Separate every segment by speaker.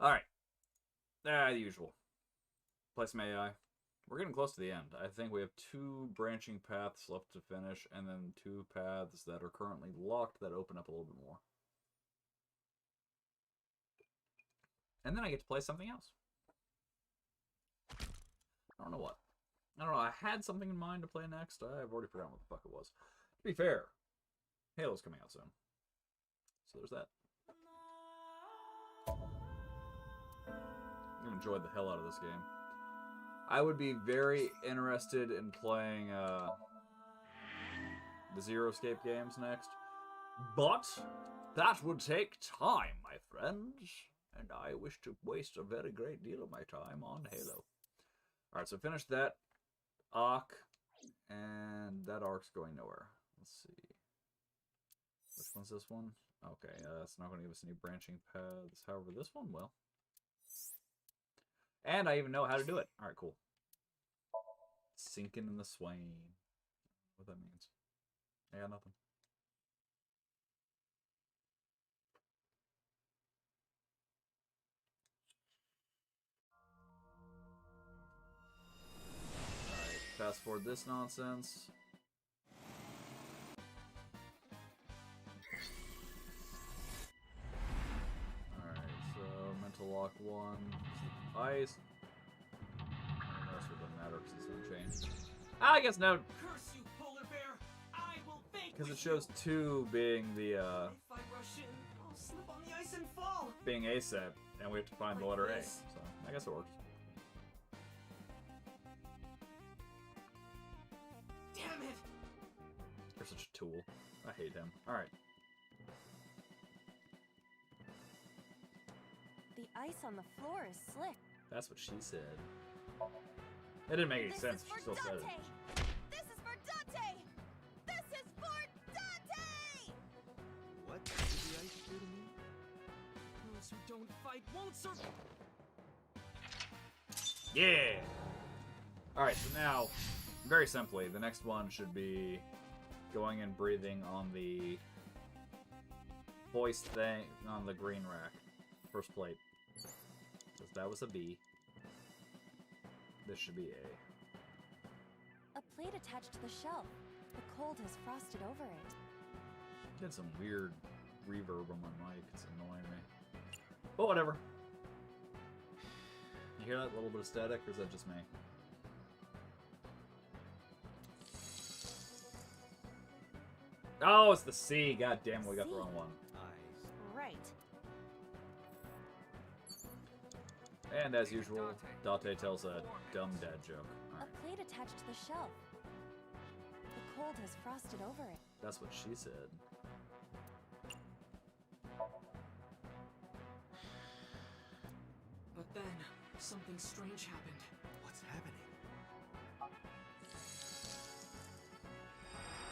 Speaker 1: Alright. The usual. Play some AI. We're getting close to the end. I think we have 2 branching paths left to finish, and then 2 paths that are currently locked that open up a little bit more. And then I get to play something else. I don't know what. I don't know. I had something in mind to play next. I've already forgotten what the fuck it was. To be fair, Halo's coming out soon. So there's that. I'm gonna enjoy the hell out of this game. I would be very interested in playing the Zero Escape games next. But that would take time, my friends. And I wish to waste a very great deal of my time on Halo. Alright, so finish that arc. And that arc's going nowhere. Let's see. Which one's this one? Okay, it's not going to give us any branching paths. However, this one will. And I even know how to do it. Alright, cool. Sinking in the Swain. What that means. I got nothing. Alright, fast forward this nonsense. Mental Lock 1, ice. The rest doesn't matter because it's not changed. I guess no.
Speaker 2: Curse you, polar bear! I will
Speaker 1: Because it shows 2 being the
Speaker 2: If I rush in, I'll slip on the ice and fall.
Speaker 1: being A set, and we have to find the letter A. So I guess it works.
Speaker 2: Damn it!
Speaker 1: You're such a tool. I hate him. Alright.
Speaker 3: The ice on the floor is slick.
Speaker 1: That's what she said. It didn't make any
Speaker 3: This
Speaker 1: sense.
Speaker 3: is
Speaker 1: She
Speaker 3: for
Speaker 1: still said
Speaker 3: Dante!
Speaker 1: it.
Speaker 3: This is for Dante! This is for Dante!
Speaker 4: What did the ice do to me?
Speaker 2: Those who don't fight won't survive.
Speaker 1: Yeah! Alright, so now, very simply, the next one should be going and breathing on the voice thing on the green rack. First plate. Because that was a B. This should be A.
Speaker 3: A plate attached to the shelf. The cold has frosted over it.
Speaker 1: Did some weird reverb on my mic. It's annoying me. But whatever. You hear that little bit of static, or is that just me? Oh, it's the C. God damn it, we got the wrong one.
Speaker 4: Ice.
Speaker 3: Right.
Speaker 1: And as usual, Dante tells a dumb dad joke.
Speaker 3: A
Speaker 1: Alright,
Speaker 3: plate attached to the shelf. The cold has frosted over it.
Speaker 1: that's what she said.
Speaker 2: But then, something strange happened.
Speaker 4: What's happening?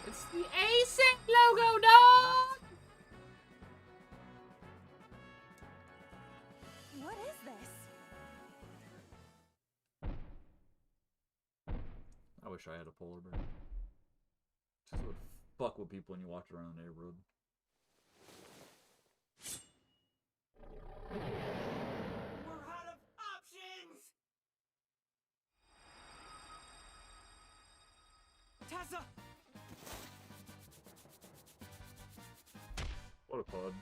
Speaker 1: It's the ASIC logo, dog!
Speaker 3: What is this?
Speaker 1: I wish I had a polar bear. Just would fuck with people when you walked around the neighborhood.
Speaker 2: We're out of options! Tessa!
Speaker 1: What a pod.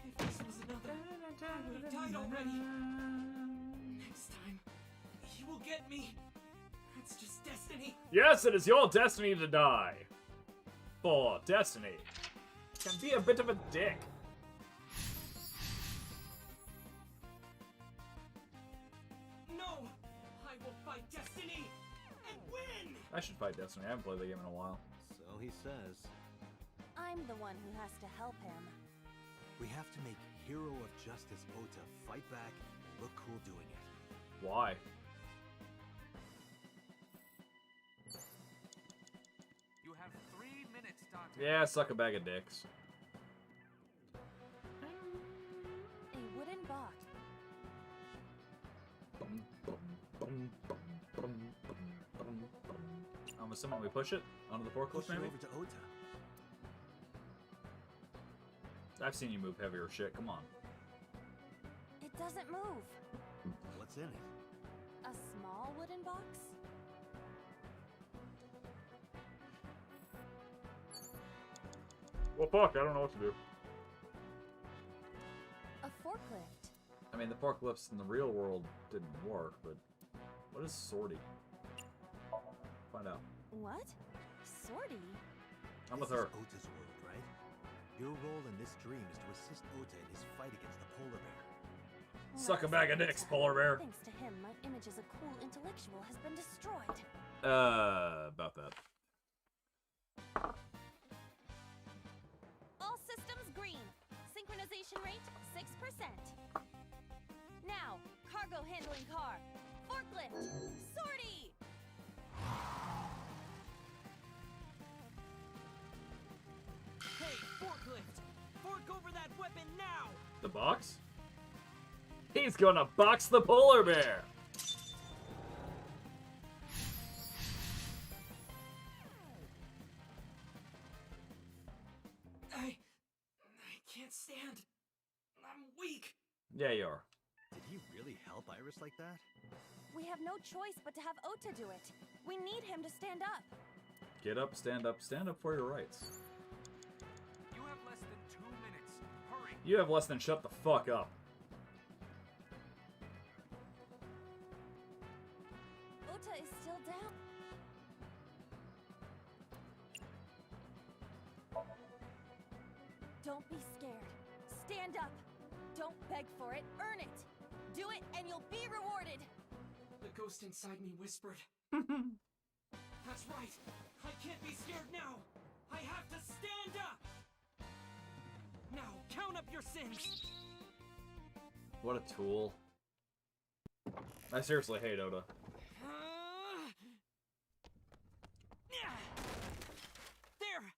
Speaker 2: If this was another, I would have died already. Next time, he will get me. It's just destiny.
Speaker 1: Yes, it is your destiny to die. For destiny can be a bit of a dick.
Speaker 2: No! I will fight destiny and win!
Speaker 1: I should fight Destiny. I haven't played the game in a while.
Speaker 4: So he says.
Speaker 3: I'm the one who has to help him.
Speaker 4: We have to make Hero of Justice Ota fight back and look cool doing it.
Speaker 1: Why?
Speaker 5: You have 3 minutes, Dante.
Speaker 1: Yeah, suck a bag of dicks.
Speaker 3: A wooden box.
Speaker 1: I'm assuming we push it onto the forklift,
Speaker 4: Push it
Speaker 1: maybe?
Speaker 4: over to Ota.
Speaker 1: I've seen you move heavier shit. Come on.
Speaker 3: It doesn't move.
Speaker 4: What's in it?
Speaker 3: A small wooden box?
Speaker 1: Well, fuck, I don't know what to do.
Speaker 3: A forklift.
Speaker 1: I mean, the forklifts in the real world didn't work, but what is sortie? Find out.
Speaker 3: What? Sortie?
Speaker 1: I'm with
Speaker 4: This
Speaker 1: her.
Speaker 4: is Ota's world, right? Your role in this dream is to assist Ota in his fight against the polar bear.
Speaker 1: Suck a
Speaker 3: Nice
Speaker 1: bag of
Speaker 3: Ota.
Speaker 1: dicks, polar bear.
Speaker 3: Thanks to him, my image as a cool intellectual has been destroyed.
Speaker 1: About that.
Speaker 3: All systems green. Synchronization rate 6%. Now, cargo handling car. Forklift. Sortie!
Speaker 2: Hey, forklift! Fork over that weapon now!
Speaker 1: The box? He's gonna box the polar bear!
Speaker 2: I can't stand. I'm weak.
Speaker 1: Yeah, you are.
Speaker 4: Did he really help Iris like that?
Speaker 3: We have no choice but to have Ota do it. We need him to stand up.
Speaker 1: Get up, stand up for your rights.
Speaker 5: You have less than 2 minutes. Hurry.
Speaker 1: You have less than shut the fuck up.
Speaker 3: Ota is still down. Don't be scared. Stand up. Don't beg for it. Earn it. Do it and you'll be rewarded.
Speaker 2: The ghost inside me whispered. That's right. I can't be scared now. I have to stand up. Now, count up your sins.
Speaker 1: What a tool. I seriously hate Oda.
Speaker 2: There.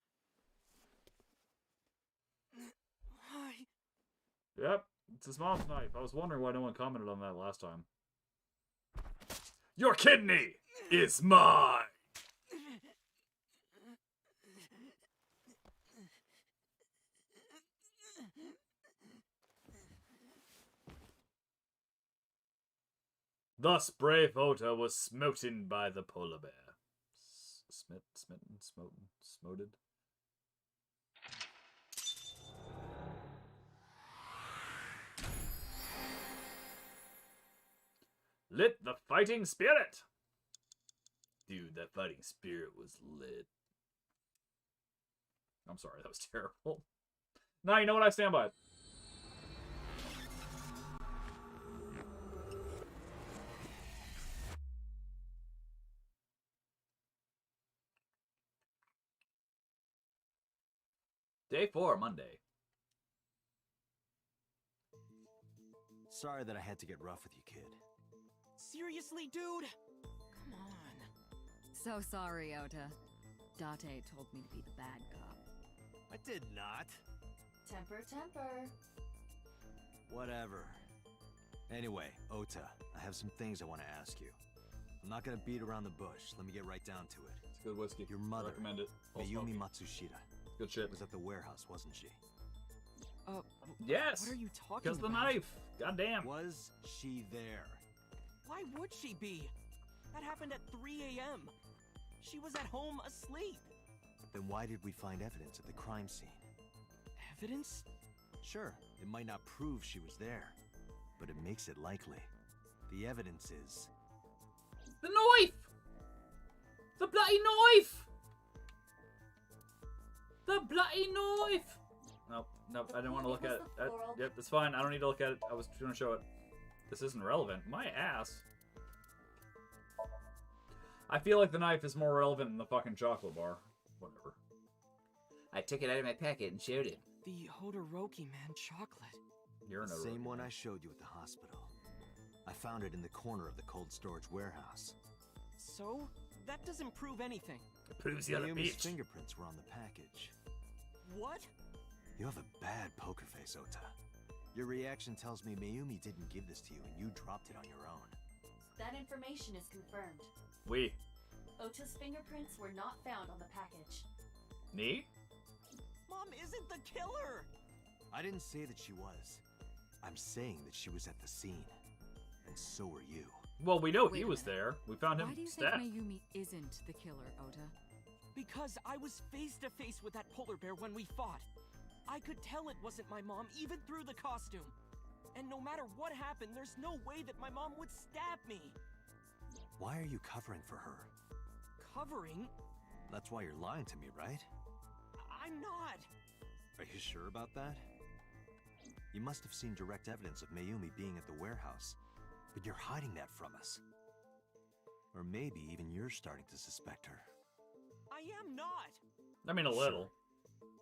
Speaker 1: Yep, it's his mom's knife. I was wondering why no one commented on that last time. Your kidney is mine! Thus brave Ota was smoten by the polar bear. Smitten, smoted. Lit the fighting spirit! Dude, that fighting spirit was lit. I'm sorry, that was terrible. No, you know what? I stand by it. Day 4, Monday.
Speaker 4: Sorry that I had to get rough with you, kid.
Speaker 2: Seriously, dude? Come on.
Speaker 6: So sorry, Ota. Date told me to be the bad cop.
Speaker 4: I did not.
Speaker 3: Temper, temper.
Speaker 4: Whatever. Anyway, Ota, I have some things I want to ask you. I'm not gonna beat around the bush. Let me get right down to it.
Speaker 1: It's good whiskey.
Speaker 4: Your mother,
Speaker 1: I recommend it. Full
Speaker 4: Mayumi
Speaker 1: smoking.
Speaker 4: Matsushita,
Speaker 1: Good shit.
Speaker 4: was at the warehouse, wasn't she?
Speaker 1: Yes!
Speaker 2: What are you talking
Speaker 1: Because
Speaker 2: about?
Speaker 1: the knife! Goddamn!
Speaker 4: Was she there?
Speaker 2: Why would she be? That happened at 3 a.m. She was at home asleep.
Speaker 4: Then why did we find evidence at the crime scene?
Speaker 2: Evidence?
Speaker 4: Sure, it might not prove she was there, but it makes it likely. The evidence is...
Speaker 1: The knife! The bloody knife! The bloody knife! Nope, I didn't want to look at it. Yep, it's fine. I don't need to look at it. I was going to show it. This isn't relevant. My ass. I feel like the knife is more relevant than the fucking chocolate bar. Whatever. I took it out of my packet and showed him.
Speaker 2: The Hodoroki man chocolate.
Speaker 1: You're
Speaker 4: The
Speaker 1: no
Speaker 4: same one I showed you at the hospital. I found it in the corner of the cold storage warehouse.
Speaker 2: So? That doesn't prove anything.
Speaker 1: It proves you're a
Speaker 4: Mayumi's
Speaker 1: bitch.
Speaker 4: fingerprints were on the package.
Speaker 2: What?
Speaker 4: You have a bad poker face, Ota. Your reaction tells me Mayumi didn't give this to you and you dropped it on your own.
Speaker 7: That information is confirmed.
Speaker 1: We.
Speaker 7: Ota's fingerprints were not found on the package.
Speaker 1: Me?
Speaker 2: Mom isn't the killer!
Speaker 4: I didn't say that she was. I I'm saying that she was at the scene. And so were you.
Speaker 1: Well, we know
Speaker 6: Wait
Speaker 1: he
Speaker 6: a
Speaker 1: was
Speaker 6: minute.
Speaker 1: there. We found him
Speaker 6: Why do you think
Speaker 1: stabbed.
Speaker 6: Mayumi isn't the killer, Ota?
Speaker 2: Because I was face to face with that polar bear when we fought. I could tell it wasn't my mom, even through the costume. And no matter what happened, there's no way that my mom would stab me.
Speaker 4: Why are you covering for her?
Speaker 2: Covering?
Speaker 4: That's why you're lying to me, right?
Speaker 2: I'm not.
Speaker 4: Are you sure about that? You must have seen direct evidence of Mayumi being at the warehouse, but you're hiding that from us. Or maybe even you're starting to suspect her.
Speaker 2: I am not.
Speaker 1: I mean, a little.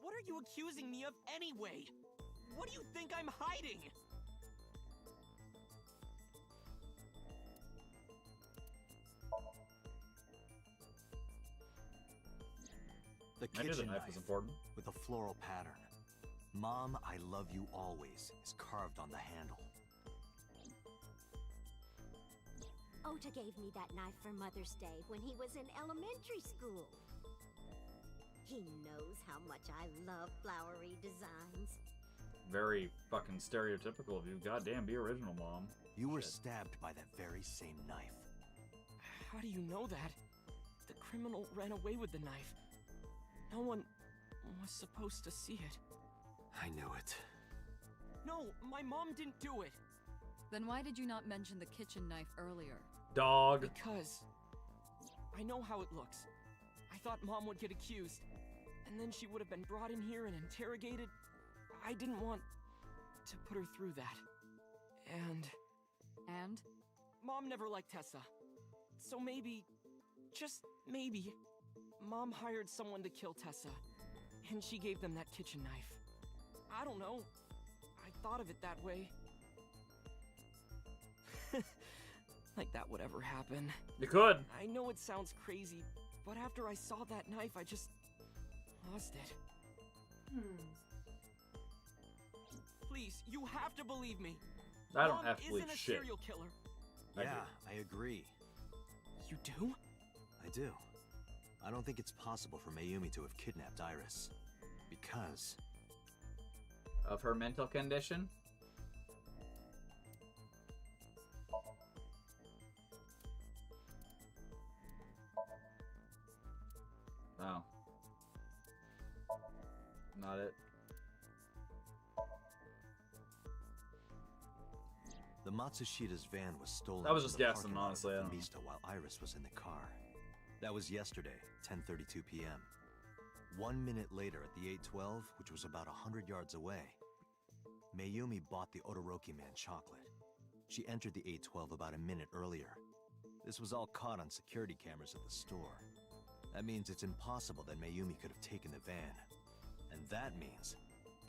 Speaker 2: What are you accusing me of anyway? What do you think I'm hiding?
Speaker 4: The
Speaker 1: I knew the
Speaker 4: kitchen
Speaker 1: knife was important.
Speaker 4: with a floral pattern. Mom, I love you always is carved on the handle.
Speaker 8: Ota gave me that knife for Mother's Day when he was in elementary school. He knows how much I love flowery designs.
Speaker 1: Very fucking stereotypical of you. Goddamn, be original, Mom.
Speaker 4: You were
Speaker 1: Shit.
Speaker 4: stabbed by that very same knife.
Speaker 2: How do you know that? The criminal ran away with the knife. No one was supposed to see it.
Speaker 4: I knew it.
Speaker 2: No, my mom didn't do it.
Speaker 6: Then why did you not mention the kitchen knife earlier?
Speaker 1: Dog.
Speaker 2: Because I know how it looks. I thought mom would get accused, and then she would have been brought in here and interrogated. I didn't want to put her through that. And
Speaker 6: And?
Speaker 2: mom never liked Tessa. So maybe, just maybe, mom hired someone to kill Tessa, and she gave them that kitchen knife. I don't know. I thought of it that way. Like that would ever happen.
Speaker 1: You could.
Speaker 2: I know it sounds crazy, but after I saw that knife, I just lost it. Please, you have to believe me.
Speaker 1: I don't
Speaker 2: Mom
Speaker 1: have to believe
Speaker 2: isn't a
Speaker 1: shit.
Speaker 2: serial killer.
Speaker 1: I
Speaker 4: Yeah,
Speaker 1: do.
Speaker 4: I agree.
Speaker 2: You do?
Speaker 4: I do. I don't think it's possible for Mayumi to have kidnapped Iris. Because
Speaker 1: Of her mental condition? Oh. Not it.
Speaker 4: the Matsushida's van was stolen.
Speaker 1: I was
Speaker 4: from
Speaker 1: just
Speaker 4: the
Speaker 1: guessing,
Speaker 4: parking lot of
Speaker 1: honestly, I don't know.
Speaker 4: Mista while Iris was in the car. That was yesterday, 10:32 p.m. 1 minute later at the 812, which was about 100 yards away, Mayumi bought the Odoroki Man chocolate. She entered the 812 about a minute earlier. This was all caught on security cameras at the store. That means it's impossible that Mayumi could have taken the van. And that means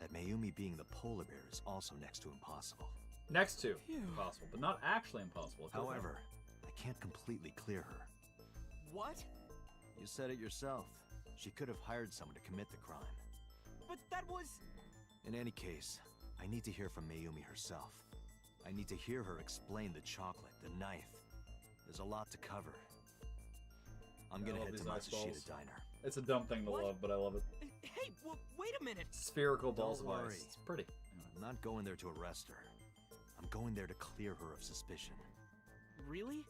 Speaker 4: that Mayumi being the polar bear is also next to impossible.
Speaker 1: Next to
Speaker 2: Phew.
Speaker 1: impossible, but not actually impossible.
Speaker 4: However, I can't completely clear her.
Speaker 2: What?
Speaker 4: You said it yourself. She could have hired someone to commit the crime.
Speaker 2: But that was...
Speaker 4: In any case, I need to hear from Mayumi herself. I need to hear her explain the chocolate, the knife. There's a lot to cover. I'm
Speaker 1: I
Speaker 4: gonna
Speaker 1: love
Speaker 4: head to
Speaker 1: these ice
Speaker 4: Matsushita
Speaker 1: balls.
Speaker 4: Diner.
Speaker 1: it's a dumb thing to
Speaker 2: What?
Speaker 1: love, but I love it.
Speaker 2: Hey, wait a minute.
Speaker 1: Spherical balls
Speaker 4: Don't
Speaker 1: of
Speaker 4: worry.
Speaker 1: ice. It's pretty.
Speaker 4: I'm not going there to arrest her. I'm going there to clear her of suspicion.
Speaker 2: Really?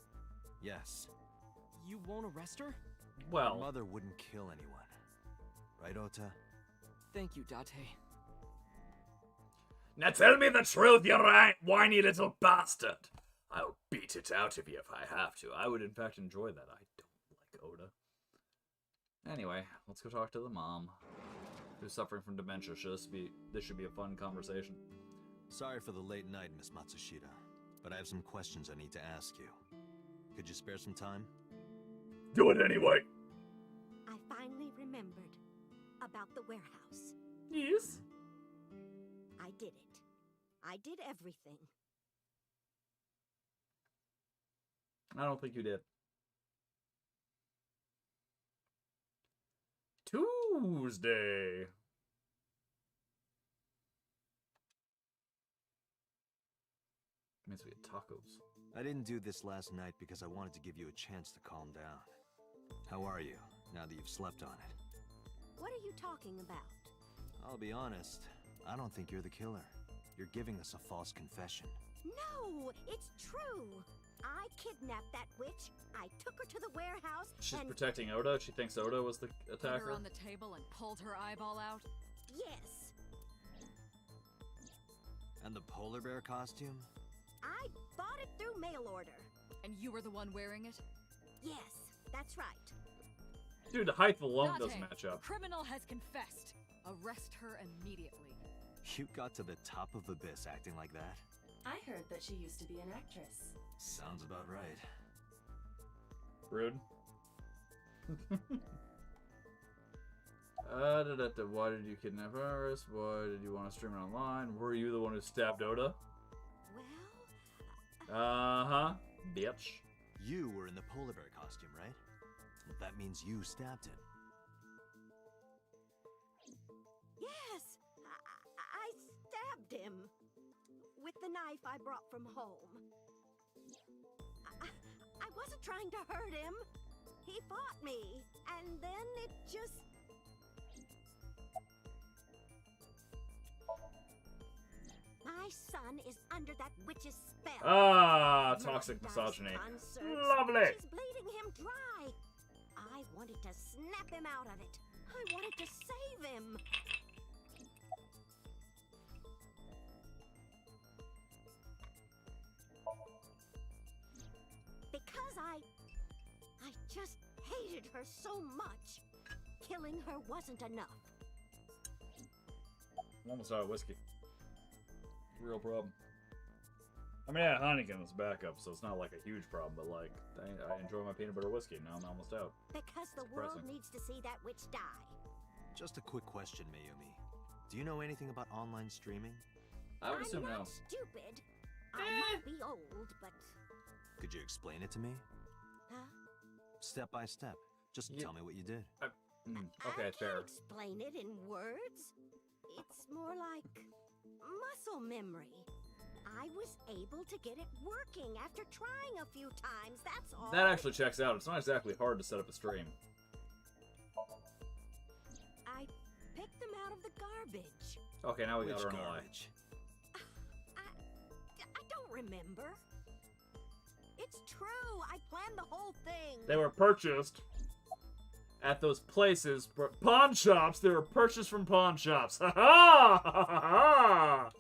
Speaker 4: Yes,
Speaker 2: You won't arrest her?
Speaker 4: her
Speaker 1: Well,
Speaker 4: mother wouldn't kill anyone. Right, Ota?
Speaker 2: Thank you, Date.
Speaker 1: now tell me the truth, you whiny little bastard. I'll beat it out of you if I have to. I would, in fact, enjoy that. I don't like Oda. Anyway, let's go talk to the mom, who's suffering from dementia. This should be a fun conversation.
Speaker 4: Sorry for the late night, Miss Matsushita, but I have some questions I need to ask you. Could you spare some time?
Speaker 1: Do it anyway.
Speaker 8: I finally remembered about the warehouse.
Speaker 1: Yes.
Speaker 8: I did it. I did everything.
Speaker 1: I don't think you did. Tuesday. Means we had tacos.
Speaker 4: I didn't do this last night because I wanted to give you a chance to calm down. How are you, now that you've slept on it?
Speaker 8: What are you talking about?
Speaker 4: I'll be honest, I don't think you're the killer. You're giving us a false confession.
Speaker 8: No, it's true. I kidnapped that witch. I took her to the warehouse
Speaker 1: She's
Speaker 8: and...
Speaker 1: protecting Oda. She thinks Oda was the
Speaker 6: Put her
Speaker 1: attacker.
Speaker 6: on the table and pulled her eyeball out.
Speaker 8: Yes,
Speaker 4: And the polar bear costume?
Speaker 8: I bought it through mail order.
Speaker 6: And you were the one wearing it?
Speaker 8: Yes, that's right.
Speaker 1: Dude, the height alone
Speaker 6: Date,
Speaker 1: doesn't match up.
Speaker 6: the criminal has confessed. Arrest her immediately.
Speaker 4: You got to the top of Abyss acting like that?
Speaker 7: I heard that she used to be an actress.
Speaker 4: Sounds about right.
Speaker 1: Rude. Why did you kidnap Iris? Why did you want to stream it online? Were you the one who stabbed Oda?
Speaker 8: Well,
Speaker 1: Uh-huh. Bitch.
Speaker 4: You were in the polar bear costume, right? That means you stabbed him.
Speaker 8: yes, I stabbed him with the knife I brought from home. I wasn't trying to hurt him. He fought me, and then it just... My son is under that witch's spell.
Speaker 1: Ah, toxic
Speaker 8: Merchandise
Speaker 1: misogyny.
Speaker 8: concerts.
Speaker 1: Lovely.
Speaker 8: She's bleeding him dry. I wanted to snap him out of it. I wanted to save him. Because I just hated her so much. Killing her wasn't enough.
Speaker 1: I'm almost out of whiskey. Real problem. I mean, yeah, Heineken was backup, so it's not like a huge problem, but like, I enjoy my peanut butter whiskey, now I'm almost out.
Speaker 8: Because the world needs to see that witch die.
Speaker 4: Just a quick question, Mayumi. Do you know anything about online streaming?
Speaker 1: I would
Speaker 8: I'm
Speaker 1: assume no.
Speaker 8: not stupid. I might be old, but...
Speaker 4: Could you explain it to me?
Speaker 8: Huh?
Speaker 4: Step by step. Just
Speaker 1: Yeah.
Speaker 4: tell me what you did.
Speaker 1: Okay,
Speaker 8: I
Speaker 1: fair.
Speaker 8: can't explain it in words. It's more like muscle memory. I was able to get it working after trying a few times, that's all.
Speaker 1: That actually checks out. It's not exactly hard to set up a stream.
Speaker 8: I picked them out of the garbage.
Speaker 1: Okay, now we
Speaker 4: Which
Speaker 1: got our own lie.
Speaker 4: garbage?
Speaker 8: I don't remember. It's true. I planned the whole thing.
Speaker 1: They were purchased at those places, pawn shops. They were purchased from pawn shops. Ha ha! Ha ha!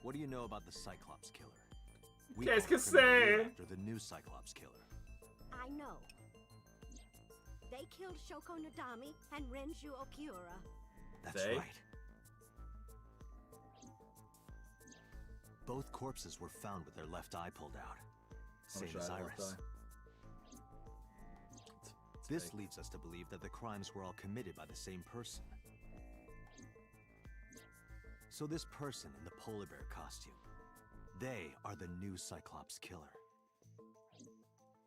Speaker 4: What do you know about the Cyclops killer?
Speaker 1: Qu'est-ce que
Speaker 4: are criminally
Speaker 1: c'est?
Speaker 4: after the new Cyclops killer.
Speaker 8: I know. They killed Shoko Nadami and Renju Okiura.
Speaker 4: That's
Speaker 1: They?
Speaker 4: right. Both corpses were found with their left eye pulled out.
Speaker 1: I wish
Speaker 4: Same
Speaker 1: I
Speaker 4: as
Speaker 1: had a left
Speaker 4: Iris.
Speaker 1: eye.
Speaker 4: This
Speaker 1: fake.
Speaker 4: leads us to believe that the crimes were all committed by the same person. So this person in the polar bear costume, they are the new Cyclops killer.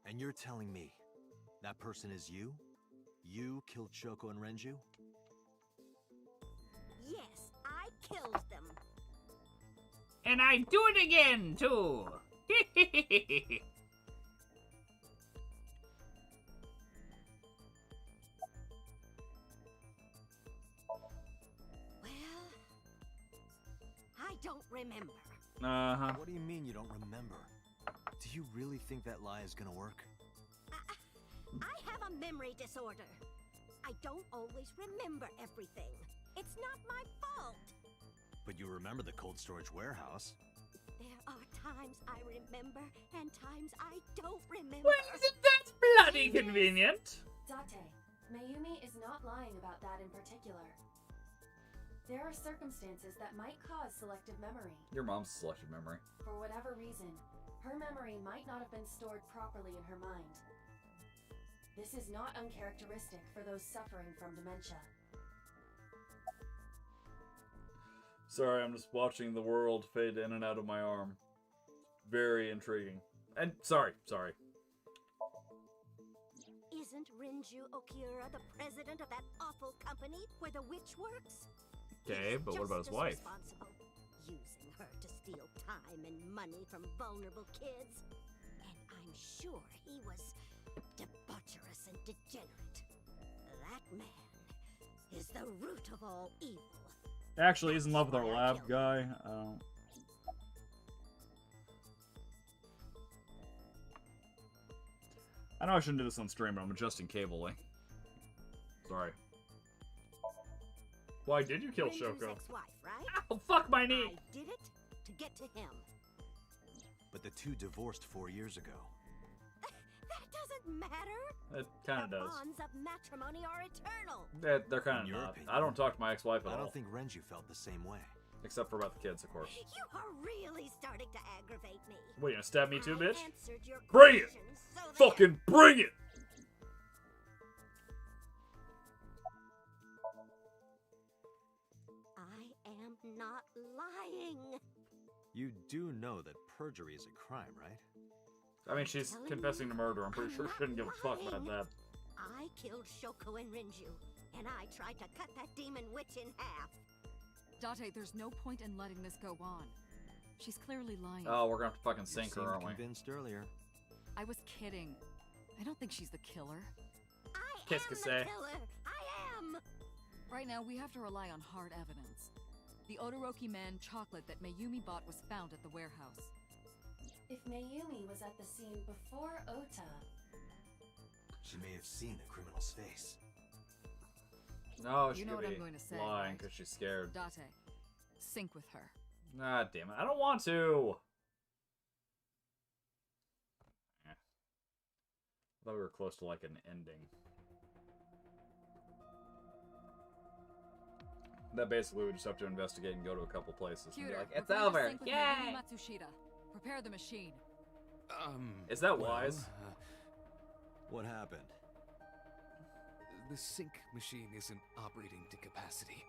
Speaker 4: And you're telling me that person is you? You killed Shoko and Renju?
Speaker 8: Yes, I killed them.
Speaker 1: And I do it again, too!
Speaker 8: Well, I don't remember.
Speaker 1: Uh-huh.
Speaker 4: What do you mean you don't remember? Do you really think that lie is gonna work?
Speaker 8: I have a memory disorder. I don't always remember everything. It's not my fault.
Speaker 4: But you remember the cold storage warehouse.
Speaker 8: There are times I remember and times I don't remember.
Speaker 1: Well, isn't that bloody convenient?
Speaker 7: Date, Mayumi is not lying about that in particular. There are circumstances that might cause selective memory.
Speaker 1: Your mom's selective memory.
Speaker 7: For whatever reason, her memory might not have been stored properly in her mind. This is not uncharacteristic for those suffering from dementia.
Speaker 1: Sorry, I'm just watching the world fade in and out of my arm. Very intriguing. And sorry.
Speaker 8: Isn't Renju Okiura the president of that awful company where the witch works?
Speaker 1: Okay,
Speaker 8: He's
Speaker 1: but what about his
Speaker 8: just as
Speaker 1: wife?
Speaker 8: responsible, using her to steal time and money from vulnerable kids. And I'm sure he was debaucherous and degenerate. That man is the root of all evil.
Speaker 1: Actually, he's in love with our lab guy. I know I shouldn't do this on stream, but I'm adjusting cable link. Sorry. Why did you kill
Speaker 8: Renju's
Speaker 1: Shoko?
Speaker 8: ex-wife, right?
Speaker 1: Oh, fuck my knee!
Speaker 8: I did it to get to him.
Speaker 4: But the two divorced 4 years ago.
Speaker 8: That doesn't matter.
Speaker 1: It kind of
Speaker 8: The
Speaker 1: does.
Speaker 8: bonds of matrimony are eternal.
Speaker 1: They're kind
Speaker 4: In
Speaker 1: of
Speaker 4: your
Speaker 1: not.
Speaker 4: opinion.
Speaker 1: I don't talk to my ex-wife at
Speaker 4: I
Speaker 1: all.
Speaker 4: don't think Renju felt the same way.
Speaker 1: Except for about the kids, of course.
Speaker 8: You are really starting to aggravate me.
Speaker 1: What, you gonna stab me too,
Speaker 8: I
Speaker 1: bitch?
Speaker 8: answered your
Speaker 1: Bring it!
Speaker 8: questions, so there.
Speaker 1: Fucking bring it!
Speaker 8: I am not lying.
Speaker 4: You do know that perjury is a crime, right?
Speaker 1: I mean, she's
Speaker 8: Telling
Speaker 1: confessing
Speaker 8: you,
Speaker 1: to murder. I'm pretty
Speaker 8: I'm
Speaker 1: sure she
Speaker 8: not
Speaker 1: shouldn't give a fuck about
Speaker 8: lying.
Speaker 1: that.
Speaker 8: I killed Shoko and Renju, and I tried to cut that demon witch in half.
Speaker 6: Date, there's no point in letting this go on. She's clearly lying.
Speaker 1: Oh, we're gonna have to fucking
Speaker 4: You
Speaker 1: sink her,
Speaker 4: seemed
Speaker 1: aren't we?
Speaker 4: convinced earlier.
Speaker 6: I was kidding. I don't think she's the killer.
Speaker 8: I
Speaker 1: Qu'est-ce
Speaker 8: am
Speaker 1: que
Speaker 8: the
Speaker 1: c'est?
Speaker 8: killer. I am.
Speaker 6: Right now, we have to rely on hard evidence. The Odoroki Man chocolate that Mayumi bought was found at the warehouse.
Speaker 7: If Mayumi was at the scene before Ota,
Speaker 4: She may have seen the criminal's face.
Speaker 1: No, she
Speaker 6: You know
Speaker 1: could
Speaker 6: what
Speaker 1: be
Speaker 6: I'm going to say,
Speaker 1: lying
Speaker 6: right?
Speaker 1: because she's scared.
Speaker 6: Date, sync with her.
Speaker 1: Ah, damn it. I don't want to! Eh. I thought we were close to, like, an ending. That basically we just have to investigate and go to a couple places and be
Speaker 6: Cuter,
Speaker 1: like,
Speaker 6: we're
Speaker 1: it's
Speaker 6: going to
Speaker 1: over!
Speaker 6: sync with
Speaker 1: Yay!
Speaker 6: Mayumi Matsushita. Prepare the machine.
Speaker 1: Is that wise?
Speaker 4: What happened?
Speaker 5: The sync machine isn't operating to capacity.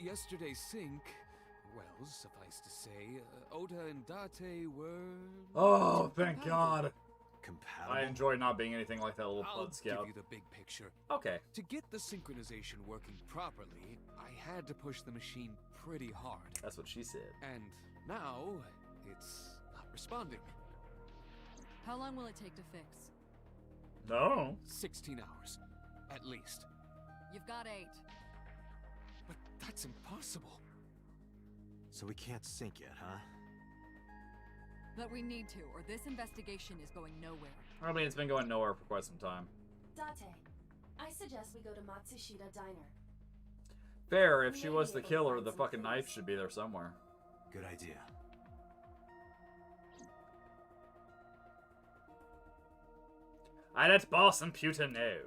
Speaker 5: Yesterday's sync, well, suffice to say, Ota and Date were...
Speaker 1: Oh, thank God.
Speaker 4: Compatible?
Speaker 1: I enjoy not being anything like that little
Speaker 5: I'll
Speaker 1: blood scout.
Speaker 5: give you the big picture.
Speaker 1: Okay.
Speaker 5: To get the synchronization working properly, I had to push the machine pretty hard.
Speaker 1: That's what she said.
Speaker 5: And now, it's not responding.
Speaker 6: How long will it take to fix?
Speaker 1: No.
Speaker 5: 16 hours, at least.
Speaker 6: You've got 8.
Speaker 5: But that's impossible.
Speaker 4: So we can't sync yet, huh?
Speaker 6: But we need to, or this investigation is going nowhere.
Speaker 1: I mean, it's been going nowhere for quite some time.
Speaker 7: Date, I suggest we go to Matsushita Diner.
Speaker 1: Fair, if she was the killer, the fucking knife should be there somewhere.
Speaker 4: Good idea.
Speaker 1: I let boss and Pewter know.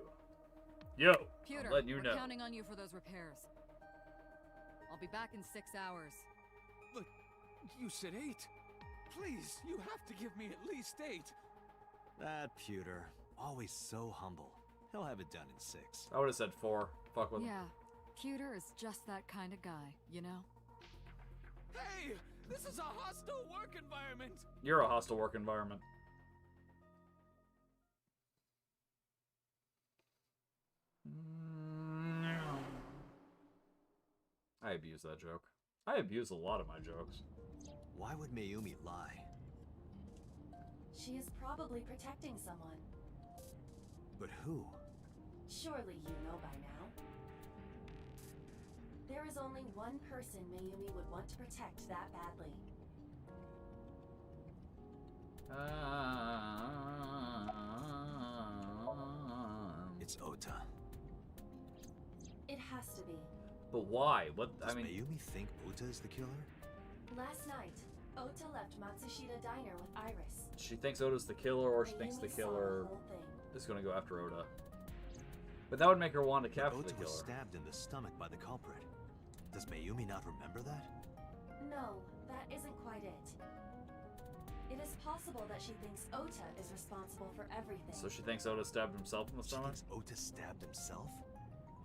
Speaker 1: Yo,
Speaker 6: Pewter,
Speaker 1: I'm letting you
Speaker 6: we're
Speaker 1: know.
Speaker 6: counting on you for those repairs. I'll be back in 6 hours.
Speaker 5: But you said 8. Please, you have to give me at least 8.
Speaker 4: That Pewter, always so humble. He'll have it done in 6.
Speaker 1: I would have said 4. Fuck with him.
Speaker 6: Yeah, Pewter is just that kind of guy, you know?
Speaker 5: Hey, this is a hostile work environment.
Speaker 1: You're a hostile work environment. I abuse that joke. I abuse a lot of my jokes.
Speaker 4: Why would Mayumi lie?
Speaker 7: She is probably protecting someone.
Speaker 4: But who?
Speaker 7: Surely you know by now. There is only one person Mayumi would want to protect that badly.
Speaker 4: It's Ota.
Speaker 7: It has to be.
Speaker 1: But why? What?
Speaker 4: Does
Speaker 1: I mean,
Speaker 4: Mayumi think Ota is the killer?
Speaker 7: Last night, Ota left Matsushita Diner with Iris.
Speaker 1: she thinks Oda's the killer, or she thinks the
Speaker 7: Mayumi saw
Speaker 1: killer
Speaker 7: the whole thing.
Speaker 1: is going to go after Oda. But that would make her want to
Speaker 4: But
Speaker 1: capture
Speaker 4: Ota
Speaker 1: the
Speaker 4: was
Speaker 1: killer.
Speaker 4: stabbed in the stomach by the culprit. Does Mayumi not remember that?
Speaker 7: No, that isn't quite it. It is possible that she thinks Ota is responsible for everything.
Speaker 1: So she thinks Oda stabbed himself in the
Speaker 4: She
Speaker 1: stomach?
Speaker 4: thinks Ota stabbed himself?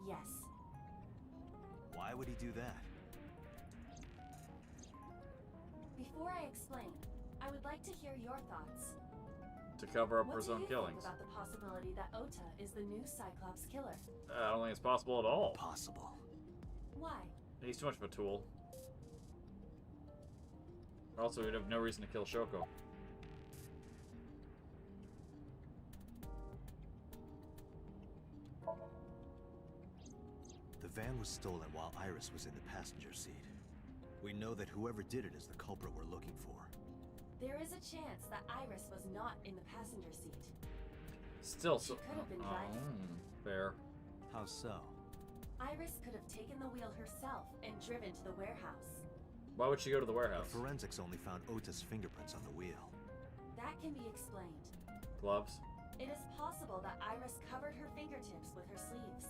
Speaker 7: Yes.
Speaker 4: Why would he do that?
Speaker 7: Before I explain, I would like to hear your thoughts.
Speaker 1: To cover up
Speaker 7: What
Speaker 1: her
Speaker 7: do
Speaker 1: own
Speaker 7: you
Speaker 1: killings.
Speaker 7: think about the possibility that Ota is the new Cyclops killer?
Speaker 1: I don't think it's possible at all.
Speaker 4: Possible.
Speaker 7: Why?
Speaker 1: He's too much of a tool. Also, we'd have no reason to kill Shoko.
Speaker 4: The van was stolen while Iris was in the passenger seat. We know that whoever did it is the culprit we're looking for.
Speaker 7: There is a chance that Iris was not in the passenger seat.
Speaker 1: Still,
Speaker 7: She
Speaker 1: so
Speaker 7: could have been driving.
Speaker 1: fair.
Speaker 4: How so?
Speaker 7: Iris could have taken the wheel herself and driven to the warehouse.
Speaker 1: Why would she go to the
Speaker 4: But
Speaker 1: warehouse?
Speaker 4: forensics only found Ota's fingerprints on the wheel.
Speaker 7: That can be explained.
Speaker 1: Gloves?
Speaker 7: It is possible that Iris covered her fingertips with her sleeves.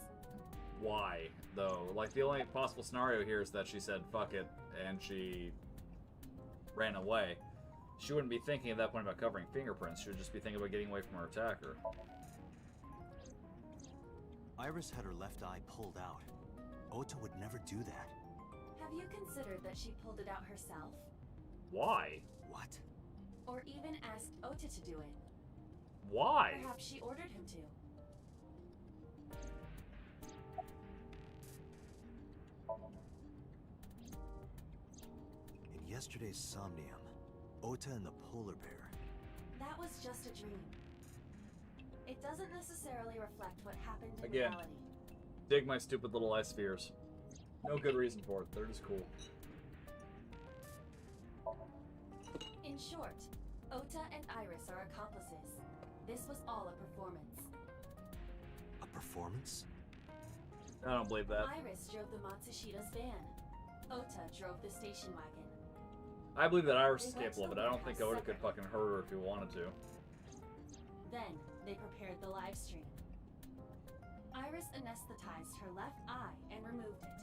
Speaker 1: Why, though? Like, the only possible scenario here is that she said, fuck it, and she ran away. She wouldn't be thinking at that point about covering fingerprints. She would just be thinking about getting away from her attacker.
Speaker 4: Iris had her left eye pulled out. Ota would never do that.
Speaker 7: Have you considered that she pulled it out herself?
Speaker 1: Why?
Speaker 4: What?
Speaker 7: Or even asked Ota to do it?
Speaker 1: Why?
Speaker 7: Perhaps she ordered him to.
Speaker 4: In yesterday's Somnium, Ota and the polar bear.
Speaker 7: That was just a dream. It doesn't necessarily reflect what happened in
Speaker 1: Again.
Speaker 7: reality.
Speaker 1: Dig my stupid little ice spheres. No good reason for it. They're just cool.
Speaker 7: In short, Ota and Iris are accomplices. This was all a performance.
Speaker 4: A performance?
Speaker 1: I don't believe that.
Speaker 7: Iris drove the Matsushida's van. Ota drove the station wagon.
Speaker 1: I believe that Iris is
Speaker 7: They went to
Speaker 1: capable of
Speaker 7: the
Speaker 1: it. I don't think
Speaker 7: warehouse
Speaker 1: Oda could
Speaker 7: separately.
Speaker 1: fucking hurt her if he wanted to.
Speaker 7: Then, they prepared the live stream. Iris anesthetized her left eye and removed it.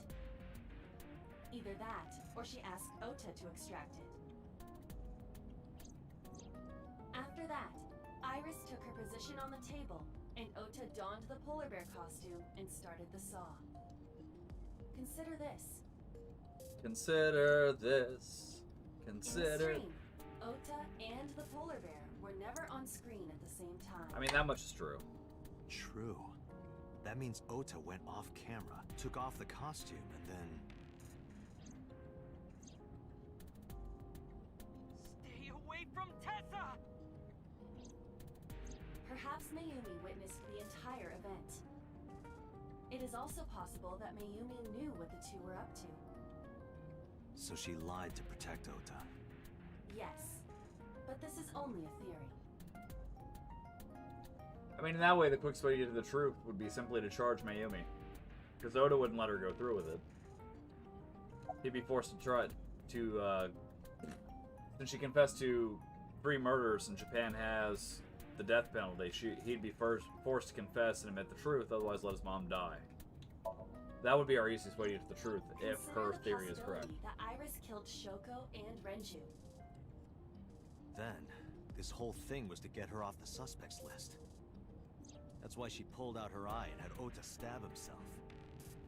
Speaker 7: Either that, or she asked Ota to extract it. After that, Iris took her position on the table, and Ota donned the polar bear costume and started the saw. Consider this.
Speaker 1: Consider this.
Speaker 7: In the
Speaker 1: Consider.
Speaker 7: stream, Ota and the polar bear were never on screen at the same time.
Speaker 1: I mean, that much is true.
Speaker 4: True. That means Ota went off camera, took off the costume, and then...
Speaker 2: Stay away from Tessa!
Speaker 7: Perhaps Mayumi witnessed the entire event. It is also possible that Mayumi knew what the two were up to.
Speaker 4: So she lied to protect Ota.
Speaker 7: Yes, but this is only a theory.
Speaker 1: I mean, in that way, the quickest way to get to the truth would be simply to charge Mayumi. Because Oda wouldn't let her go through with it. He'd be forced to try to, since she confessed to 3 murders and Japan has the death penalty, he'd be forced to confess and admit the truth, otherwise let his mom die. That would be our easiest way to get to the truth, if
Speaker 7: Consider
Speaker 1: her
Speaker 7: the
Speaker 1: theory is correct.
Speaker 7: possibility that Iris killed Shoko and Renju.
Speaker 4: Then, this whole thing was to get her off the suspects list. That's why she pulled out her eye and had Ota stab himself.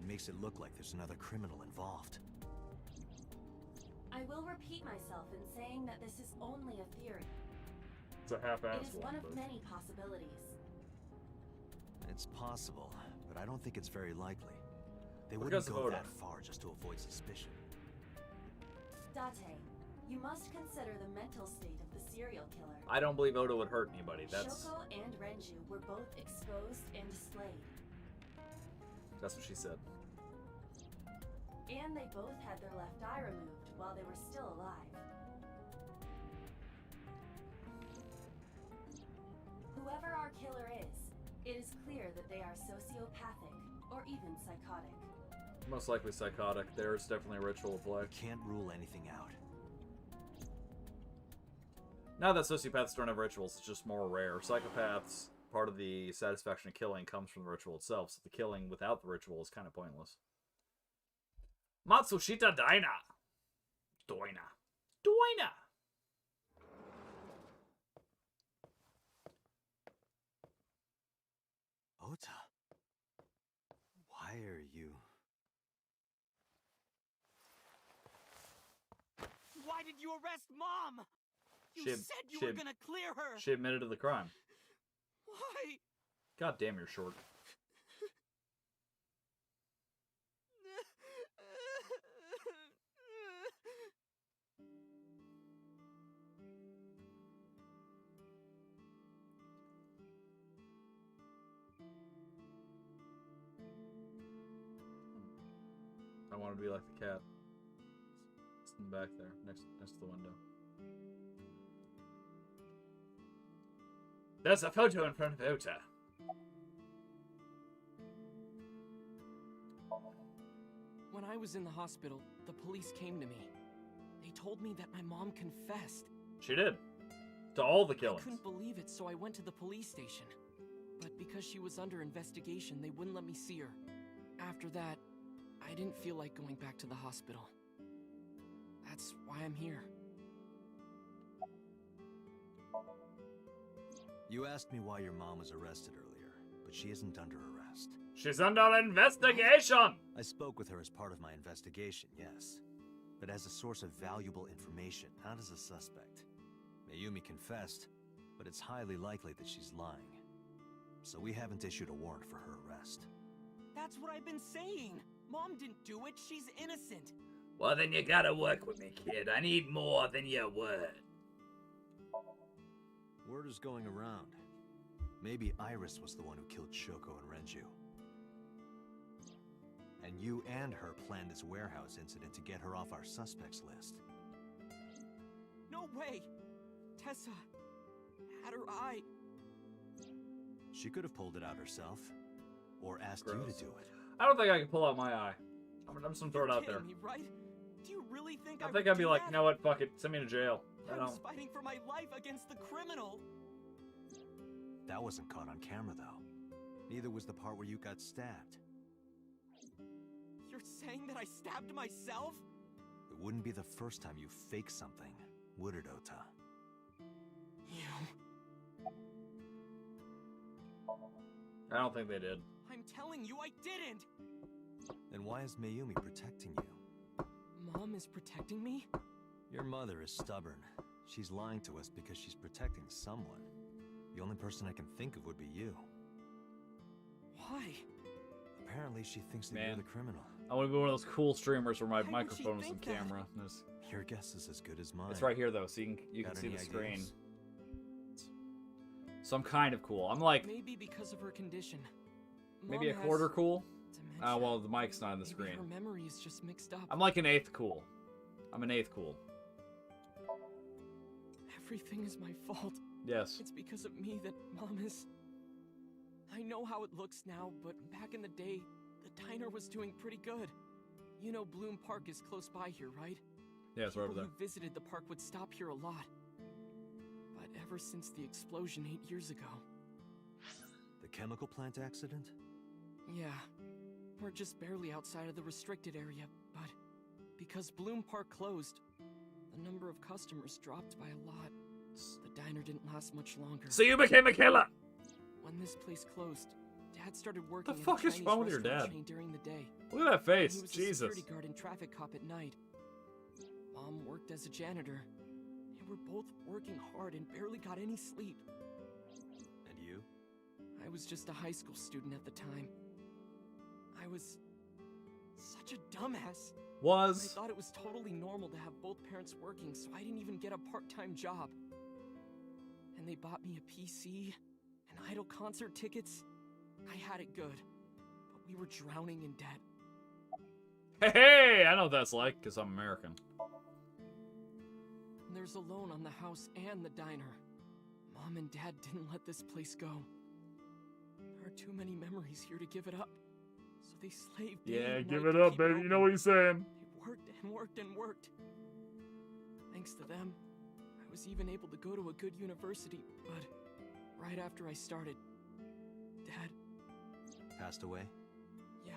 Speaker 4: It makes it look like there's another criminal involved.
Speaker 7: I will repeat myself in saying that this is only a theory.
Speaker 1: It's a
Speaker 7: It
Speaker 1: half-assed
Speaker 7: is one of
Speaker 1: but...
Speaker 7: many possibilities.
Speaker 4: It's possible, but I don't think it's very likely. They
Speaker 1: Because
Speaker 4: wouldn't
Speaker 1: of
Speaker 4: go
Speaker 1: Oda.
Speaker 4: that far just to avoid suspicion.
Speaker 7: Date, you must consider the mental state of the serial killer.
Speaker 1: I don't believe Oda would hurt anybody. That's
Speaker 7: Shoko and Renju were both exposed and slayed.
Speaker 1: what she said.
Speaker 7: And they both had their left eye removed while they were still alive. Whoever our killer is, it is clear that they are sociopathic or even psychotic.
Speaker 1: Most likely psychotic. There's definitely a ritual at play.
Speaker 4: Can't rule anything out.
Speaker 1: Not that sociopaths don't have rituals, it's just more rare. Psychopaths, part of the satisfaction of killing comes from the ritual itself, so the killing without the ritual is kind of pointless. Matsushita Daina! Doina. Doina!
Speaker 4: Ota, why are you...
Speaker 2: Why did you arrest Mom? You
Speaker 1: She-
Speaker 2: said you
Speaker 1: she-
Speaker 2: were gonna clear her!
Speaker 1: She admitted to the crime.
Speaker 2: Why?
Speaker 1: God damn, you're short. I want to be like the cat. It's in the back there, next to the window. There's a photo in front of Ota.
Speaker 2: When I was in the hospital, the police came to me. They told me that my mom confessed.
Speaker 1: She did. To all the
Speaker 2: I
Speaker 1: killings.
Speaker 2: couldn't believe it, so I went to the police station. But because she was under investigation, they wouldn't let me see her. After that, I didn't feel like going back to the hospital. That's why I'm here.
Speaker 4: You asked me why your mom was arrested earlier, but she isn't under arrest.
Speaker 1: She's under investigation!
Speaker 4: I spoke with her as part of my investigation, yes. But as a source of valuable information, not as a suspect. Mayumi confessed, but it's highly likely that she's lying. So we haven't issued a warrant for her arrest.
Speaker 2: That's what I've been saying! Mom didn't do it, she's innocent!
Speaker 1: Well, then you gotta work with me, kid. I need more than your word.
Speaker 4: Word is going around. Maybe Iris was the one who killed Shoko and Renju. And you and her planned this warehouse incident to get her off our suspects list.
Speaker 2: No way! Tessa had her eye.
Speaker 4: She could have pulled it out herself. Or asked you
Speaker 1: Gross.
Speaker 4: to do it.
Speaker 1: I don't think I can pull out my eye. I'm just gonna throw it out there.
Speaker 2: Me, right? Do you really think
Speaker 1: I
Speaker 2: would
Speaker 1: think I'd be
Speaker 2: do
Speaker 1: like,
Speaker 2: that?
Speaker 1: you know what, fuck it, send me to jail. I
Speaker 2: I was
Speaker 1: don't.
Speaker 2: fighting for my life against the criminal.
Speaker 4: That wasn't caught on camera, though. Neither was the part where you got stabbed.
Speaker 2: You're saying that I stabbed myself?
Speaker 4: It wouldn't be the first time you faked something, would it, Ota?
Speaker 2: You.
Speaker 1: I don't think they did.
Speaker 2: I'm telling you, I didn't!
Speaker 4: Then why is Mayumi protecting you?
Speaker 2: Mom is protecting me?
Speaker 4: Your mother is stubborn. She's lying to us because she's protecting someone. The only person I can think of would be you.
Speaker 2: Why?
Speaker 4: Apparently she thinks that you're
Speaker 1: Man.
Speaker 4: the criminal.
Speaker 1: I want to be one of those cool streamers where my
Speaker 2: Why would she
Speaker 1: microphone is on
Speaker 2: think that?
Speaker 1: camera.
Speaker 4: Your guess is as good as mine.
Speaker 1: It's right here though, so you can
Speaker 4: Got
Speaker 1: see
Speaker 4: any
Speaker 1: the screen.
Speaker 4: ideas?
Speaker 1: So I'm kind of cool. I'm like
Speaker 2: Maybe because of her condition.
Speaker 1: maybe a
Speaker 2: Mom
Speaker 1: quarter
Speaker 2: has
Speaker 1: cool.
Speaker 2: dementia.
Speaker 1: Well, the mic's not on the
Speaker 2: Maybe
Speaker 1: screen.
Speaker 2: her memory is just mixed up.
Speaker 1: I'm like an eighth cool. I'm an eighth cool.
Speaker 2: Everything is my fault.
Speaker 1: Yes.
Speaker 2: It's because of me that Mom is... I know how it looks now, but back in the day, the diner was doing pretty good. You know Bloom Park is close by here, right?
Speaker 1: Yeah, it's right over
Speaker 2: People
Speaker 1: there.
Speaker 2: who visited the park would stop here a lot. But ever since the explosion 8 years ago...
Speaker 4: The chemical plant accident?
Speaker 2: Yeah, we're just barely outside of the restricted area, but because Bloom Park closed, the number of customers dropped by a lot. The diner didn't last much longer.
Speaker 1: So you became a killer.
Speaker 2: When this place closed, Dad started working
Speaker 1: The
Speaker 2: at
Speaker 1: fuck
Speaker 2: a
Speaker 1: is
Speaker 2: Chinese
Speaker 1: wrong with your
Speaker 2: restaurant
Speaker 1: dad?
Speaker 2: chain during the day.
Speaker 1: Look at that face.
Speaker 2: He was a
Speaker 1: Jesus.
Speaker 2: security guard and traffic cop at night. Mom worked as a janitor. They were both working hard and barely got any sleep.
Speaker 4: And you?
Speaker 2: I was just a high school student at the time. I was such a dumbass. I
Speaker 1: Was.
Speaker 2: thought it was totally normal to have both parents working, so I didn't even get a part-time job. And they bought me a PC and Idol concert tickets. I had it good, but we were drowning in debt.
Speaker 1: Hey, I know what that's like, because I'm American.
Speaker 2: And there's a loan on the house and the diner. Mom and Dad didn't let this place go. There are too many memories here to give it up. So they slaved day
Speaker 1: Yeah,
Speaker 2: and
Speaker 1: give
Speaker 2: night
Speaker 1: it
Speaker 2: to
Speaker 1: up,
Speaker 2: keep
Speaker 1: baby. You know
Speaker 2: open.
Speaker 1: what he's saying.
Speaker 2: They worked and worked and worked. Thanks to them, I was even able to go to a good university, but right after I started, Dad,
Speaker 4: Passed away?
Speaker 2: yeah,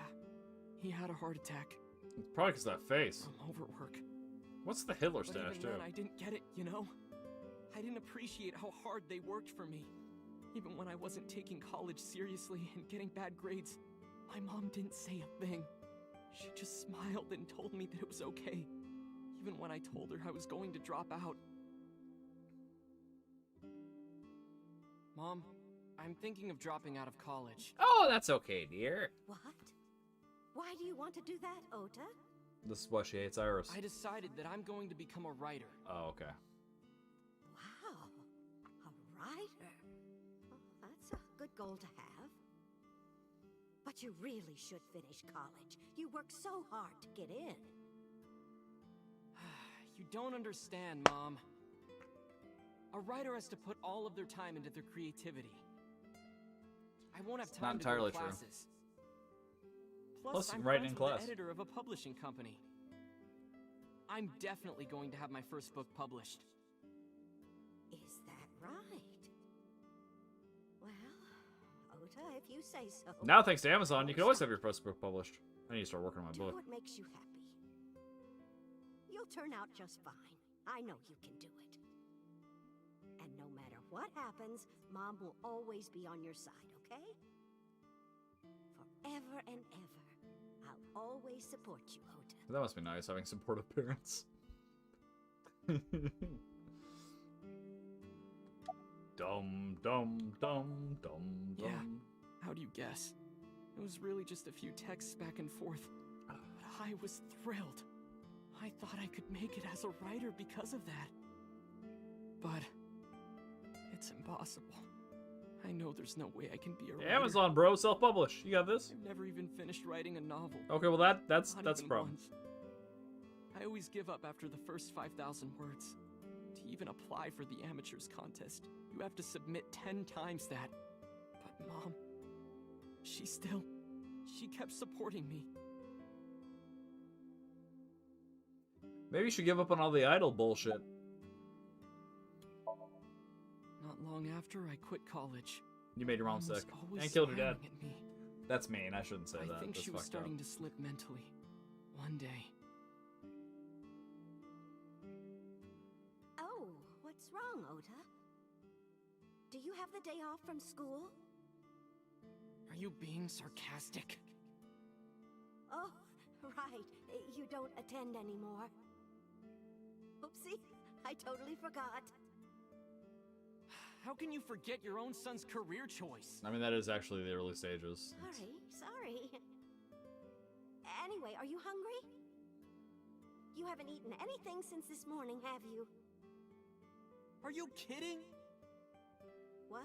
Speaker 2: he had a heart attack
Speaker 1: It's probably because that face.
Speaker 2: from overwork.
Speaker 1: What's the Hitler
Speaker 2: But
Speaker 1: stash,
Speaker 2: even
Speaker 1: too?
Speaker 2: then, I didn't get it, you know? I didn't appreciate how hard they worked for me. Even when I wasn't taking college seriously and getting bad grades, my mom didn't say a thing. She just smiled and told me that it was okay. Even when I told her I was going to drop out. Mom, I'm thinking of dropping out of college.
Speaker 1: Oh, that's okay, dear.
Speaker 8: What? Why do you want to do that, Ota?
Speaker 1: This is why she hates Iris.
Speaker 2: I decided that I'm going to become a writer.
Speaker 1: Oh, okay.
Speaker 8: Wow, a writer. Well, that's a good goal to have. But you really should finish college. You worked so hard to get in.
Speaker 2: You don't understand, Mom. A writer has to put all of their time into their creativity. I won't have time to
Speaker 1: entirely
Speaker 2: go to
Speaker 1: true.
Speaker 2: classes. Plus,
Speaker 1: Plus, you
Speaker 2: I'm
Speaker 1: can write
Speaker 2: friends
Speaker 1: in
Speaker 2: with
Speaker 1: class.
Speaker 2: the editor of a publishing company. I'm definitely going to have my first book published.
Speaker 8: Is that right? Well, Ota, if you say so.
Speaker 1: Now, thanks to Amazon, you can always have your first book published. I need to start working on my
Speaker 8: Do
Speaker 1: book.
Speaker 8: what makes you happy. You'll turn out just fine. I know you can do it. And no matter what happens, Mom will always be on your side, okay? Forever and ever. I'll always support you, Ota.
Speaker 1: That must be nice, having supportive parents. Dum dum dum dum
Speaker 2: Yeah.
Speaker 1: dum.
Speaker 2: How do you guess? It was really just a few texts back and forth. But I was thrilled. I thought I could make it as a writer because of that. But it's impossible. I know there's no way I can be a writer.
Speaker 1: Amazon, bro, self-publish. You got this?
Speaker 2: I've never even finished writing a novel.
Speaker 1: Okay, well that's
Speaker 2: Not
Speaker 1: a
Speaker 2: even
Speaker 1: problem.
Speaker 2: once. I always give up after the first 5,000 words. To even apply for the amateurs contest, you have to submit 10 times that. But Mom, she kept supporting me.
Speaker 1: Maybe you should give up on all the idol bullshit.
Speaker 2: Not long after I quit college,
Speaker 1: You made your mom
Speaker 2: was
Speaker 1: sick
Speaker 2: always
Speaker 1: and killed her dad.
Speaker 2: smiling at me.
Speaker 1: That's mean. I shouldn't say that.
Speaker 2: I think
Speaker 1: That's
Speaker 2: she was
Speaker 1: fucked
Speaker 2: starting
Speaker 1: up.
Speaker 2: to slip mentally. One day.
Speaker 8: Oh, what's wrong, Ota? Do you have the day off from school?
Speaker 2: Are you being sarcastic?
Speaker 8: Oh, right. You don't attend anymore. Oopsie, I totally forgot.
Speaker 2: How can you forget your own son's career choice?
Speaker 1: I mean, that is actually the early stages.
Speaker 8: Sorry. Anyway, are you hungry? You haven't eaten anything since this morning, have you?
Speaker 2: Are you kidding?
Speaker 8: What?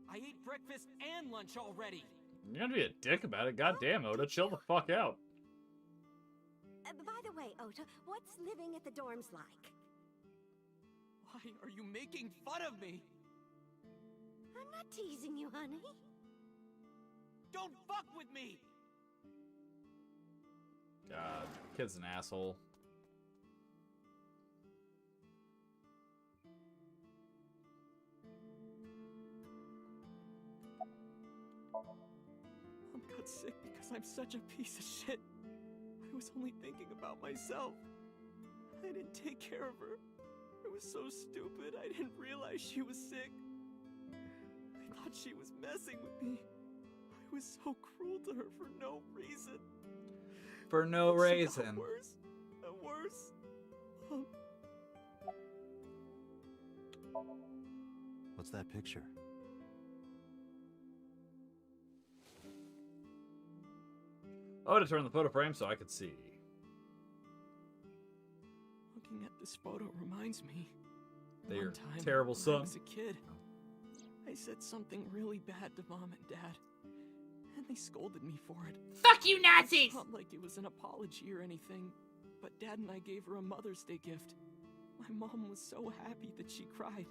Speaker 2: I ate breakfast and lunch already.
Speaker 1: You're gonna be a dick about it. God damn, Oda, chill the fuck out.
Speaker 8: By the way, Ota, what's living at the dorms like?
Speaker 2: Why are you making fun of me?
Speaker 8: I'm not teasing you, honey.
Speaker 2: Don't fuck with me!
Speaker 1: God, kid's an asshole.
Speaker 2: Mom got sick because I'm such a piece of shit. I was only thinking about myself. I didn't take care of her. I was so stupid, I didn't realize she was sick. I thought she was messing with me. I was so cruel to her for no reason.
Speaker 1: For no
Speaker 2: She
Speaker 1: reason.
Speaker 2: got worse and worse.
Speaker 4: What's that picture?
Speaker 1: Oda turned the photo frame so I could see.
Speaker 2: Looking at this photo reminds me.
Speaker 1: That your
Speaker 2: one time,
Speaker 1: terrible
Speaker 2: when
Speaker 1: son.
Speaker 2: I was a kid. I said something really bad to Mom and Dad, and they scolded me for it.
Speaker 3: Fuck you, Nazis!
Speaker 2: It's not like it was an apology or anything, but Dad and I gave her a Mother's Day gift. My mom was so happy that she cried.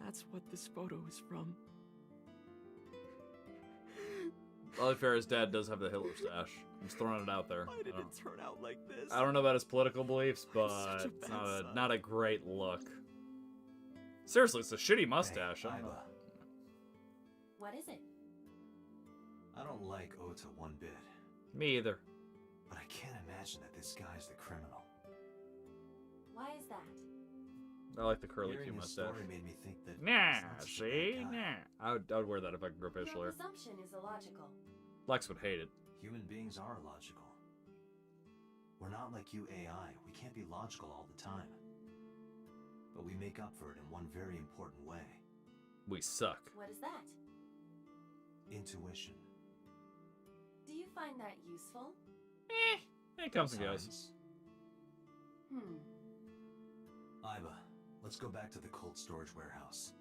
Speaker 2: That's what this photo is from.
Speaker 1: Well, Farrah's dad does have the Hitler stash. I'm just throwing it out there.
Speaker 2: Why did it turn out like this?
Speaker 1: I don't know about his political beliefs,
Speaker 2: I'm
Speaker 1: but
Speaker 2: such a
Speaker 1: it's
Speaker 2: bad son.
Speaker 1: not a great look. Seriously, it's a shitty mustache.
Speaker 4: Hey,
Speaker 1: I don't know.
Speaker 4: Iva,
Speaker 7: What is it?
Speaker 4: I don't like Ota one bit,
Speaker 1: Me either.
Speaker 4: but I can't imagine that this guy's the criminal.
Speaker 7: Why is that?
Speaker 1: I like the curly
Speaker 4: Hearing
Speaker 1: Q
Speaker 4: his
Speaker 1: mustache.
Speaker 4: story made me think that
Speaker 1: Nah,
Speaker 4: he's not such a
Speaker 1: see?
Speaker 4: bad guy.
Speaker 1: Nah. I would wear that if I could grow facial
Speaker 7: Your
Speaker 1: hair.
Speaker 7: presumption is illogical.
Speaker 1: Lex would hate it.
Speaker 4: Human beings are logical. We're not like you AI. We can't be logical all the time. But we make up for it in one very important way.
Speaker 1: We suck.
Speaker 7: What is that?
Speaker 4: Intuition.
Speaker 7: Do you find that useful?
Speaker 1: It comes and goes.
Speaker 4: Sometimes.
Speaker 7: Hmm.
Speaker 4: Iva, let's go back to the cold storage warehouse.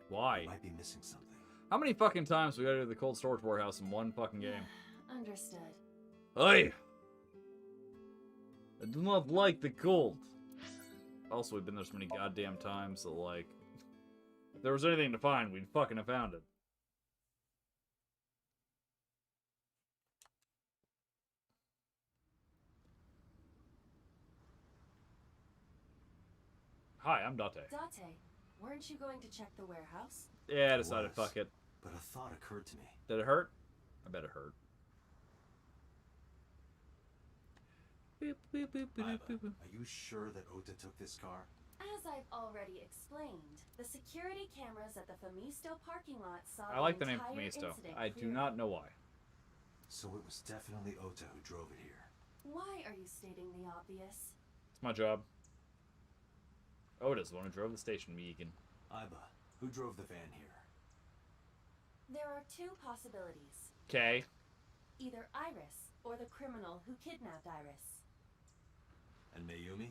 Speaker 1: Why?
Speaker 4: We might be missing something.
Speaker 1: How many fucking times we gotta do the cold storage warehouse in one fucking game?
Speaker 7: Understood.
Speaker 1: Hey! I do not like the cold. Also, we've been there so many goddamn times that, like, if there was anything to find, we'd fucking have found it. Hi, I'm Date.
Speaker 7: Date, weren't you going to check the warehouse?
Speaker 1: Yeah, I decided,
Speaker 4: was.
Speaker 1: fuck it.
Speaker 4: But a thought occurred to me.
Speaker 1: Did it hurt? I bet it hurt.
Speaker 4: Iba, are you sure that Ota took this car?
Speaker 7: As I've already explained, the security cameras at the Famisto parking lot saw
Speaker 1: I like the
Speaker 7: the
Speaker 1: name
Speaker 7: entire
Speaker 1: Famisto.
Speaker 7: incident
Speaker 1: I do
Speaker 7: clearly.
Speaker 1: not know why.
Speaker 4: So it was definitely Ota who drove it here.
Speaker 7: Why are you stating the obvious?
Speaker 1: It's my job. Oda's the one who drove the station wagon.
Speaker 4: Iba, who drove the van here?
Speaker 7: There are two possibilities.
Speaker 1: Okay.
Speaker 7: Either Iris or the criminal who kidnapped Iris.
Speaker 4: And Mayumi?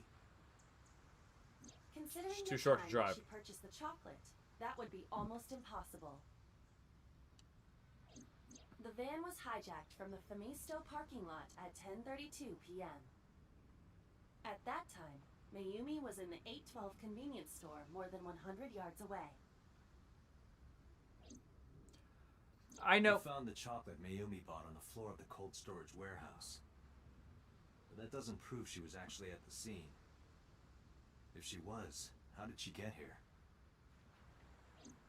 Speaker 7: Considering
Speaker 1: She's
Speaker 7: the
Speaker 1: too short to
Speaker 7: time
Speaker 1: drive.
Speaker 7: that she purchased the chocolate, that would be almost impossible. The van was hijacked from the Famisto parking lot at 10:32 p.m. At that time, Mayumi was in the 812 convenience store more than 100 yards away.
Speaker 1: I know.
Speaker 4: We found the chocolate Mayumi bought on the floor of the cold storage warehouse. But that doesn't prove she was actually at the scene. If she was, how did she get here?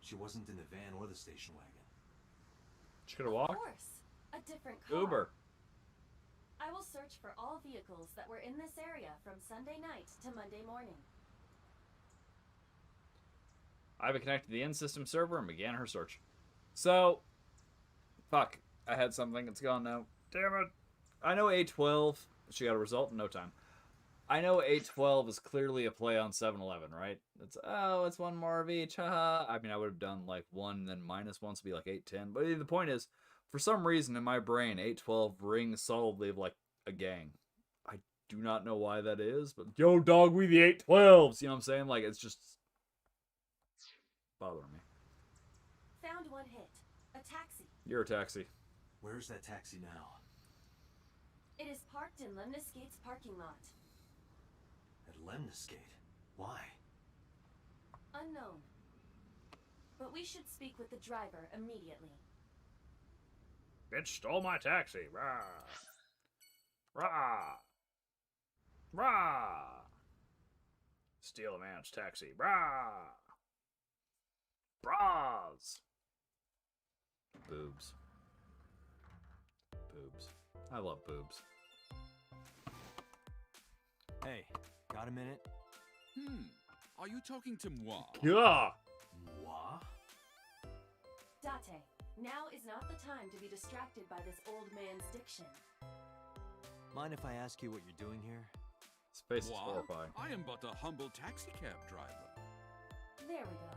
Speaker 4: She wasn't in the van or the station wagon.
Speaker 1: She could have
Speaker 7: Of
Speaker 1: walked.
Speaker 7: course, a different car.
Speaker 1: Uber.
Speaker 7: I will search for all vehicles that were in this area from Sunday night to Monday morning.
Speaker 1: Iva connected the in-system server and began her search. So, fuck. I had something. It's gone now. Damn it. I know 812. She got a result in no time. I know 812 is clearly a play on 7-Eleven, right? It's one more of each. Haha. I mean, I would have done like one, then minus one, so be like 810. But the point is, for some reason in my brain, 812 rings solidly of like a gang. I do not know why that is, but yo, dog, we the 812s. You know what I'm saying? Like, it's just bothering me.
Speaker 7: Found one hit. A taxi.
Speaker 1: You're a taxi.
Speaker 4: Where's that taxi now?
Speaker 7: It is parked in Lemniscate's parking lot.
Speaker 4: At Lemniscate? Why?
Speaker 7: Unknown. But we should speak with the driver immediately.
Speaker 1: Bitch stole my taxi. Rah. Rah. Rah. Steal a man's taxi. Rah. Bras. Boobs. Boobs. I love boobs.
Speaker 4: Hey, got a minute?
Speaker 5: Are you talking to moi?
Speaker 1: Yeah.
Speaker 4: Moi?
Speaker 7: Date, now is not the time to be distracted by this old man's diction.
Speaker 4: Mind if I ask you what you're doing here?
Speaker 1: His face is
Speaker 5: Moi?
Speaker 1: horrifying.
Speaker 5: I am but a humble taxi cab driver.
Speaker 7: There we go.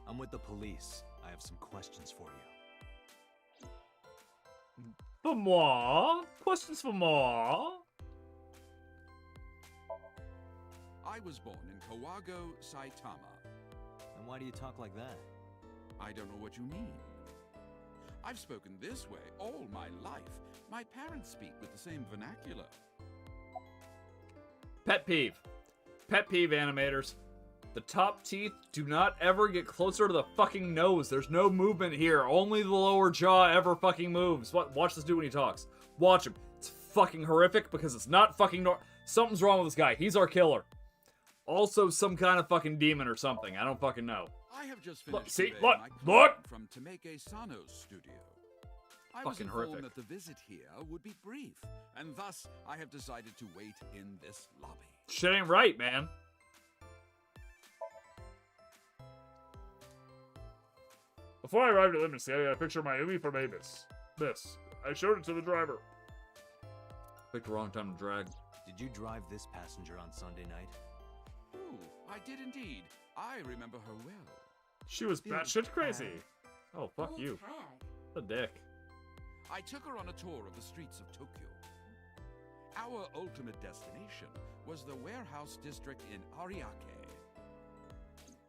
Speaker 4: I'm with the police. I have some questions for you.
Speaker 1: For more? Questions for more?
Speaker 5: I was born in Kawago, Saitama.
Speaker 4: And why do you talk like that?
Speaker 5: I don't know what you mean. I've spoken this way all my life. My parents speak with the same vernacular.
Speaker 1: Pet peeve. Pet peeve, animators. The top teeth do not ever get closer to the fucking nose. There's no movement here. Only the lower jaw ever fucking moves. Watch this dude when he talks. Watch him. It's fucking horrific because it's not fucking something's wrong with this guy. He's our killer. Also some kind of fucking demon or something. I don't fucking know.
Speaker 5: I have just
Speaker 1: Look,
Speaker 5: finished
Speaker 1: see,
Speaker 5: conveying
Speaker 1: look,
Speaker 5: my
Speaker 1: look!
Speaker 5: client from Tameke Sano's studio. I was
Speaker 1: Fucking
Speaker 5: informed
Speaker 1: horrific.
Speaker 5: that the visit here would be brief, and thus I have decided to wait in this lobby.
Speaker 1: Shit ain't right, man. Before I arrived at Lemniscate, I got a picture of Mayumi from Avis. This. I showed it to the driver. Picked the wrong time to drag.
Speaker 4: Did you drive this passenger on Sunday night?
Speaker 5: Oh, I did indeed. I remember her well.
Speaker 1: She was
Speaker 4: Dude,
Speaker 1: batshit crazy. Oh, fuck
Speaker 7: Old
Speaker 1: you.
Speaker 7: hag.
Speaker 1: The dick.
Speaker 5: I took her on a tour of the streets of Tokyo. Our ultimate destination was the warehouse district in Ariake.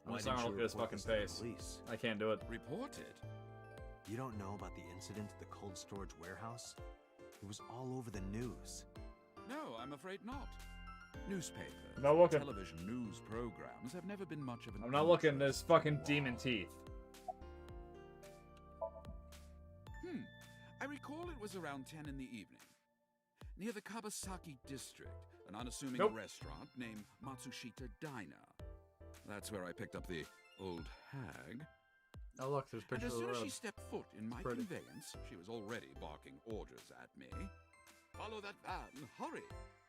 Speaker 1: I'm
Speaker 4: Why
Speaker 1: just not
Speaker 4: didn't
Speaker 1: gonna
Speaker 4: you
Speaker 1: look at his
Speaker 4: report
Speaker 1: fucking
Speaker 4: this to the
Speaker 1: face.
Speaker 4: police?
Speaker 1: I can't do it.
Speaker 5: Reported?
Speaker 4: You don't know about the incident at the cold storage warehouse? It was all over the news.
Speaker 9: No, I'm afraid not. Newspapers,
Speaker 1: Not looking.
Speaker 9: television news programs have never been much of an
Speaker 1: I'm not looking. There's
Speaker 9: interest
Speaker 1: fucking
Speaker 9: in
Speaker 1: demon
Speaker 9: law.
Speaker 1: teeth.
Speaker 9: I recall it was around 10 in the evening. Near the Kabasaki district, an unassuming
Speaker 1: Nope.
Speaker 9: restaurant named Matsushita Diner. That's where I picked up the old hag.
Speaker 1: Oh look, there's
Speaker 9: And
Speaker 1: pictures
Speaker 9: as
Speaker 1: of the
Speaker 9: soon as
Speaker 1: road.
Speaker 9: she stepped foot in my
Speaker 1: Pretty.
Speaker 9: conveyance, she was already barking orders at me. Follow that van, hurry!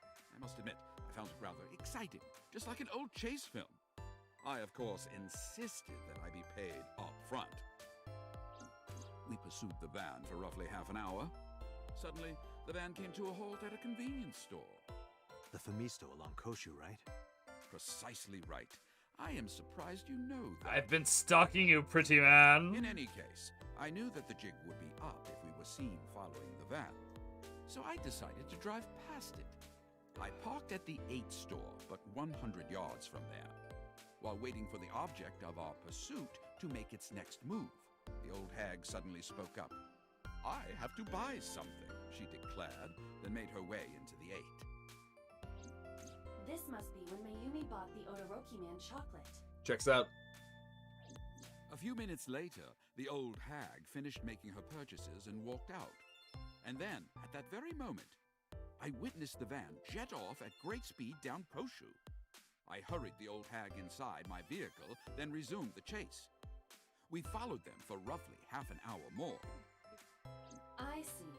Speaker 9: I must admit, I found it rather exciting, just like an old chase film. I, of course, insisted that I be paid up front. We pursued the van for roughly half an hour. Suddenly, the van came to a halt at a convenience store.
Speaker 4: The Famisto along Koshu, right?
Speaker 9: Precisely right. I am surprised you know that.
Speaker 1: I've been stalking you, pretty man.
Speaker 9: In any case, I knew that the jig would be up if we were seen following the van. So I decided to drive past it. I parked at the 8 store, but 100 yards from there, while waiting for the object of our pursuit to make its next move. The old hag suddenly spoke up. I have to buy something, she declared, then made her way into the 8.
Speaker 7: This must be when Mayumi bought the Odoroki Man chocolate.
Speaker 1: Checks out.
Speaker 9: A few minutes later, the old hag finished making her purchases and walked out. And then, at that very moment, I witnessed the van jet off at great speed down Koshu. I hurried the old hag inside my vehicle, then resumed the chase. We followed them for roughly half an hour more.
Speaker 7: I see.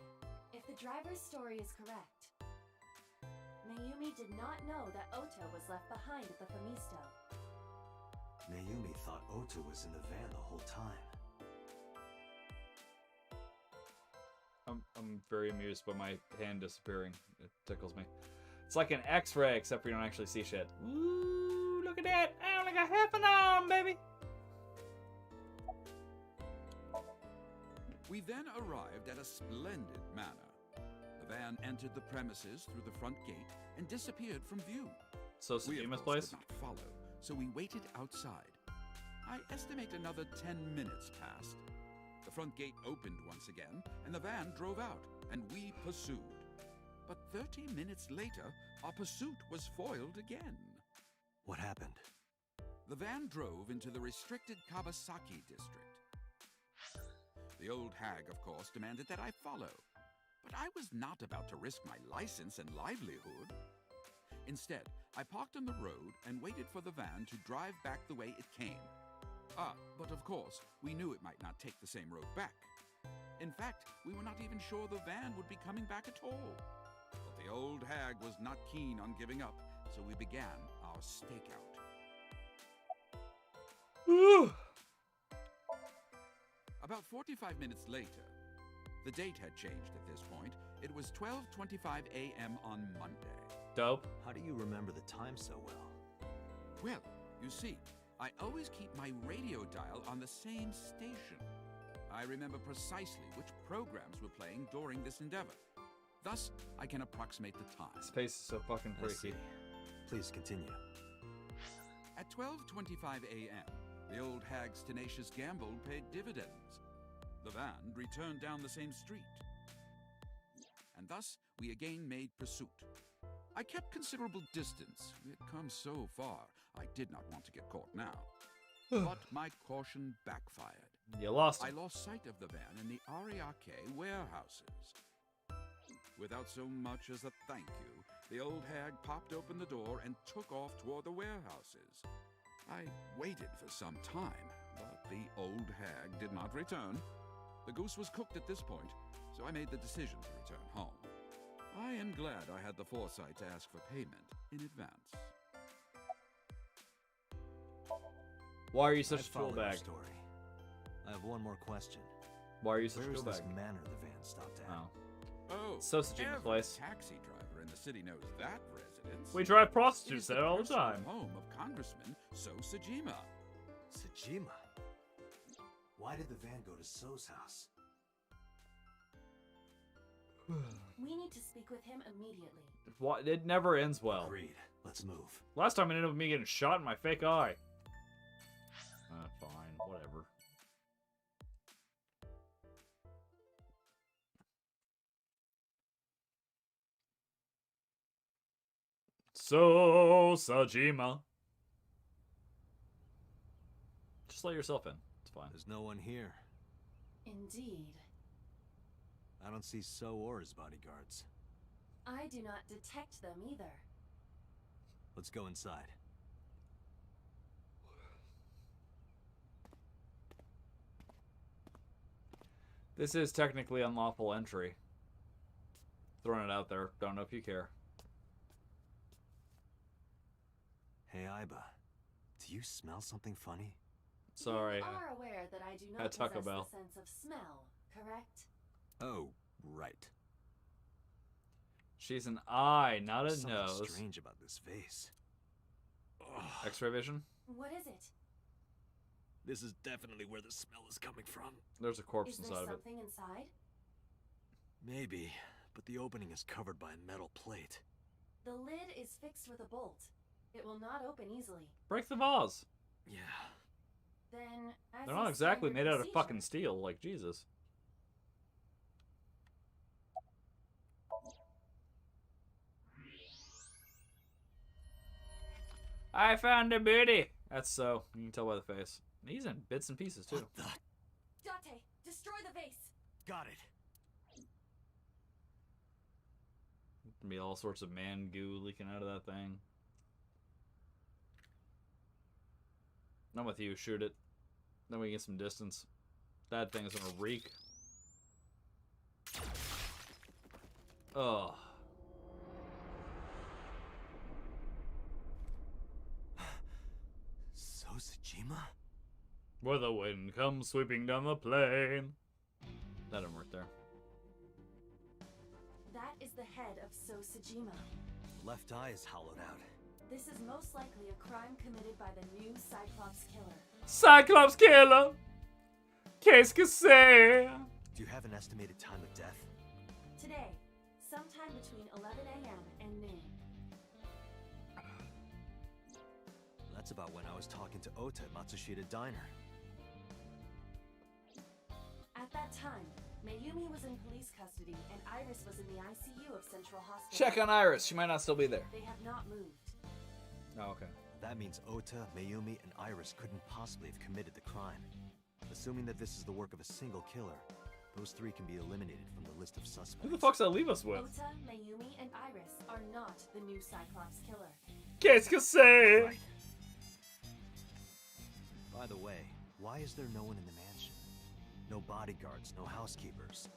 Speaker 7: If the driver's story is correct, Mayumi did not know that Ota was left behind at the Famisto.
Speaker 4: Mayumi thought Ota was in the van the whole time.
Speaker 1: I'm very amused by my hand disappearing. It tickles me. It's like an X-ray, except we don't actually see shit. Ooh, look at that! I only got half an arm, baby.
Speaker 9: We then arrived at a splendid manor. The van entered the premises through the front gate and disappeared from view.
Speaker 1: So
Speaker 9: We, of
Speaker 1: Tsujima's
Speaker 9: course,
Speaker 1: place.
Speaker 9: did not follow, so we waited outside. I estimate another 10 minutes passed. The front gate opened once again, and the van drove out, and we pursued. But 30 minutes later, our pursuit was foiled again.
Speaker 4: What happened?
Speaker 9: The van drove into the restricted Kabasaki district. The old hag, of course, demanded that I follow. But I was not about to risk my license and livelihood. Instead, I parked on the road and waited for the van to drive back the way it came. But of course, we knew it might not take the same road back. In fact, we were not even sure the van would be coming back at all. But the old hag was not keen on giving up, so we began our stakeout.
Speaker 1: Ooh.
Speaker 9: About 45 minutes later, the date had changed at this point. It was 12:25 a.m. on Monday.
Speaker 1: Dope.
Speaker 4: How do you remember the time so well?
Speaker 9: Well, you see, I always keep my radio dial on the same station. I remember precisely which programs were playing during this endeavor. Thus, I can approximate the time.
Speaker 1: This face is so fucking
Speaker 4: I see.
Speaker 1: freaky.
Speaker 4: Please continue.
Speaker 9: At 12:25 a.m., the old hag's tenacious gamble paid dividends. The van returned down the same street. And thus, we again made pursuit. I kept considerable distance. We had come so far, I did not want to get caught now. But my caution backfired.
Speaker 1: You lost
Speaker 9: I
Speaker 1: him.
Speaker 9: lost sight of the van in the Ariake warehouses. Without so much as a thank you, the old hag popped open the door and took off toward the warehouses. I waited for some time, but the old hag did not return. The goose was cooked at this point, so I made the decision to return home. I am glad I had the foresight to ask for payment in advance.
Speaker 1: Why are you such
Speaker 4: I've
Speaker 1: a tool
Speaker 4: followed your
Speaker 1: bag?
Speaker 4: story. I have one more question.
Speaker 1: Why are you such a
Speaker 4: Where is
Speaker 1: tool
Speaker 4: this
Speaker 1: bag?
Speaker 4: manor the van stopped at?
Speaker 1: Oh.
Speaker 9: Oh,
Speaker 1: So Tsujima's
Speaker 9: every
Speaker 1: place.
Speaker 9: taxi driver in the city knows that residence.
Speaker 1: We drive
Speaker 9: It
Speaker 1: prostitutes
Speaker 9: is
Speaker 1: there all the
Speaker 9: personal
Speaker 1: time.
Speaker 9: home of Congressman So Sajima.
Speaker 4: Sajima? Why did the van go to So's house?
Speaker 7: We need to speak with him immediately.
Speaker 1: What? It never ends well.
Speaker 4: Agreed. Let's move.
Speaker 1: Last time it ended up with me getting shot in my fake eye. Fine, whatever. So, Sajima. Just let yourself in. It's fine.
Speaker 4: There's no one here.
Speaker 7: Indeed.
Speaker 4: I don't see So or his bodyguards.
Speaker 7: I do not detect them either.
Speaker 4: Let's go inside.
Speaker 1: This is technically unlawful entry. Throwing it out there. Don't know if you care.
Speaker 4: Hey, Aiba. Do you smell something funny?
Speaker 1: Sorry.
Speaker 7: You are aware that I do not
Speaker 1: At Taco
Speaker 7: possess
Speaker 1: Bell.
Speaker 7: the sense of smell, correct?
Speaker 4: Oh, right.
Speaker 1: She's an eye, not a
Speaker 4: Something
Speaker 1: nose.
Speaker 4: strange about this vase.
Speaker 1: X-ray vision?
Speaker 7: What is it?
Speaker 4: This is definitely where the smell is coming from.
Speaker 1: There's a corpse
Speaker 7: Is there
Speaker 1: inside of it.
Speaker 7: something inside?
Speaker 4: Maybe, but the opening is covered by a metal plate.
Speaker 7: The lid is fixed with a bolt. It will not open easily.
Speaker 1: Break the vase.
Speaker 4: Yeah.
Speaker 7: Then, as
Speaker 1: They're
Speaker 7: is
Speaker 1: not exactly
Speaker 7: standard
Speaker 1: made out of
Speaker 7: procedure,
Speaker 1: fucking steel, like Jesus. I found a booty. That's so. You can tell by the face. He's in bits and pieces too.
Speaker 4: What the?
Speaker 7: Date, destroy the vase.
Speaker 4: Got it.
Speaker 1: Gonna be all sorts of man goo leaking out of that thing. I'm with you. Shoot it. Then we get some distance. That thing is gonna reek. Ugh.
Speaker 4: So Sajima?
Speaker 1: Where the wind comes sweeping down the plain. That didn't work there.
Speaker 7: That is the head of So Sajima.
Speaker 4: Left eye is hollowed out.
Speaker 7: This is most likely a crime committed by the new Cyclops killer.
Speaker 1: Cyclops killer! Qu'est-ce que c'est?
Speaker 4: Do you have an estimated time of death?
Speaker 7: Today, sometime between 11 a.m. and noon.
Speaker 4: That's about when I was talking to Ota at Matsushita Diner.
Speaker 7: At that time, Mayumi was in police custody and Iris was in the ICU of Central Hospital.
Speaker 1: Check on Iris. She might not still be there.
Speaker 7: They have not moved.
Speaker 1: Oh, okay.
Speaker 4: That means Ota, Mayumi, and Iris couldn't possibly have committed the crime. Assuming that this is the work of a single killer, those three can be eliminated from the list of suspects.
Speaker 1: Who the fuck's that leave us with?
Speaker 7: Ota, Mayumi, and Iris are not the new Cyclops killer.
Speaker 1: Qu'est-ce que c'est?
Speaker 4: Right. By the way, why is there no one in the mansion? No bodyguards, no housekeepers.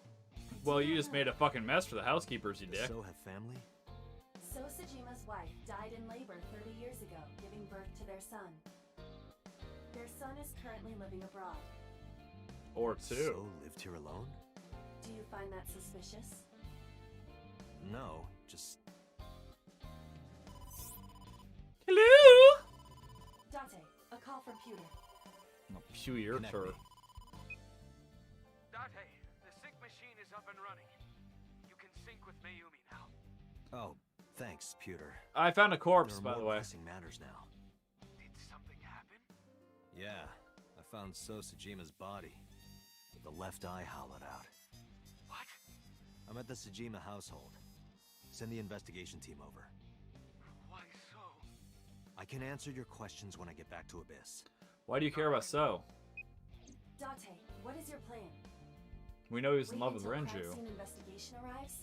Speaker 1: Well, you just made a fucking mess for the housekeepers, you
Speaker 4: Does
Speaker 1: dick.
Speaker 4: So have family?
Speaker 7: So Sajima's wife died in labor 30 years ago, giving birth to their son. Their son is currently living abroad.
Speaker 1: Or two.
Speaker 4: So lived here alone?
Speaker 7: Do you find that suspicious?
Speaker 4: No, just
Speaker 1: Hello?
Speaker 7: Date, a call from Pewter.
Speaker 1: No, Pewter.
Speaker 4: Connect me.
Speaker 5: Date, the sync machine is up and running. You can sync with Mayumi now.
Speaker 4: Oh, thanks, Pewter.
Speaker 1: I found a corpse,
Speaker 4: There are
Speaker 1: by the
Speaker 4: more
Speaker 1: way.
Speaker 4: pressing matters now.
Speaker 5: Did something happen?
Speaker 4: Yeah, I found So Sajima's body, with the left eye hollowed out.
Speaker 5: What?
Speaker 4: I'm at the Sajima household. Send the investigation team over.
Speaker 5: Why so?
Speaker 4: I can answer your questions when I get back to Abyss.
Speaker 1: Why do you care about So?
Speaker 7: Date, what is your plan?
Speaker 1: We know he's in
Speaker 7: Wait
Speaker 1: love with
Speaker 7: until crime
Speaker 1: Renju.
Speaker 7: scene investigation arrives?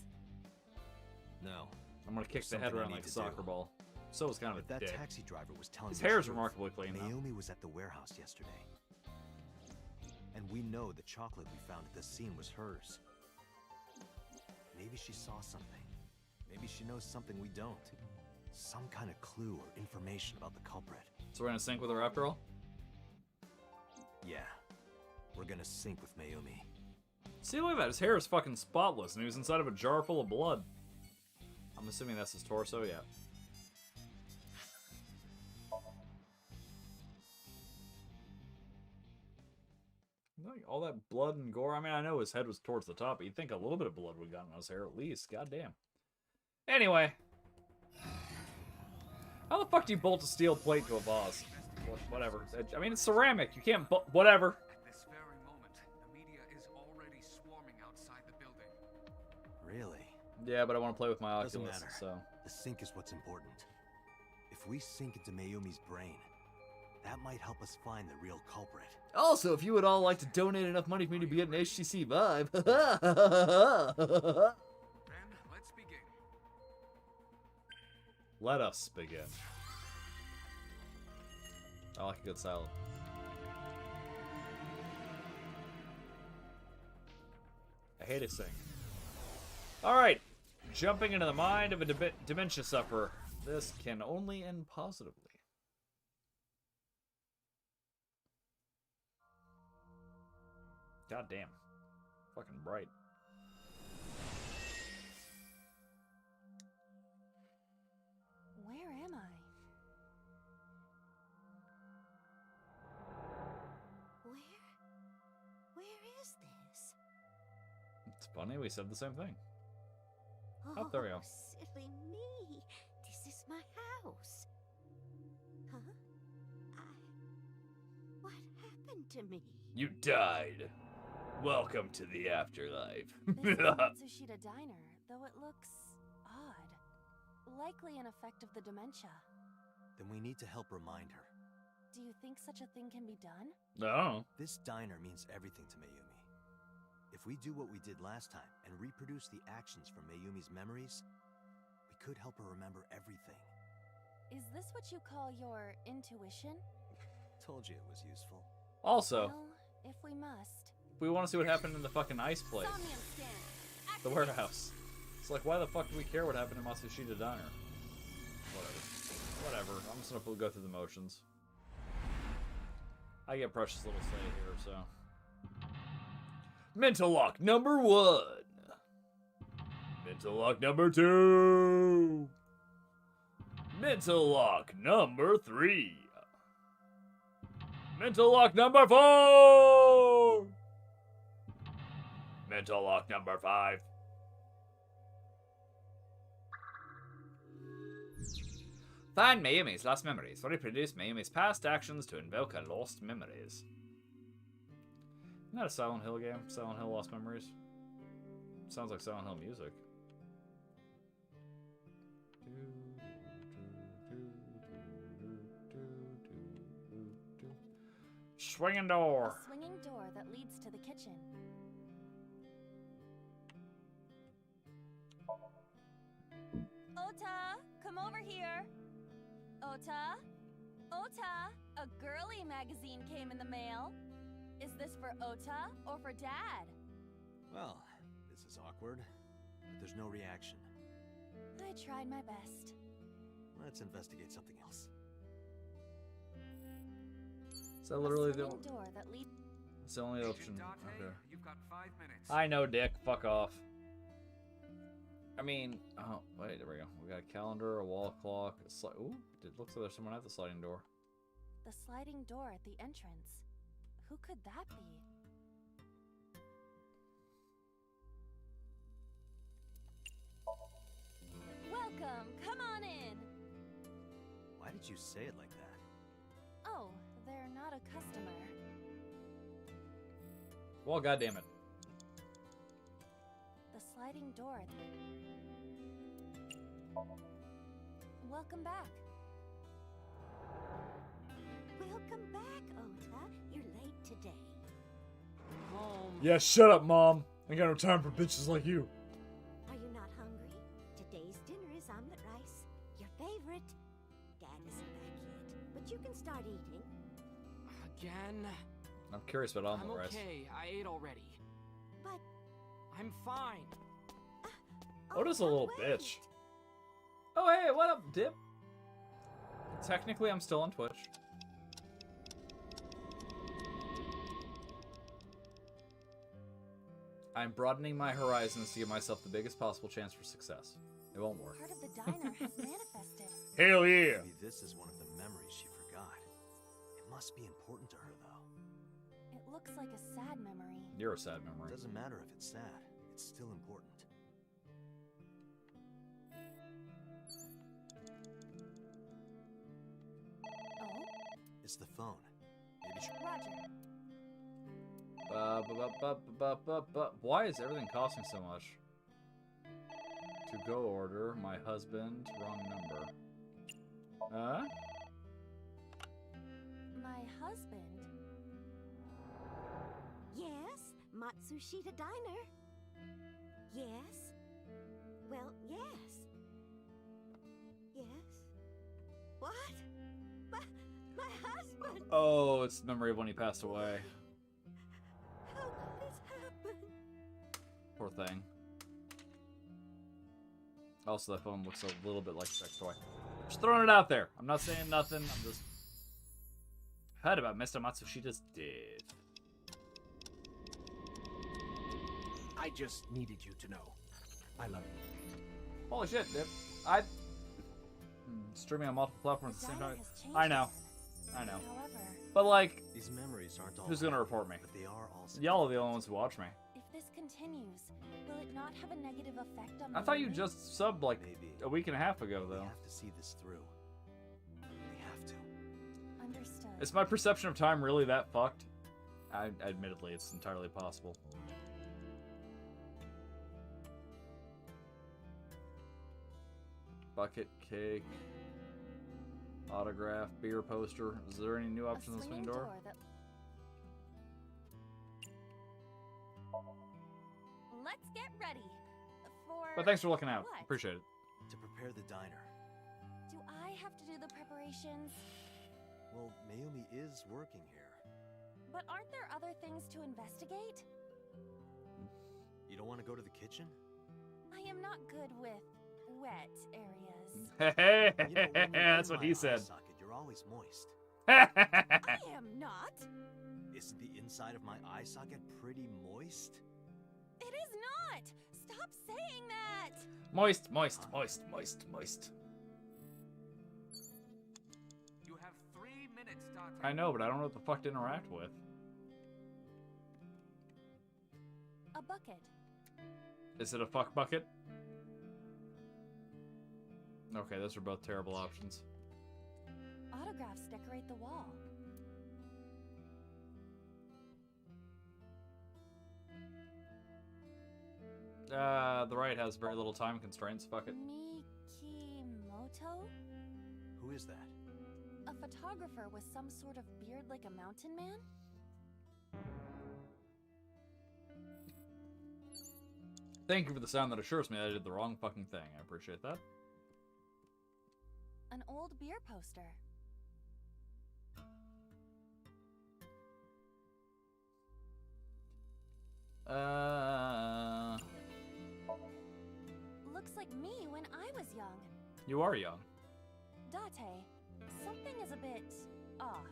Speaker 4: No.
Speaker 1: I'm gonna kick the head
Speaker 4: Something I
Speaker 1: around
Speaker 4: need
Speaker 1: like a
Speaker 4: to
Speaker 1: soccer
Speaker 4: do.
Speaker 1: ball. So was kind of
Speaker 4: If
Speaker 1: a
Speaker 4: that
Speaker 1: dick.
Speaker 4: taxi driver was telling
Speaker 1: His
Speaker 4: the
Speaker 1: hair is
Speaker 4: truth,
Speaker 1: remarkably clean, though.
Speaker 4: Naomi was at the warehouse yesterday. And we know the chocolate we found at the scene was hers. Maybe she saw something. Maybe she knows something we don't. Some kind of clue or information about the culprit.
Speaker 1: So we're gonna sync with her after all?
Speaker 4: Yeah. We're gonna sync with Mayumi.
Speaker 1: See, look at that. His hair is fucking spotless, and he was inside of a jar full of blood. I'm assuming that's his torso, yeah. Like, all that blood and gore. I mean, I know his head was towards the top, but you'd think a little bit of blood would have gotten on his hair at least. Goddamn. Anyway. How the fuck do you bolt a steel plate to a vase? Whatever. I mean, it's ceramic. You can't. Whatever.
Speaker 5: At this very moment, the media is already swarming outside the building.
Speaker 4: Really?
Speaker 1: Yeah, but I want to play with my
Speaker 4: Doesn't
Speaker 1: Oculus.
Speaker 4: matter.
Speaker 1: So.
Speaker 4: The sync is what's important. If we sink into Mayumi's brain, that might help us find the real culprit.
Speaker 1: Also, if you would all like to donate enough money for me to be getting HTC Vive.
Speaker 5: Then let's begin.
Speaker 1: Let us begin. I like a good salad. I hate it sing. Alright. Jumping into the mind of a dementia sufferer. This can only end positively. God damn. Fucking bright.
Speaker 3: Where am I?
Speaker 8: Where is this?
Speaker 1: It's funny, we said the same thing.
Speaker 8: Oh,
Speaker 1: there we go.
Speaker 8: Silly me. This is my house. Huh? What happened to me?
Speaker 1: You died. Welcome to the afterlife.
Speaker 3: This is Matsushita Diner, though it looks odd. Likely an effect of the dementia.
Speaker 4: Then we need to help remind her.
Speaker 3: Do you think such a thing can be done?
Speaker 1: No.
Speaker 4: This diner means everything to Mayumi. If we do what we did last time and reproduce the actions from Mayumi's memories, we could help her remember everything.
Speaker 3: Is this what you call your intuition?
Speaker 4: Told you it was useful.
Speaker 1: Also,
Speaker 3: Well, if we must.
Speaker 1: we want to see what happened in the fucking ice place.
Speaker 3: Somnium scan.
Speaker 1: The warehouse. It's like, why the fuck do we care what happened in Matsushita Diner? Whatever. I'm just gonna go through the motions. I get precious little say here, so. Mental lock number 1. Mental lock number 2. Mental lock number 3. Mental lock number 4. Mental lock number 5. Find Mayumi's lost memories. Reproduce Mayumi's past actions to invoke her lost memories. Isn't that a Silent Hill game? Silent Hill Lost Memories? Sounds like Silent Hill music. Swinging door.
Speaker 3: A swinging door that leads to the kitchen. Ota, come over here. Ota? Ota, a girly magazine came in the mail. Is this for Ota or for Dad?
Speaker 4: Well, this is awkward, but there's no reaction.
Speaker 3: I tried my best.
Speaker 4: Let's investigate something else.
Speaker 1: Is that literally the
Speaker 3: swinging door that leads?
Speaker 1: It's the only option. Okay.
Speaker 5: You've got 5 minutes.
Speaker 1: I know, Dick. Fuck off. I mean, oh wait, there we go. We got a calendar, a wall clock. Ooh, it looks like there's someone at the sliding door.
Speaker 3: The sliding door at the entrance. Who could that be? Welcome. Come on in.
Speaker 4: Why did you say it like that?
Speaker 3: Oh, they're not a customer.
Speaker 1: Well, goddammit.
Speaker 3: The sliding door. Welcome back.
Speaker 8: Welcome back, Ota. You're late today.
Speaker 2: Home.
Speaker 1: Yeah, shut up, Mom. I ain't got no time for bitches like you.
Speaker 8: Are you not hungry? Today's dinner is omelet rice. Your favorite. Dad isn't back yet, but you can start eating.
Speaker 2: Again?
Speaker 1: I'm curious about
Speaker 2: I'm
Speaker 1: omelet rice.
Speaker 2: okay. I ate already.
Speaker 8: But
Speaker 2: I'm fine.
Speaker 1: Ota's a little
Speaker 8: wait.
Speaker 1: bitch. Oh, hey, what up, Dip? Technically, I'm still on Twitch. I'm broadening my horizons to give myself the biggest possible chance for success. It won't work.
Speaker 3: Part of the diner has manifested.
Speaker 1: Hell yeah!
Speaker 4: Maybe this is one of the memories she forgot. It must be important to her, though.
Speaker 3: It looks like a sad memory.
Speaker 1: You're a sad
Speaker 4: It
Speaker 1: memory.
Speaker 4: doesn't matter if it's sad. It's still important.
Speaker 3: Oh?
Speaker 4: It's the phone. Maybe she...
Speaker 3: Roger.
Speaker 1: Why is everything costing so much? To go order, my husband, wrong number. Huh?
Speaker 3: My husband?
Speaker 8: Yes, Matsushita Diner. Yes. Well, yes. Yes. What? My husband!
Speaker 1: Oh, it's the memory of when he passed away.
Speaker 8: How could this happen?
Speaker 1: Poor thing. Also, that phone looks a little bit like a sex toy. Just throwing it out there. I'm not saying nothing. I'm just... Heard about Mr. Matsushita's death.
Speaker 10: I just needed you to know. I love you.
Speaker 1: Holy shit, dude. Streaming on multiple platforms at the same time. I know. I know.
Speaker 3: However,
Speaker 1: But, like,
Speaker 4: These memories aren't all...
Speaker 1: who's gonna report me?
Speaker 4: But they are all...
Speaker 1: Y'all are the only ones who watch me.
Speaker 3: if this continues, will it not have a negative effect on
Speaker 1: I thought you
Speaker 3: Mayumi?
Speaker 1: just subbed, like,
Speaker 4: Maybe.
Speaker 1: a week and a half ago,
Speaker 4: We
Speaker 1: though.
Speaker 4: have to see this through. We have to.
Speaker 3: Understood.
Speaker 1: Is my perception of time really that fucked? Admittedly, it's entirely possible. Bucket, cake, autograph, beer poster. Is there any new
Speaker 3: A
Speaker 1: option on the swing
Speaker 3: swinging
Speaker 1: door?
Speaker 3: that... Let's get ready for...
Speaker 1: But thanks for looking out.
Speaker 3: What?
Speaker 1: Appreciate it.
Speaker 4: To prepare the diner.
Speaker 3: Do I have to do the preparations?
Speaker 4: Well, Mayumi is working here.
Speaker 3: But aren't there other things to investigate?
Speaker 4: You don't want to go to the kitchen?
Speaker 3: I am not good with wet areas.
Speaker 1: Hey,
Speaker 4: You know, when you're
Speaker 1: that's
Speaker 4: in
Speaker 1: what
Speaker 4: my
Speaker 1: he
Speaker 4: eye
Speaker 1: said.
Speaker 4: socket, you're always moist.
Speaker 3: I am not.
Speaker 4: Isn't the inside of my eye socket pretty moist?
Speaker 3: It is not. Stop saying that.
Speaker 1: Moist, moist, moist, moist, moist.
Speaker 5: You have 3 minutes, Dante.
Speaker 1: I know, but I don't know what the fuck to interact with.
Speaker 3: A bucket.
Speaker 1: Is it a fuck bucket? Okay, those are both terrible options.
Speaker 3: Autographs decorate the wall.
Speaker 1: The right has very little time constraints. Fuck it.
Speaker 3: Mikimoto?
Speaker 4: Who is that?
Speaker 3: A photographer with some sort of beard like a mountain man?
Speaker 1: Thank you for the sound that assures me that I did the wrong fucking thing. I appreciate that.
Speaker 3: An old beer poster. Looks like me when I was young.
Speaker 1: You are young.
Speaker 3: Date, something is a bit off.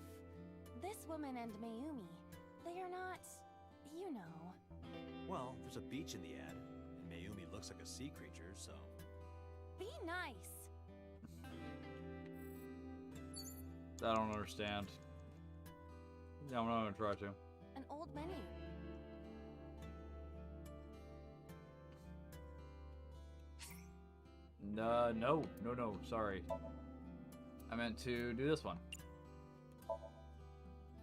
Speaker 3: This woman and Mayumi, they are not, you know.
Speaker 4: Well, there's a beach in the ad, and Mayumi looks like a sea creature, so...
Speaker 3: Be nice.
Speaker 1: I don't understand. Yeah, I'm not gonna try to.
Speaker 3: An old menu.
Speaker 1: No, sorry. I meant to do this one.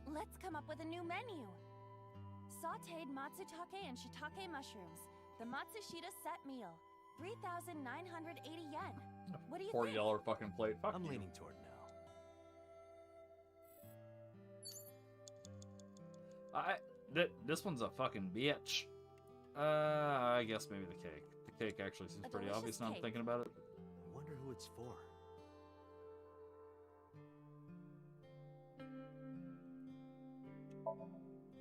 Speaker 3: Let's come up with a new menu. Sauteed matsutake and shiitake mushrooms. The Matsushita set meal. 3,980 yen. What do you think?
Speaker 1: $40 fucking plate. Fuck
Speaker 4: I'm
Speaker 1: you.
Speaker 4: leaning toward no.
Speaker 1: This one's a fucking bitch. I guess maybe the cake. The cake actually seems
Speaker 3: A
Speaker 1: pretty
Speaker 3: delicious
Speaker 1: obvious now I'm
Speaker 3: cake.
Speaker 1: thinking about it.
Speaker 4: I wonder who it's for.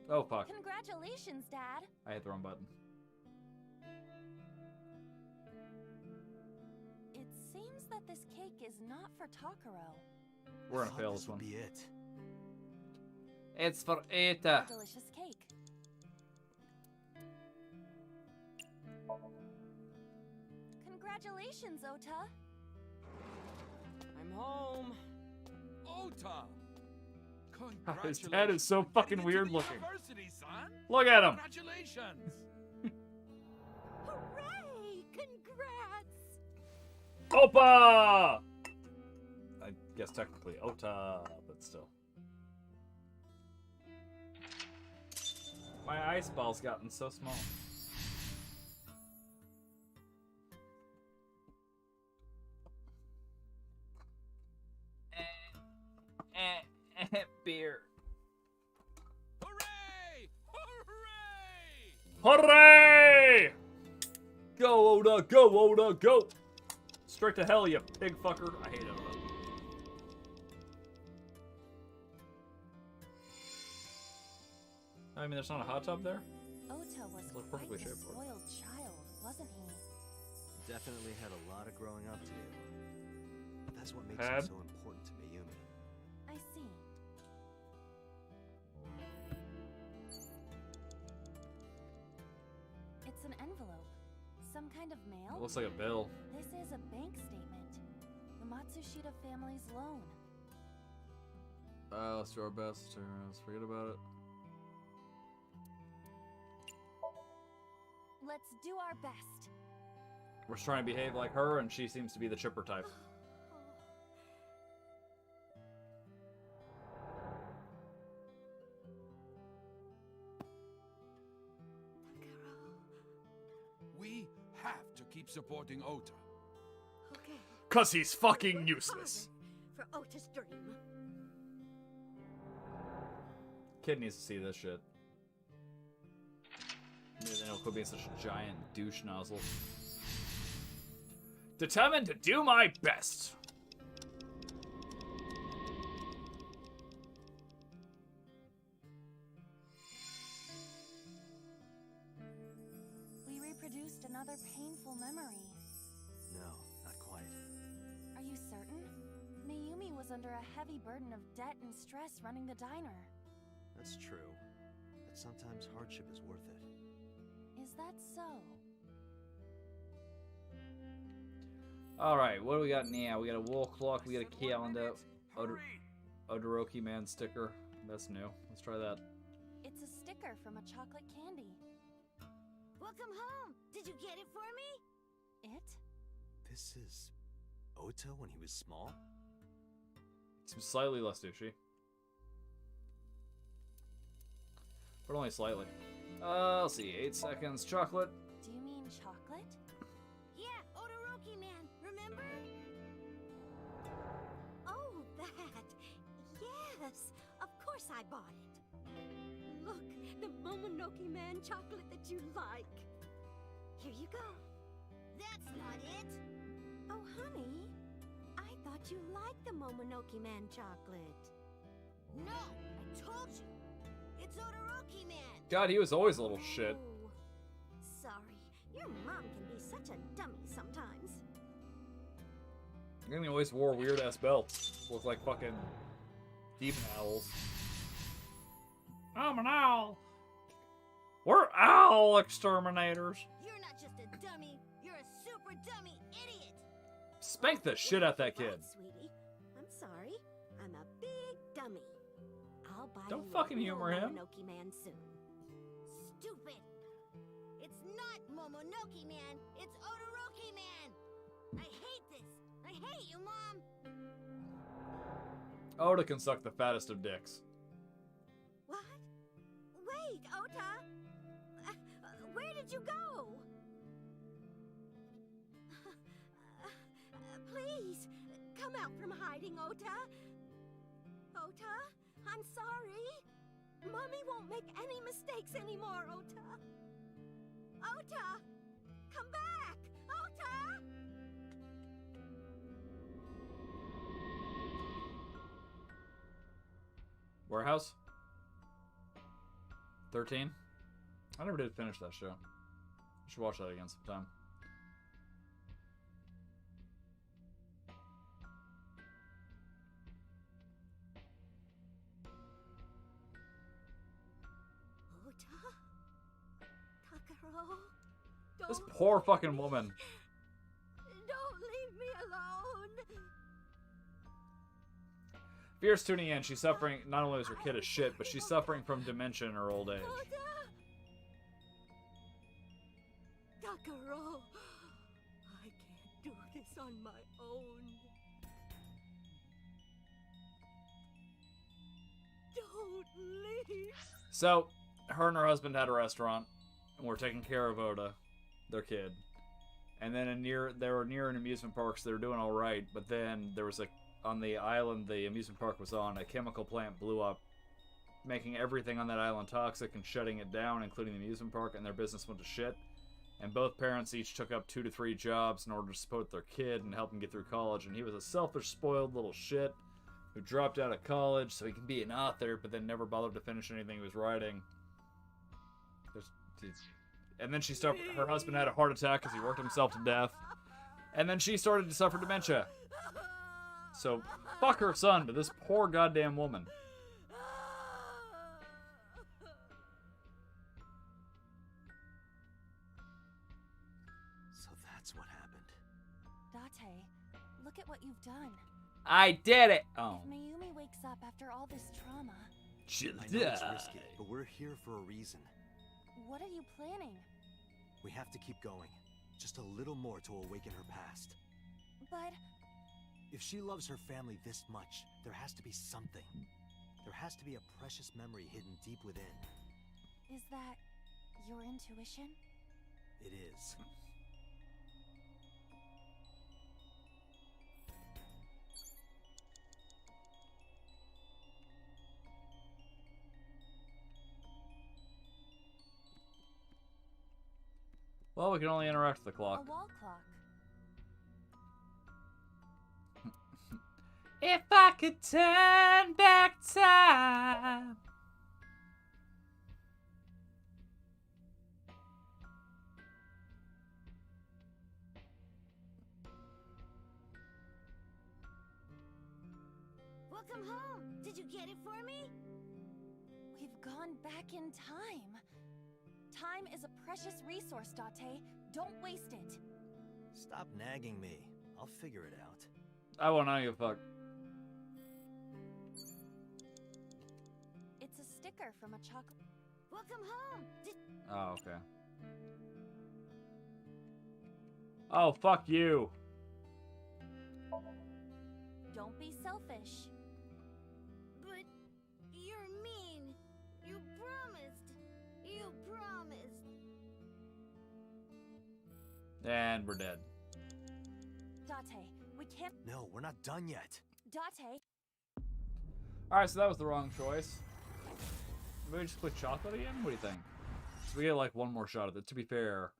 Speaker 1: Oh fuck.
Speaker 3: Congratulations, Dad.
Speaker 1: I hit the wrong button.
Speaker 3: It seems that this cake is not for Takaro.
Speaker 1: We're
Speaker 4: I
Speaker 1: gonna
Speaker 4: thought
Speaker 1: fail
Speaker 4: this
Speaker 1: this
Speaker 4: would
Speaker 1: one.
Speaker 4: be it.
Speaker 1: It's for
Speaker 3: A
Speaker 1: Eta.
Speaker 3: delicious cake. Congratulations, Ota.
Speaker 2: I'm home.
Speaker 9: Ota!
Speaker 1: His dad is so
Speaker 9: Congratulations on
Speaker 1: fucking
Speaker 9: getting into
Speaker 1: weird
Speaker 9: the
Speaker 1: looking.
Speaker 9: University, son.
Speaker 1: Look at him.
Speaker 9: Congratulations!
Speaker 8: Hooray! Congrats!
Speaker 1: Opa! I guess technically Ota, but still. My ice ball's gotten so small. Beer.
Speaker 9: Hooray! Hooray!
Speaker 1: Hooray! Go, Oda! Go, Oda! Go! Straight to hell, you pig fucker. I hate Oda. I mean, there's not a hot tub there?
Speaker 3: Ota was
Speaker 1: Look
Speaker 3: quite
Speaker 1: perfectly
Speaker 3: the
Speaker 1: shaped for it.
Speaker 3: spoiled child, wasn't he?
Speaker 4: Definitely had a lot of growing up to do. That's what makes
Speaker 1: Had?
Speaker 4: him so important to Mayumi.
Speaker 3: I see. It's an envelope. Some kind of mail?
Speaker 1: It looks like a bill.
Speaker 3: This is a bank statement. The Matsushita family's loan.
Speaker 1: Let's do our best. Let's forget about it.
Speaker 3: Let's do our best.
Speaker 1: We're trying to behave like her, and she seems to be the chipper type.
Speaker 9: We have to keep supporting Ota.
Speaker 8: Okay.
Speaker 1: 'Cause he's fucking
Speaker 8: Work
Speaker 1: useless.
Speaker 8: hard for Ota's dream.
Speaker 1: Kid needs to see this shit. Maybe they don't quit being such a giant douche nozzle. Determined to do my best.
Speaker 3: We reproduced another painful memory.
Speaker 4: No, not quite.
Speaker 3: Are you certain? Mayumi was under a heavy burden of debt and stress running the diner.
Speaker 4: That's true. But sometimes hardship is worth it.
Speaker 3: Is that so?
Speaker 1: Alright, what do we got now? We got a wall clock, we got a calendar, Odoroki Man sticker. That's new. Let's try that.
Speaker 3: It's a sticker from a chocolate candy.
Speaker 8: Welcome home. Did you get it for me?
Speaker 3: It?
Speaker 4: This is Ota when he was small?
Speaker 1: Seems slightly less douchey. But only slightly. Let's see, 8 seconds. Chocolate.
Speaker 3: Do you mean chocolate?
Speaker 8: Yeah, Odoroki Man. Remember? Oh, that. Yes. Of course I bought it. Look, the Momonoke Man chocolate that you like. Here you go. That's not it. Oh, honey. I thought you liked the Momonoke Man chocolate. No, I told you. It's Odoroki Man.
Speaker 1: God, he was always a little shit.
Speaker 8: Oh, sorry. Your mom can be such a dummy sometimes.
Speaker 1: And he always wore weird ass belts. Looked like fucking demon owls. I'm an owl. We're owl exterminators.
Speaker 8: You're not just a dummy. You're a super dummy idiot.
Speaker 1: Spank the shit out that kid.
Speaker 8: Right, sweetie. I'm sorry. I'm a big dummy. I'll buy
Speaker 1: Don't
Speaker 8: you
Speaker 1: fucking
Speaker 8: a
Speaker 1: humor
Speaker 8: real
Speaker 1: him.
Speaker 8: Momonoke Man soon. Stupid. It's not Momonoke Man. It's Odoroki Man. I hate this. I hate you, Mom.
Speaker 1: Oda can suck the fattest of dicks.
Speaker 8: What? Wait, Ota. Where did you go? Please, come out from hiding, Ota. Ota, I'm sorry. Mommy won't make any mistakes anymore, Ota. Ota, come back, Ota.
Speaker 1: Warehouse? 13? I never did finish that show. I should watch that again sometime.
Speaker 8: Ota? Takaro?
Speaker 1: This
Speaker 8: Don't
Speaker 1: poor
Speaker 8: leave
Speaker 1: fucking
Speaker 8: me.
Speaker 1: woman.
Speaker 8: Don't leave me alone.
Speaker 1: Fierce tuning in, she's suffering, not only is her kid a shit, but she's suffering from dementia in her old age.
Speaker 8: Takaro, I can't do this on my own. Don't leave.
Speaker 1: So, her and her husband had a restaurant and were taking care of Oda, their kid. And then they were near an amusement park, so they were doing all right. But then there was on the island the amusement park was on, a chemical plant blew up, making everything on that island toxic and shutting it down, including the amusement park, and their business went to shit. And both parents each took up 2 to 3 jobs in order to support their kid and help him get through college. And he was a selfish, spoiled little shit who dropped out of college so he could be an author, but then never bothered to finish anything he was writing. And then her husband had a heart attack because he worked himself to death. And then she started to suffer dementia. So, fuck her son, but this poor goddamn woman.
Speaker 4: So that's what happened.
Speaker 3: Date, look at what you've done.
Speaker 1: I did it! Oh.
Speaker 3: If Mayumi wakes up after all this trauma,
Speaker 1: She'll
Speaker 4: I know it's risky, but we're here for a reason.
Speaker 3: what are you planning?
Speaker 4: We have to keep going. Just a little more to awaken her past.
Speaker 3: But
Speaker 4: If she loves her family this much, there has to be something. There has to be a precious memory hidden deep within.
Speaker 3: is that your intuition?
Speaker 4: It is.
Speaker 1: Well, we can only interact with the
Speaker 3: A
Speaker 1: clock.
Speaker 3: wall clock.
Speaker 1: If I could turn back time.
Speaker 8: Welcome home. Did you get it for me?
Speaker 3: We've gone back in time. Time is a precious resource, Date. Don't waste it.
Speaker 4: Stop nagging me. I'll figure it out.
Speaker 1: I won't give a fuck.
Speaker 3: It's a sticker from a chocolate.
Speaker 8: Welcome home.
Speaker 1: Oh, okay. Oh, fuck you.
Speaker 3: Don't be selfish.
Speaker 8: But you're mean. You promised. You promised.
Speaker 1: And we're dead.
Speaker 3: Date, we can't.
Speaker 4: No, we're not done yet.
Speaker 3: Date,
Speaker 1: Alright, so that was the wrong choice. Maybe just click chocolate again? What do you think? So we get like one more shot at it. To be fair,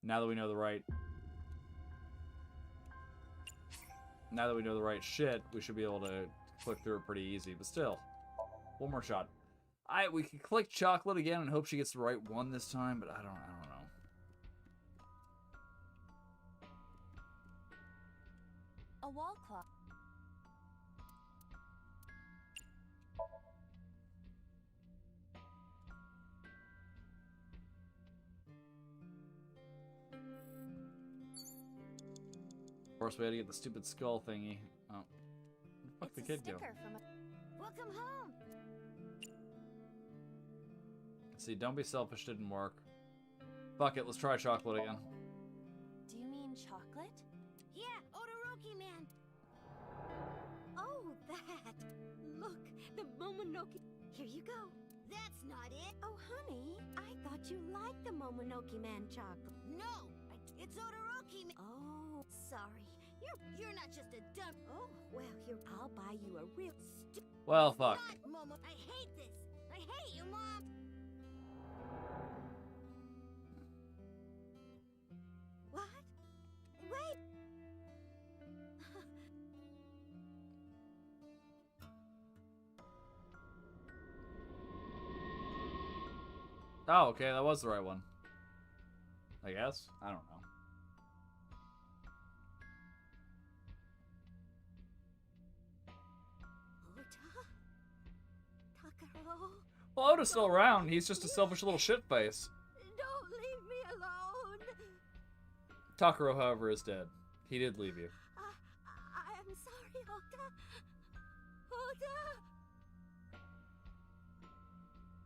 Speaker 1: now that we know the right... Now that we know the right shit, we should be able to click through it pretty easy. But still, one more shot. We can click chocolate again and hope she gets the right one this time, but I don't know.
Speaker 3: a wall clock.
Speaker 1: Of course, we had to get the stupid skull thingy. Oh. Where the fuck did the kid go?
Speaker 3: Sticker from a...
Speaker 8: Welcome home.
Speaker 1: Let's see, don't be selfish didn't work. Fuck it, let's try chocolate again.
Speaker 3: Do you mean chocolate?
Speaker 8: Yeah, Odoroki man. Oh, that. Look, the Momonoki. Here you go. That's not it. Oh, honey, I thought you liked the Momonoki man chocolate. No, it's Odoroki man. Oh, sorry. You're not just a dumb. Oh, well, here, I'll buy you a real
Speaker 1: Well, fuck.
Speaker 8: not, Momo. I hate this. I hate you, Mom. What? Wait.
Speaker 1: Oh, okay, that was the right one. I guess? I don't know.
Speaker 8: Takaro,
Speaker 1: Well, Oda's still around. He's just a selfish little shitface.
Speaker 8: don't leave me alone.
Speaker 1: Takaro, however, is dead. He did leave you.
Speaker 8: I am sorry, Oda.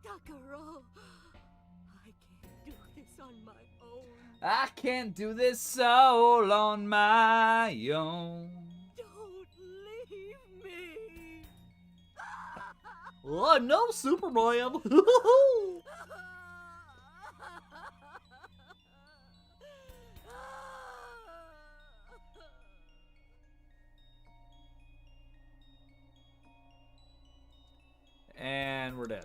Speaker 8: Takaro, I can't do this on my own.
Speaker 1: I can't do this all on my own.
Speaker 8: Don't leave me.
Speaker 1: Oh, no, Superman. in.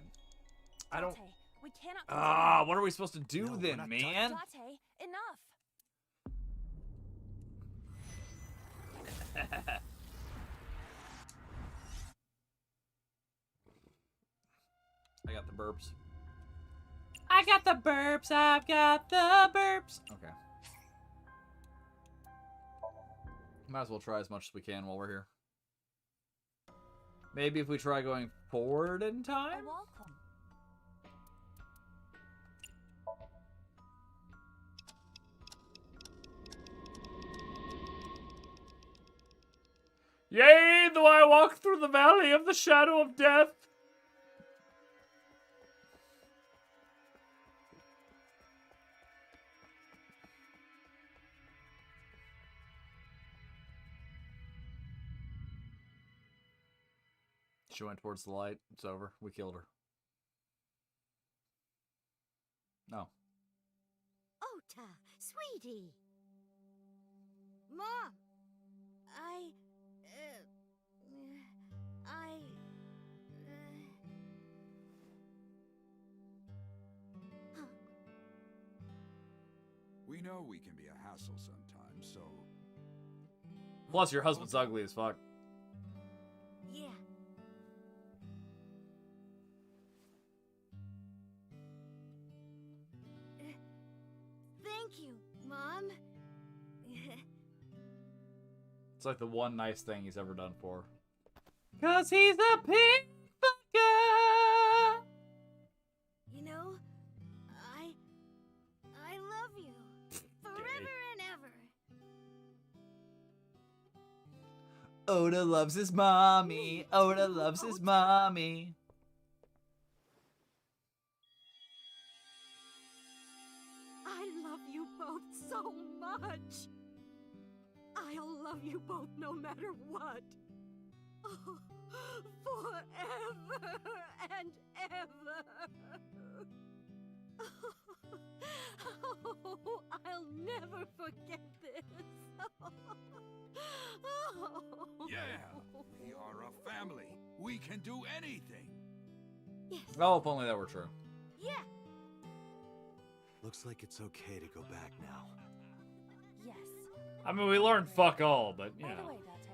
Speaker 1: I don't.
Speaker 3: Date, we cannot.
Speaker 1: Ah, what are we supposed to do
Speaker 4: No, we're
Speaker 1: then,
Speaker 4: not
Speaker 1: man?
Speaker 3: Date, enough.
Speaker 1: I got the burps. I got the burps. I've got the burps. Okay. Might as well try as much as we can while we're here. Maybe if we try going forward in time?
Speaker 3: A wall clock.
Speaker 1: Yea, though I walk through the valley of the shadow of death. She went towards the light. It's over. We killed her. No.
Speaker 8: Ota, sweetie. Mom,
Speaker 9: We know we can be a hassle sometimes, so
Speaker 1: Plus, your husband's ugly as fuck.
Speaker 8: Yeah. Thank you, Mom.
Speaker 1: It's like the one nice thing he's ever done for her. 'Cause he's a pig fucker!
Speaker 8: You know, I love you. Forever and ever.
Speaker 1: Oda loves his mommy. Oda loves his mommy.
Speaker 8: I love you both so much. I'll love you both no matter what. Oh, forever and ever. Oh, I'll never forget this.
Speaker 9: yeah, we are a family. We can do anything.
Speaker 8: Yes.
Speaker 1: Oh, if only that were true.
Speaker 8: Yeah.
Speaker 4: Looks like it's okay to go back now.
Speaker 3: Yes.
Speaker 1: I mean, we learned fuck all, but, you
Speaker 3: By the
Speaker 1: know.
Speaker 3: way, Date.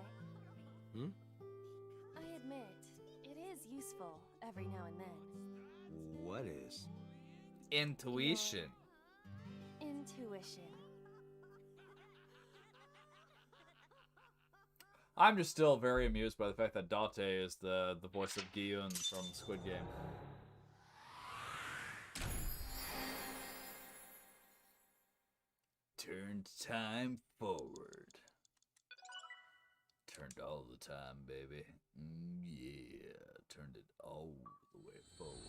Speaker 4: Hmm?
Speaker 3: I admit, it is useful every now and then.
Speaker 4: What is?
Speaker 1: Intuition.
Speaker 3: Intuition.
Speaker 1: I'm just still very amused by the fact that Date is the voice of Gi-Yun from Squid Game. Turned time forward. Turned all the time, baby. Yeah, turned it all the way forward.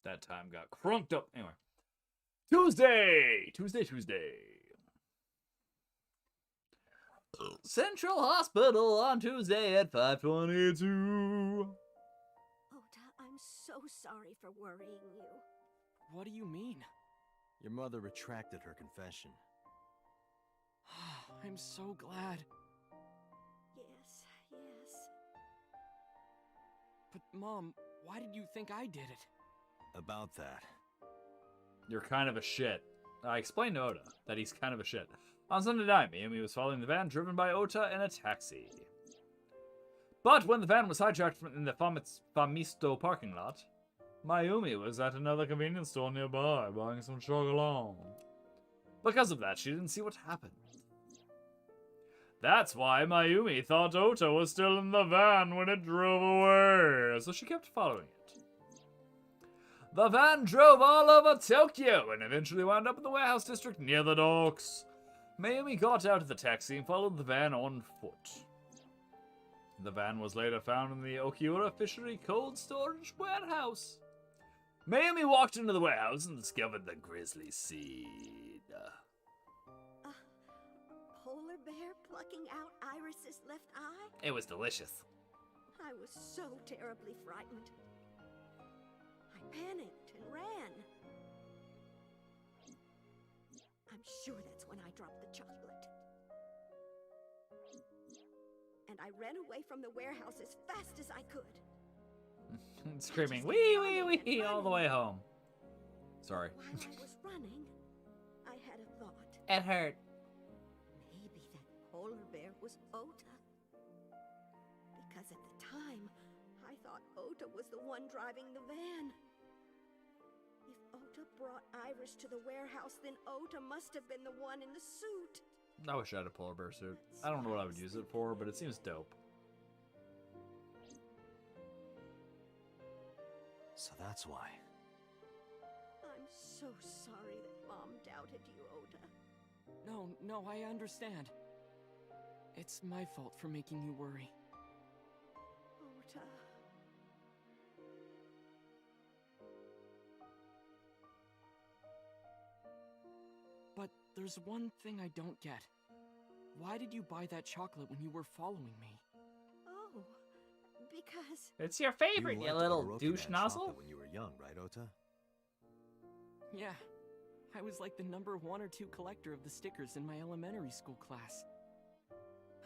Speaker 1: That time got crunked up. Anyway. Tuesday! Central Hospital on Tuesday at 5:22.
Speaker 8: Ota, I'm so sorry for worrying you.
Speaker 10: What do you mean?
Speaker 4: Your mother retracted her confession.
Speaker 10: I'm so glad.
Speaker 8: Yes, yes.
Speaker 10: But Mom, why did you think I did it?
Speaker 4: About that.
Speaker 1: You're kind of a shit. I explained to Oda that he's kind of a shit. On Sunday night, Mayumi was following the van driven by Ota in a taxi. But when the van was hijacked in the Famisto parking lot, Mayumi was at another convenience store nearby buying some chocolat. Because of that, she didn't see what happened. That's why Mayumi thought Ota was still in the van when it drove away, so she kept following it. The van drove all over Tokyo and eventually wound up in the warehouse district near the docks. Mayumi got out of the taxi and followed the van on foot. The van was later found in the Okiura Fishery Cold Storage Warehouse. Mayumi walked into the warehouse and discovered the grisly scene.
Speaker 8: Polar bear plucking out Iris's left eye?
Speaker 1: It was delicious.
Speaker 8: I was so terribly frightened. I panicked and ran. I'm sure that's when I dropped the chocolate. And I ran away from the warehouse as fast as I could.
Speaker 1: Screaming, wee, wee, wee, all the way home. Sorry.
Speaker 8: While I was running, I had a thought.
Speaker 1: It hurt.
Speaker 8: Maybe that polar bear was Ota. Because at the time, I thought Ota was the one driving the van. If Ota brought Iris to the warehouse, then Ota must have been the one in the suit.
Speaker 1: I wish I had a polar bear suit. I don't know what I would use it for, but it seems dope.
Speaker 4: So that's why.
Speaker 8: I'm so sorry that Mom doubted you, Ota.
Speaker 2: No, I understand. It's my fault for making you worry.
Speaker 8: Ota.
Speaker 2: But there's one thing I don't get. Why did you buy that chocolate when you were following me?
Speaker 8: Oh, because...
Speaker 1: It's your favorite, you
Speaker 4: liked
Speaker 1: little
Speaker 4: Orochi
Speaker 1: douche
Speaker 4: Man
Speaker 1: nozzle.
Speaker 4: chocolate when you were young, right, Ota?
Speaker 2: Yeah, I was like the number 1 or 2 collector of the stickers in my elementary school class.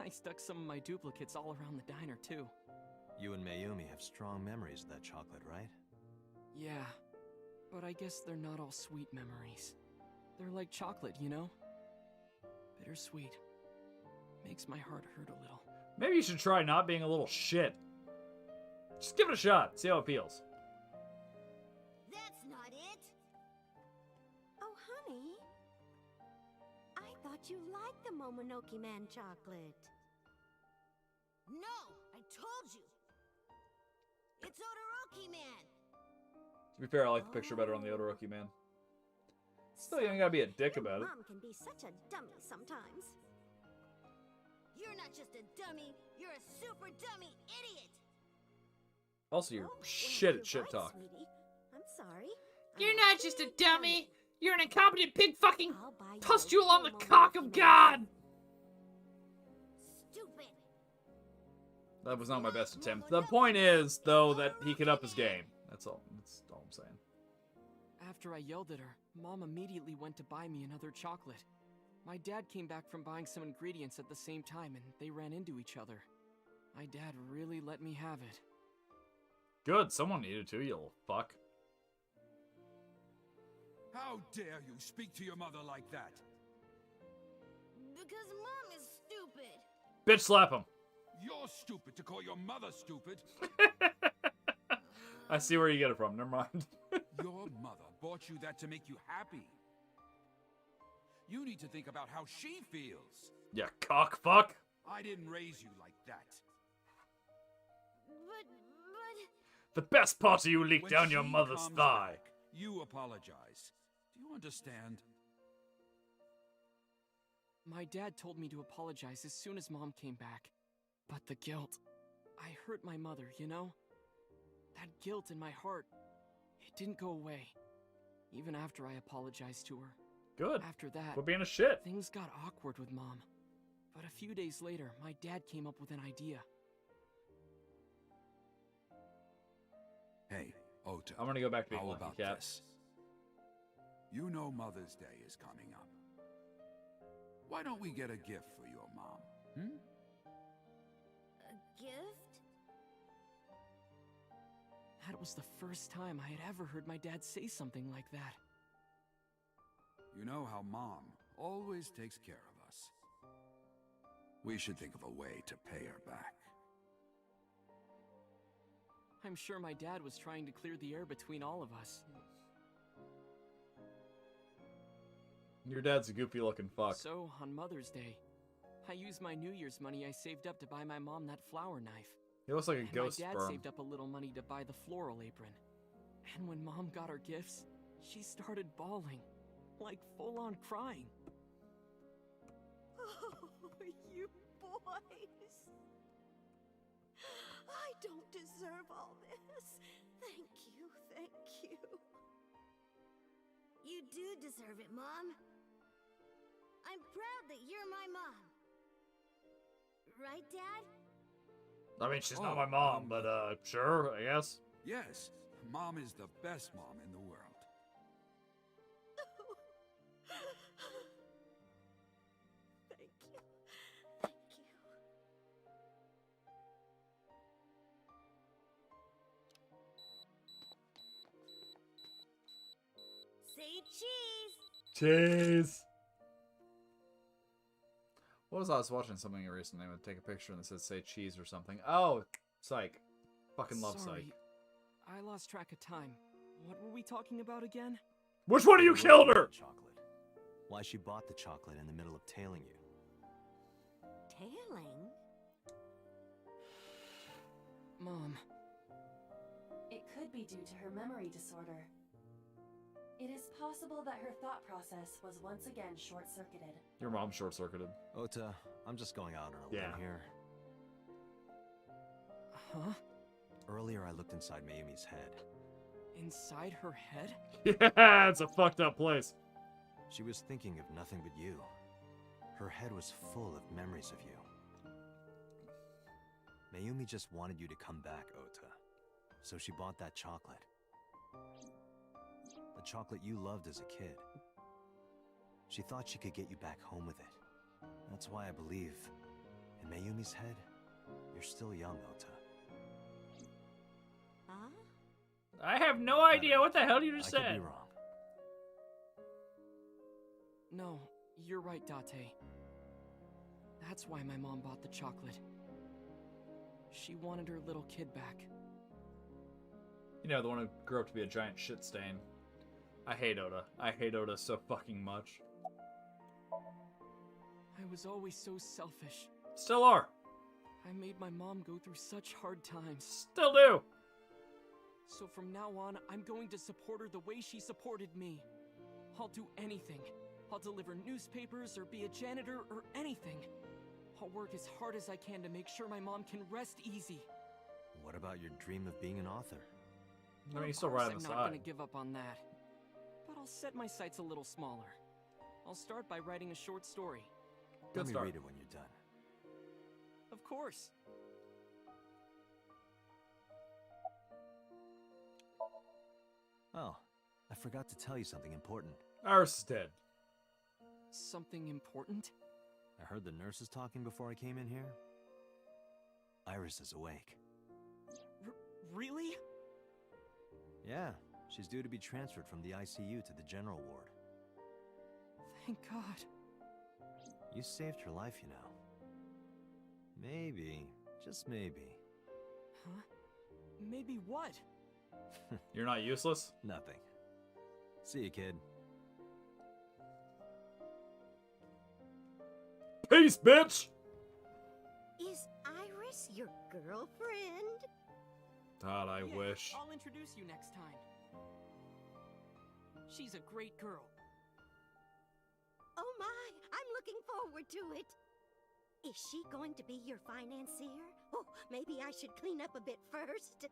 Speaker 2: I stuck some of my duplicates all around the diner, too.
Speaker 4: You and Mayumi have strong memories of that chocolate, right?
Speaker 2: Yeah, but I guess they're not all sweet memories. They're like chocolate, you know? Bittersweet. Makes my heart hurt a little.
Speaker 1: Maybe you should try not being a little shit. Just give it a shot. See how it feels.
Speaker 8: That's not it. Oh, honey. I thought you liked the Momonoki Man chocolate.
Speaker 11: No, I told you. It's Odoroki Man.
Speaker 1: To be fair, I like the picture better on the Odoroki Man. Still, you ain't gotta be a dick about it.
Speaker 8: Mom can be such a dummy sometimes.
Speaker 11: You're not just a dummy, you're a super dummy idiot.
Speaker 1: Also, you're
Speaker 8: Oh,
Speaker 1: shit
Speaker 8: you're
Speaker 1: at shit
Speaker 8: right,
Speaker 1: talk.
Speaker 8: Sweetie. I'm sorry.
Speaker 12: You're
Speaker 8: I'm
Speaker 12: not just a dummy. You're an incompetent pig fucking
Speaker 8: I'll buy you
Speaker 12: pustule
Speaker 8: a
Speaker 12: on the
Speaker 8: Momonoki
Speaker 12: cock of
Speaker 8: Man.
Speaker 12: God.
Speaker 11: Stupid.
Speaker 1: That was not my best attempt. The point is, though, that he can up his game. That's all. That's all I'm saying.
Speaker 2: After I yelled at her, Mom immediately went to buy me another chocolate. My dad came back from buying some ingredients at the same time, and they ran into each other. My dad really let me have it.
Speaker 1: Good. Someone needed to, you little fuck.
Speaker 9: How dare you speak to your mother like that?
Speaker 11: Because Mom is stupid.
Speaker 1: Bitch, slap him.
Speaker 9: You're stupid to call your mother stupid.
Speaker 1: I see where you get it from. Never mind.
Speaker 9: Your mother bought you that to make you happy. You need to think about how she feels.
Speaker 1: Yeah, cock fuck.
Speaker 9: I didn't raise you like that.
Speaker 11: But...
Speaker 1: The best part of you leaked
Speaker 9: When
Speaker 1: down your
Speaker 9: she
Speaker 1: mother's
Speaker 9: comes
Speaker 1: thigh.
Speaker 9: back, you apologize. Do you understand?
Speaker 2: My dad told me to apologize as soon as Mom came back. But the guilt... I hurt my mother, you know? That guilt in my heart, it didn't go away. Even after I apologized to her.
Speaker 1: Good.
Speaker 2: After that,
Speaker 1: Quit being a shit.
Speaker 2: things got awkward with Mom. But a few days later, my dad came up with an idea.
Speaker 9: Hey, Ota.
Speaker 1: I'm gonna go back to being
Speaker 9: How
Speaker 1: Lucky
Speaker 9: about
Speaker 1: Cat.
Speaker 9: this? You know Mother's Day is coming up. Why don't we get a gift for your mom? Hmm?
Speaker 11: A gift?
Speaker 2: That was the first time I had ever heard my dad say something like that.
Speaker 9: You know how Mom always takes care of us. We should think of a way to pay her back.
Speaker 2: I'm sure my dad was trying to clear the air between all of us.
Speaker 1: Your dad's a goofy looking fuck.
Speaker 2: So, on Mother's Day, I used my New Year's money I saved up to buy my mom that flower knife.
Speaker 1: He looks like a
Speaker 2: And
Speaker 1: ghost
Speaker 2: my dad
Speaker 1: sperm.
Speaker 2: saved up a little money to buy the floral apron. And when Mom got her gifts, she started bawling. Like full-on crying.
Speaker 8: Oh, you boys. I don't deserve all this. Thank you, thank you.
Speaker 11: You do deserve it, Mom. I'm proud that you're my mom. Right, Dad?
Speaker 1: I mean, she's not
Speaker 9: Oh,
Speaker 1: my mom, but sure, I guess.
Speaker 9: Yes, Mom is the best mom in the world.
Speaker 11: cheese.
Speaker 1: Cheese. What was I was watching something recently? I would take a picture and it said say cheese or something. Oh, Psych. Fucking love
Speaker 2: Sorry,
Speaker 1: Psych.
Speaker 2: I lost track of time. What were we talking about again?
Speaker 1: Which one of you killed her?
Speaker 4: Chocolate. Why she bought the chocolate in the middle of tailing you.
Speaker 8: Tailing?
Speaker 2: Mom.
Speaker 7: It could be due to her memory disorder. It is possible that her thought process was once again short-circuited.
Speaker 1: Your mom's short-circuited.
Speaker 4: Ota, I'm just going out on a limb here.
Speaker 2: Huh?
Speaker 4: Earlier I looked inside Mayumi's head.
Speaker 2: Inside her head?
Speaker 1: Yeah, it's a fucked up place.
Speaker 4: She was thinking of nothing but you. Her head was full of memories of you. Mayumi just wanted you to come back, Ota. So she bought that chocolate. The chocolate you loved as a kid. She thought she could get you back home with it. That's why I believe, in Mayumi's head, you're still young, Ota.
Speaker 8: Huh?
Speaker 12: I have no idea what the hell you just
Speaker 4: I could
Speaker 12: said.
Speaker 4: be wrong.
Speaker 2: No, you're right, Date. That's why my mom bought the chocolate. She wanted her little kid back.
Speaker 1: You know, the one who grew up to be a giant shit stain. I hate Oda. I hate Oda so fucking much.
Speaker 2: I was always so selfish.
Speaker 1: Still are.
Speaker 2: I made my mom go through such hard times.
Speaker 1: Still do.
Speaker 2: So from now on, I'm going to support her the way she supported me. I'll do anything. I'll deliver newspapers or be a janitor or anything. I'll work as hard as I can to make sure my mom can rest easy.
Speaker 4: What about your dream of being an author?
Speaker 1: I mean, you still
Speaker 2: Of course
Speaker 1: right on the
Speaker 2: I'm not
Speaker 1: side.
Speaker 2: gonna give up on that. But I'll set my sights a little smaller. I'll start by writing a short story.
Speaker 1: Good
Speaker 4: Let me
Speaker 1: start.
Speaker 4: read it when you're done.
Speaker 2: Of course.
Speaker 4: Oh, I forgot to tell you something important.
Speaker 1: Iris is dead.
Speaker 2: Something important?
Speaker 4: I heard the nurses talking before I came in here. Iris is awake.
Speaker 2: Really?
Speaker 4: Yeah, she's due to be transferred from the ICU to the general ward.
Speaker 2: Thank God.
Speaker 4: You saved her life, you know. Maybe, just maybe.
Speaker 2: Huh? Maybe what?
Speaker 1: You're not useless?
Speaker 4: Nothing. See you, kid.
Speaker 1: Peace, bitch!
Speaker 8: Is Iris your girlfriend?
Speaker 1: God, I
Speaker 2: Yeah,
Speaker 1: wish.
Speaker 2: I'll introduce you next time. She's a great girl.
Speaker 8: Oh my, I'm looking forward to it. Is she going to be your financier? Oh, maybe I should clean up a bit first.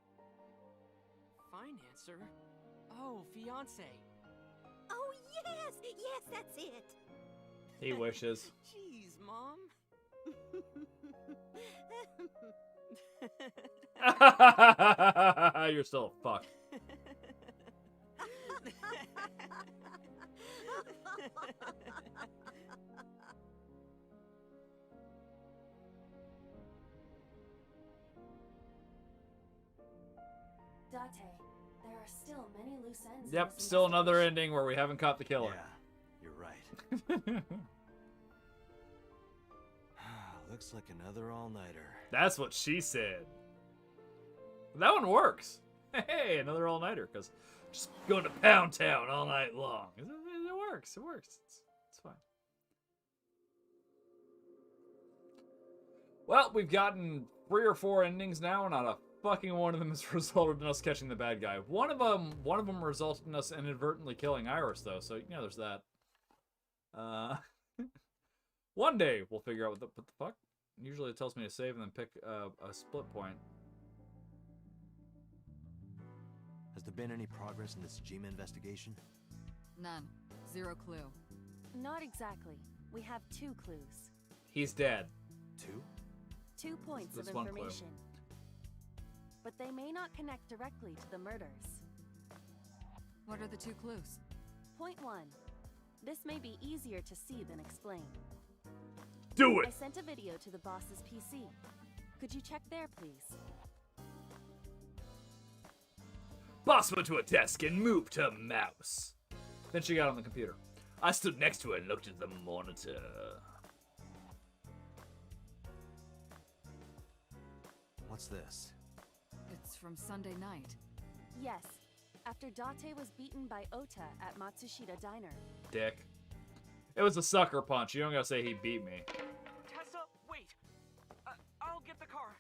Speaker 2: Financer? Oh, fiance.
Speaker 8: Oh yes, yes, that's it.
Speaker 1: He wishes.
Speaker 2: Jeez, Mom.
Speaker 1: You're still a fuck.
Speaker 7: Date, there are still many loose ends. in
Speaker 1: Yep,
Speaker 7: this
Speaker 1: still another
Speaker 7: investigation.
Speaker 1: ending where we haven't caught the killer.
Speaker 4: Yeah, you're right. Looks like another all-nighter.
Speaker 1: That's what she said. That one works. Hey, another all-nighter, because just going to Pound Town all night long. It works. It works. It's fine. Well, we've gotten 3 or 4 endings now, and not a fucking one of them has resulted in us catching the bad guy. One of them resulted in us inadvertently killing Iris, though. So there's that. One day we'll figure out what the fuck. Usually it tells me to save and then pick a split point.
Speaker 4: Has there been any progress in this Jima investigation?
Speaker 6: None. Zero clue.
Speaker 3: Not exactly. We have 2 clues.
Speaker 1: He's dead.
Speaker 4: 2?
Speaker 3: 2 points
Speaker 1: That's
Speaker 3: of
Speaker 1: one clue.
Speaker 3: information. But they may not connect directly to the murders.
Speaker 6: What are the 2 clues?
Speaker 3: Point 1. This may be easier to see than explain.
Speaker 1: Do
Speaker 3: I
Speaker 1: it!
Speaker 3: sent a video to the boss's PC. Could you check there, please?
Speaker 1: Boss went to a desk and moved to mouse. Then she got on the computer. I stood next to her and looked at the monitor.
Speaker 4: What's this?
Speaker 6: It's from Sunday night.
Speaker 3: Yes, after Date was beaten by Ota at Matsushita Diner.
Speaker 1: Dick. It was a sucker punch. You don't gotta say he beat me.
Speaker 2: Tessa, wait. I'll get the car.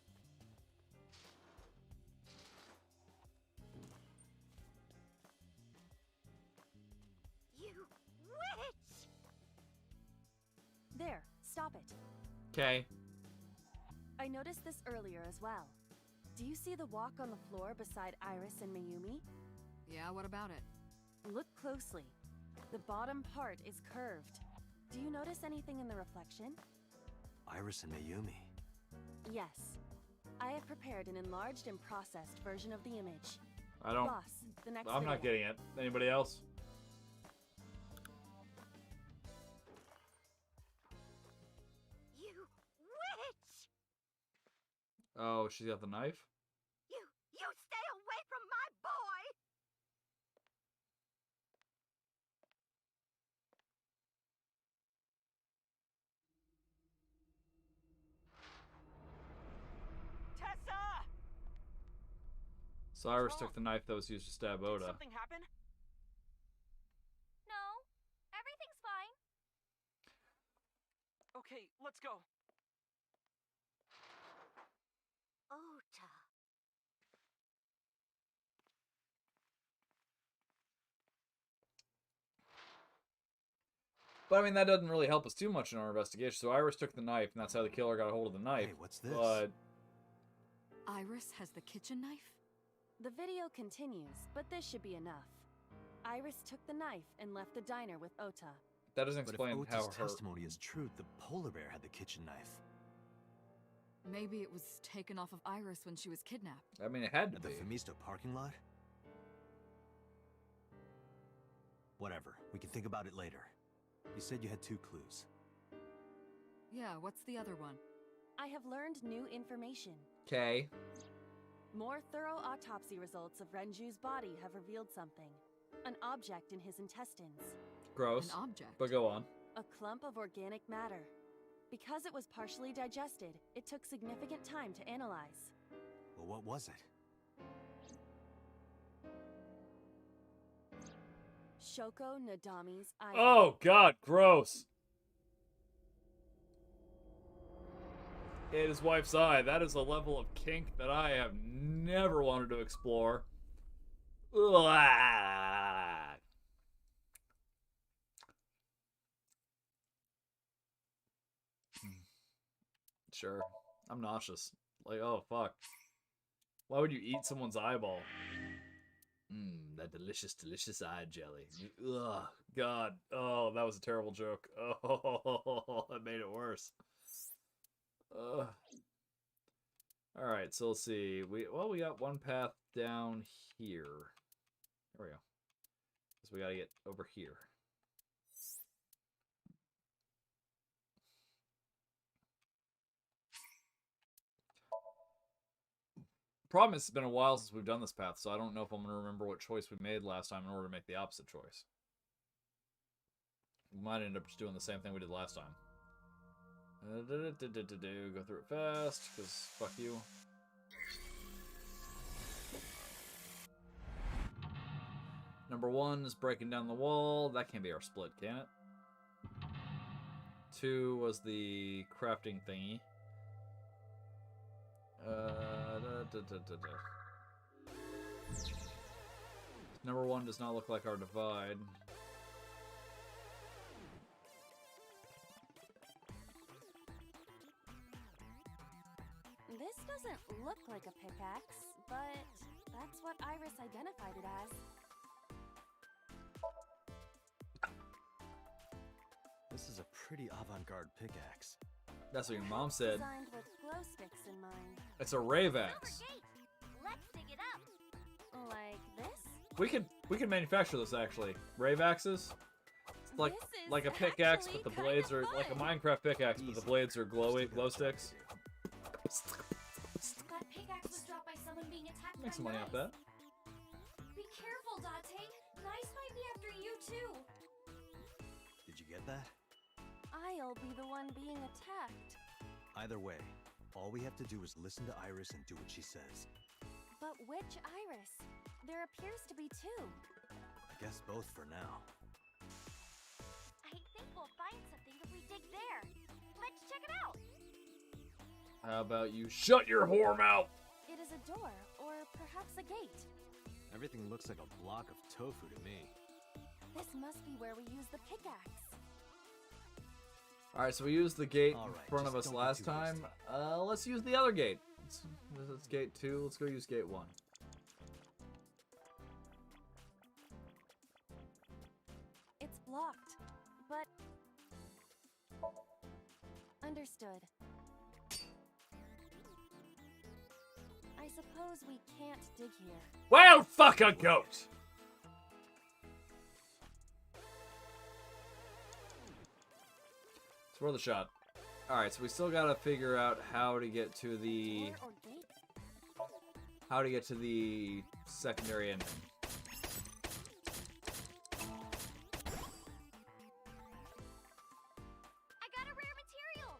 Speaker 11: You witch!
Speaker 3: There, stop it.
Speaker 1: Okay.
Speaker 3: I noticed this earlier as well. Do you see the walk on the floor beside Iris and Mayumi?
Speaker 6: Yeah, what about it?
Speaker 3: Look closely. The bottom part is curved. Do you notice anything in the reflection?
Speaker 4: Iris and Mayumi.
Speaker 3: Yes. I have prepared an enlarged and processed version of the image.
Speaker 1: I don't.
Speaker 3: Boss, the next
Speaker 1: I'm not
Speaker 3: video.
Speaker 1: getting it. Anybody else?
Speaker 11: You witch!
Speaker 1: Oh, she's got the knife?
Speaker 11: You stay away from my boy!
Speaker 2: Tessa!
Speaker 1: Cyrus took the knife that was used to stab
Speaker 2: Did
Speaker 1: Oda.
Speaker 2: something happen?
Speaker 3: No, everything's fine.
Speaker 2: Okay, let's go.
Speaker 11: Ota.
Speaker 1: But I mean, that doesn't really help us too much in our investigation. So Iris took the knife, and that's how the killer got a hold of the knife.
Speaker 4: Hey, what's this?
Speaker 1: But
Speaker 6: Iris has the kitchen knife?
Speaker 3: The video continues, but this should be enough. Iris took the knife and left the diner with Ota.
Speaker 1: that doesn't
Speaker 4: But
Speaker 1: explain
Speaker 4: if
Speaker 1: how
Speaker 4: Ota's
Speaker 1: her.
Speaker 4: testimony is true, the polar bear had the kitchen knife.
Speaker 6: Maybe it was taken off of Iris when she was kidnapped.
Speaker 1: I mean, it had to
Speaker 4: At the
Speaker 1: be.
Speaker 4: Femisto parking lot? Whatever. We can think about it later. You said you had 2 clues.
Speaker 6: Yeah, what's the other one?
Speaker 3: I have learned new information.
Speaker 1: Okay.
Speaker 3: More thorough autopsy results of Renju's body have revealed something. An object in his intestines.
Speaker 1: Gross.
Speaker 6: An object?
Speaker 1: But go on.
Speaker 3: A clump of organic matter. Because it was partially digested, it took significant time to analyze.
Speaker 4: Well, what was it?
Speaker 3: Shoko Nadami's eye.
Speaker 1: Oh God, gross. In his wife's eye. That is a level of kink that I have never wanted to explore. Ugh. Sure. I'm nauseous. Like, oh fuck. Why would you eat someone's eyeball? Mmm, that delicious, delicious eye jelly. Ugh, God. Oh, that was a terrible joke. Oh, that made it worse. Ugh. Alright, so let's see. We got one path down here. There we go. So we gotta get over here. Problem is, it's been a while since we've done this path, so I don't know if I'm going to remember what choice we made last time in order to make the opposite choice. We might end up just doing the same thing we did last time. Go through it fast, because fuck you. Number 1 is breaking down the wall. That can't be our split, can it? 2 was the crafting thingy. Number 1 does not look like our divide.
Speaker 3: This doesn't look like a pickaxe, but that's what Iris identified it as.
Speaker 4: This is a pretty avant-garde pickaxe.
Speaker 1: That's what your mom said.
Speaker 3: Designed with glow sticks in mind.
Speaker 1: It's a rave axe.
Speaker 11: Let's dig it up.
Speaker 3: Like this?
Speaker 1: We could manufacture this actually. Rave axes. It's like
Speaker 3: This is
Speaker 1: like a pickaxe,
Speaker 3: actually
Speaker 1: but the
Speaker 3: kinda
Speaker 1: blades are like a Minecraft pickaxe, but the blades are glow sticks.
Speaker 7: That pickaxe was dropped by someone being attacked
Speaker 1: Make
Speaker 7: by
Speaker 1: some money off
Speaker 7: knives.
Speaker 1: that.
Speaker 7: Be careful, Date. Knives might be after you too.
Speaker 4: get that?
Speaker 3: I'll be the one being attacked.
Speaker 4: Either way, all we have to do is listen to Iris and do what she says.
Speaker 3: But which Iris? There appears to be two.
Speaker 4: I guess both for now.
Speaker 11: I think we'll find something if we dig there. Let's check it out.
Speaker 1: How about you shut your whore mouth?
Speaker 3: It is a door, or perhaps a gate.
Speaker 4: Everything looks like a block of tofu to me.
Speaker 3: This must be where we use the pickaxe.
Speaker 1: Alright, so we used the gate
Speaker 4: All
Speaker 1: in
Speaker 4: right,
Speaker 1: front of
Speaker 4: just
Speaker 1: us
Speaker 4: don't be
Speaker 1: last
Speaker 4: too
Speaker 1: time.
Speaker 4: hasty.
Speaker 1: Let's use the other gate. This is gate 2. Let's go use gate 1.
Speaker 3: It's blocked, but... Understood. I suppose we can't dig here.
Speaker 1: Well, fuck a goat! It's worth a shot. Alright, so we still gotta figure out how to get to the...
Speaker 3: Door or gate?
Speaker 1: How to get to the secondary ending.
Speaker 11: I got a rare material.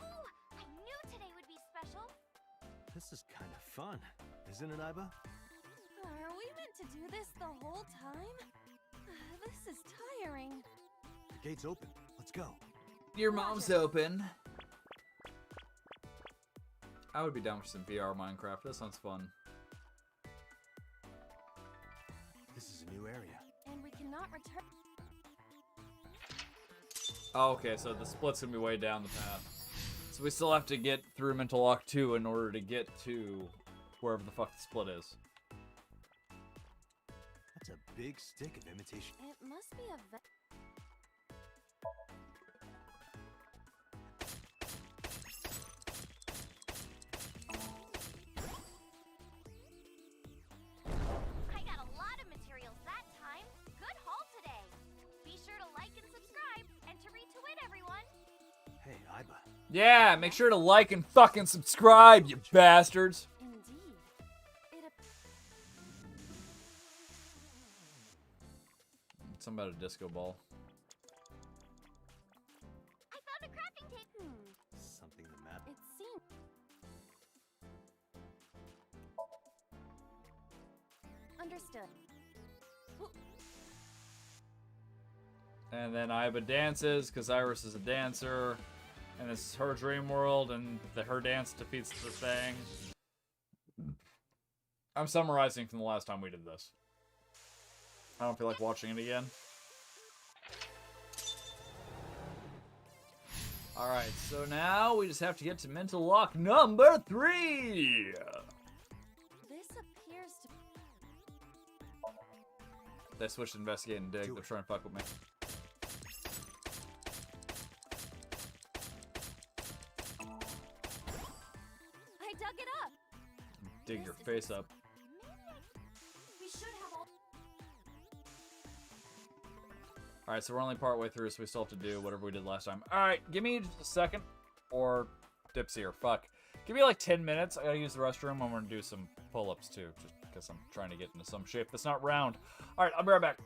Speaker 11: Ooh, I knew today would be special.
Speaker 4: This is kind of fun, isn't it, Iba?
Speaker 3: Are we meant to do this the whole time? This is tiring.
Speaker 4: The gate's open. Let's go.
Speaker 1: Your mom's open. I would be down for some VR Minecraft. That sounds fun.
Speaker 4: This is a new area.
Speaker 3: And we cannot return.
Speaker 1: Oh, okay, so the split's gonna be way down the path. So we still have to get through Mental Lock 2 in order to get to wherever the fuck the split is.
Speaker 4: That's a big stick of imitation.
Speaker 3: It must be a
Speaker 11: I got a lot of materials that time. Good haul today. Be sure to like and subscribe and to retweet everyone.
Speaker 4: Hey, Iba.
Speaker 1: Yeah, make sure to like and fucking subscribe, you bastards.
Speaker 3: Indeed. It
Speaker 1: Something about a disco ball.
Speaker 11: I found a crafting table.
Speaker 4: Something the map.
Speaker 3: It seems. Understood.
Speaker 1: And then Iba dances, because Iris is a dancer. And this is her dream world, and her dance defeats the thing. I'm summarizing from the last time we did this. I don't feel like watching it again. Alright, so now we just have to get to Mental Lock number 3!
Speaker 3: This appears to.
Speaker 1: They switched to investigate and dig. They're trying to fuck with me.
Speaker 3: I dug it up.
Speaker 1: Dig your face up.
Speaker 3: We should have all.
Speaker 1: Alright, so we're only partway through, so we still have to do whatever we did last time. Alright, give me just a second. Or Dipsy, or fuck. Give me like 10 minutes. I gotta use the restroom. I'm gonna do some pull-ups too, just because I'm trying to get into some shape that's not round. Alright, I'll be right back.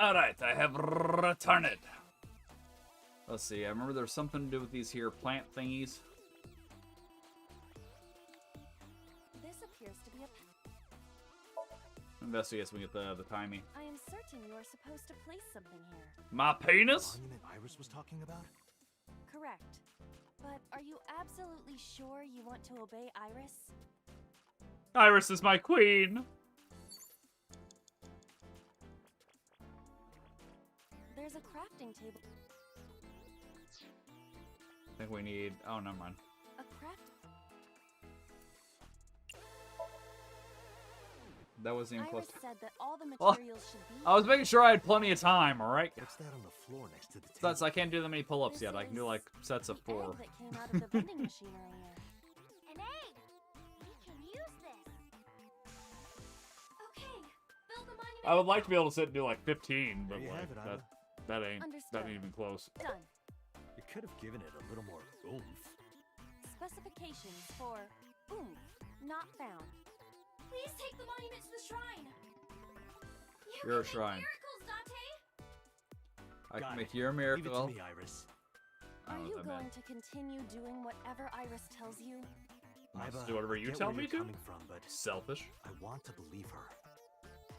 Speaker 1: Alright, I have returned. Let's see, I remember there's something to do with these here plant thingies.
Speaker 3: This appears to be a...
Speaker 1: Investigate so we get the timing.
Speaker 3: I am certain you are supposed to place something here.
Speaker 1: My penis?
Speaker 4: Monument Iris was talking about?
Speaker 3: Correct. But are you absolutely sure you want to obey Iris?
Speaker 12: Iris is my queen.
Speaker 3: There's a crafting table.
Speaker 1: I think we need... Oh, never mind.
Speaker 3: A craft...
Speaker 1: That wasn't even close.
Speaker 3: Iris said that all the
Speaker 1: Well,
Speaker 3: materials should be...
Speaker 1: I was making sure I had plenty of time, alright?
Speaker 4: What's that on the floor next to the table?
Speaker 1: That's, I can't do that many pull-ups yet. I can do like sets of
Speaker 3: the
Speaker 1: 4.
Speaker 3: egg that came out of the vending machine earlier.
Speaker 11: An egg! We can use this! Okay, build the monument.
Speaker 12: I would like to be able to sit and do like 15, but
Speaker 4: There you
Speaker 12: like
Speaker 4: have it, Ida.
Speaker 12: that ain't
Speaker 3: Understood.
Speaker 12: even close.
Speaker 3: Done.
Speaker 4: You could have given it a little more oomph.
Speaker 3: Specifications for oomph not found.
Speaker 11: Please take the monument to the shrine.
Speaker 1: Your shrine.
Speaker 11: Miracles, Dante.
Speaker 1: I can
Speaker 4: Got
Speaker 1: make
Speaker 4: it.
Speaker 1: your
Speaker 4: Leave it to
Speaker 1: miracle.
Speaker 4: me, Iris.
Speaker 1: I
Speaker 3: Are
Speaker 1: don't know
Speaker 3: you
Speaker 1: what that
Speaker 3: going
Speaker 1: meant.
Speaker 3: to continue doing whatever Iris tells you?
Speaker 1: Wants to
Speaker 4: Iva,
Speaker 1: do whatever you
Speaker 4: I get
Speaker 1: tell
Speaker 4: where
Speaker 1: me
Speaker 4: you're
Speaker 1: to?
Speaker 4: coming from, but
Speaker 1: Selfish.
Speaker 4: I want to believe her.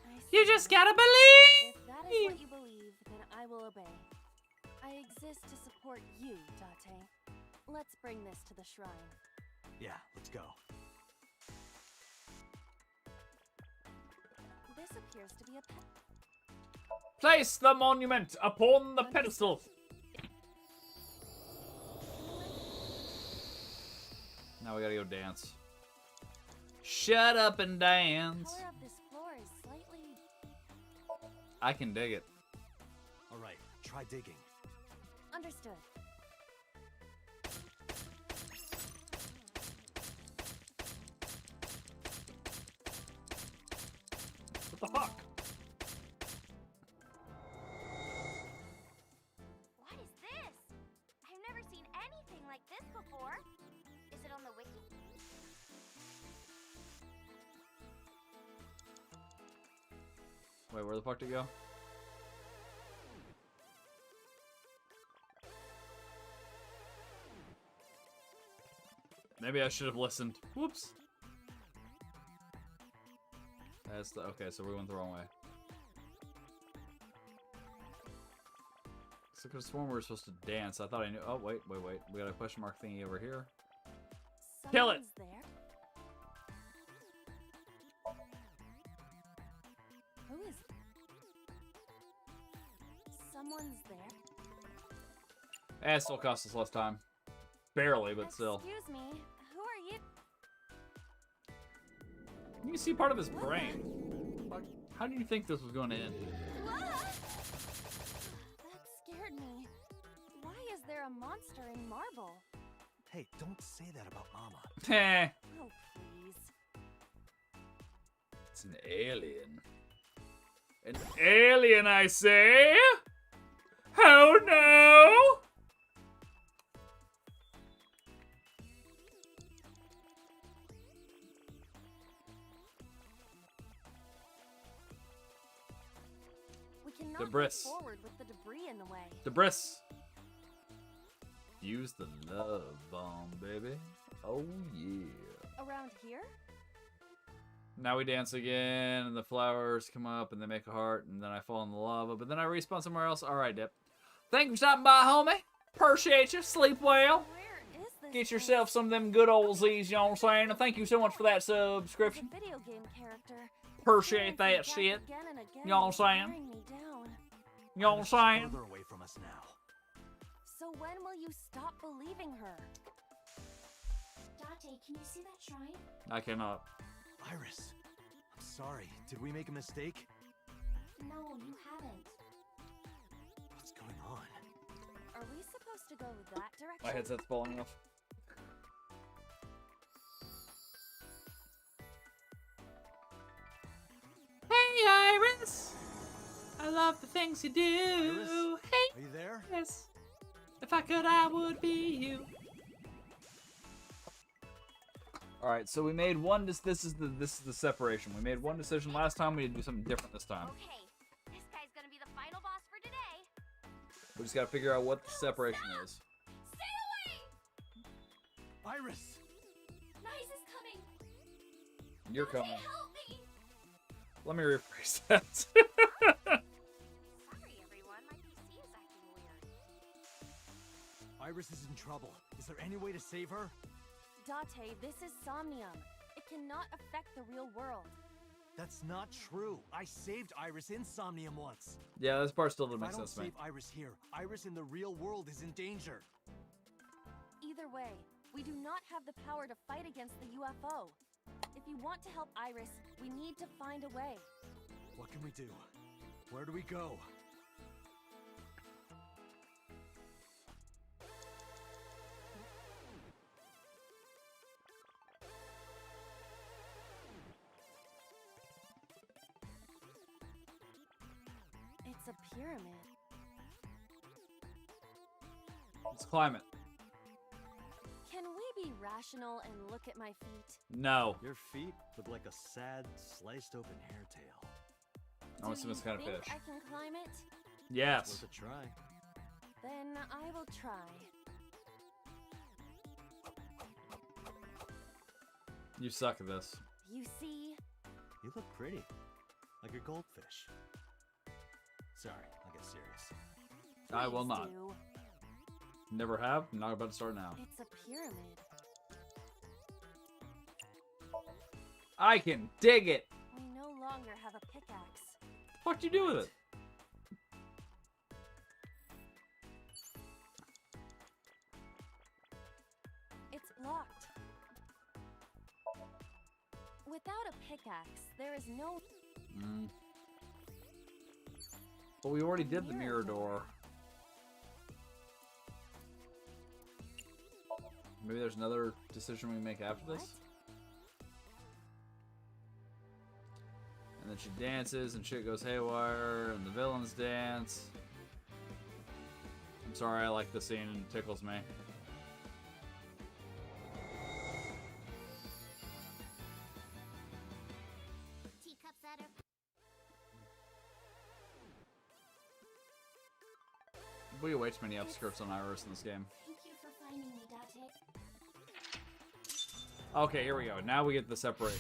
Speaker 3: I
Speaker 12: You
Speaker 3: see.
Speaker 12: just gotta believe!
Speaker 3: If that is what you believe, then I will obey. I exist to support you, Date. Let's bring this to the shrine.
Speaker 4: Yeah, let's go.
Speaker 3: This appears to be a pet.
Speaker 12: Place the monument upon the pedestal.
Speaker 1: Now we gotta go dance. Shut up and
Speaker 3: The
Speaker 1: dance.
Speaker 3: color of this floor is slightly...
Speaker 1: I can dig it.
Speaker 4: All right, try digging.
Speaker 3: Understood.
Speaker 12: What the fuck?
Speaker 11: What is this? I've never seen anything like this before. Is it on the wiki?
Speaker 1: Wait, where the fuck did it go? Maybe I should have listened. Whoops. That's the... Okay, so we went the wrong way. So I could have sworn we were supposed to dance. I thought I knew... Oh, wait. We got a question mark thingy over here.
Speaker 12: Kill it.
Speaker 3: Someone's there. Who is... Someone's there.
Speaker 1: Eh, it still cost us less time. Barely, but still.
Speaker 3: Excuse me. Who are you?
Speaker 1: You can see part of his brain. Fuck. How do you think this was going to end?
Speaker 3: That scared me. Why is there a monster in marble?
Speaker 4: Hey, don't say that about Mama.
Speaker 1: Heh.
Speaker 3: Oh, please.
Speaker 1: It's an alien.
Speaker 12: An alien, I say? Oh no!
Speaker 3: We cannot
Speaker 1: Debris.
Speaker 3: move forward with the debris in the way.
Speaker 1: Debris. Use the love bomb, baby. Oh, yeah.
Speaker 3: Around here?
Speaker 1: Now we dance again, and the flowers come up, and they make a heart, and then I fall in the lava, but then I respawn somewhere else. All right, Dip. Thank you for stopping by, homie. Appreciate you. Sleep well.
Speaker 3: Where is this?
Speaker 1: Get yourself some of them good old Z's, you know what I'm saying? And thank you so much for that
Speaker 3: As a
Speaker 1: subscription.
Speaker 3: video game character.
Speaker 1: Appreciate that
Speaker 3: experiencing
Speaker 1: shit.
Speaker 3: death again and again
Speaker 1: You know what I'm
Speaker 3: is
Speaker 1: saying?
Speaker 3: wearing me down.
Speaker 1: You know what I'm
Speaker 4: Iris is
Speaker 1: saying?
Speaker 4: further away from us now.
Speaker 3: So when will you stop believing her?
Speaker 11: Dante, can you see that shrine?
Speaker 1: I cannot.
Speaker 4: Iris, I'm sorry. Did we make a mistake?
Speaker 11: No, you haven't.
Speaker 4: What's going on?
Speaker 3: Are we supposed to go that direction?
Speaker 1: My headset's falling off.
Speaker 12: Hey, Iris! I love the things you do.
Speaker 4: Iris?
Speaker 12: Hey,
Speaker 4: Are you there?
Speaker 12: yes. If I could, I would be you.
Speaker 1: All right, so we made one. This is the separation. We made one decision last time. We need to do something different this time.
Speaker 11: Okay, this guy's gonna be the final
Speaker 1: We just gotta figure out what the separation is.
Speaker 3: Stay away!
Speaker 4: Iris!
Speaker 3: Nyes is coming!
Speaker 1: You're coming.
Speaker 3: Help me!
Speaker 1: Let me rephrase that.
Speaker 11: Sorry, everyone. My PC is acting weird.
Speaker 4: Iris is in trouble. Is there any way to save her?
Speaker 3: Date, this is Somnium. It cannot affect the real world.
Speaker 4: That's not true. I saved Iris in Somnium once.
Speaker 1: Yeah, this part still doesn't
Speaker 4: If I
Speaker 1: make
Speaker 4: don't
Speaker 1: sense to me.
Speaker 4: save Iris here, Iris in the real world is in danger.
Speaker 3: Either way, we do not have the power to fight against the UFO. If you want to help Iris, we need to find a way.
Speaker 4: What can we do? Where do we go?
Speaker 3: It's a pyramid.
Speaker 1: Let's climb it.
Speaker 3: Can we be rational and look at my feet?
Speaker 1: No.
Speaker 4: Your feet look like a sad, sliced open hair tail.
Speaker 1: I assume it's kind of
Speaker 3: think
Speaker 1: fish.
Speaker 3: I can climb it?
Speaker 1: Yes.
Speaker 4: Worth a try.
Speaker 3: Then I will try.
Speaker 1: You suck at this.
Speaker 3: You see?
Speaker 4: You look pretty. Like a goldfish. Sorry, I'll get serious.
Speaker 1: I will
Speaker 3: Please
Speaker 1: not.
Speaker 3: do.
Speaker 1: Never have. I'm not about to start now.
Speaker 3: It's a pyramid.
Speaker 1: I can dig it.
Speaker 3: We no longer have a pickaxe.
Speaker 1: What you do with it?
Speaker 3: It's blocked. Without a pickaxe, there is no...
Speaker 1: Mm. But we already did the mirror door. Maybe there's another decision we make after this? And then she dances and shit goes haywire and the villains dance. I'm sorry, I like the scene and it tickles me.
Speaker 11: Teacups at her.
Speaker 1: We way too many upskirts on Iris in this game.
Speaker 3: Thank you for finding me, Date.
Speaker 1: Okay, here we go. Now we get the separation.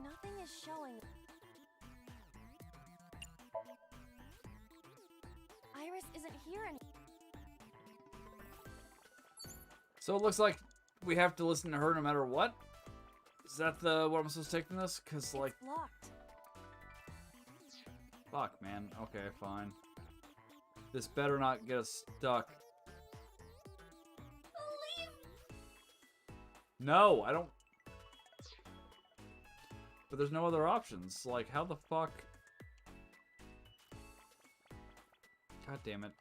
Speaker 3: Nothing is showing. Iris isn't here anymore.
Speaker 1: So it looks like we have to listen to her no matter what? Is that what I'm supposed to take from this? Cause like...
Speaker 3: It's blocked.
Speaker 1: Fuck, man. Okay, fine. This better not get us stuck.
Speaker 3: Leave.
Speaker 1: No, I don't... But there's no other options. Like, how the fuck... God damn it.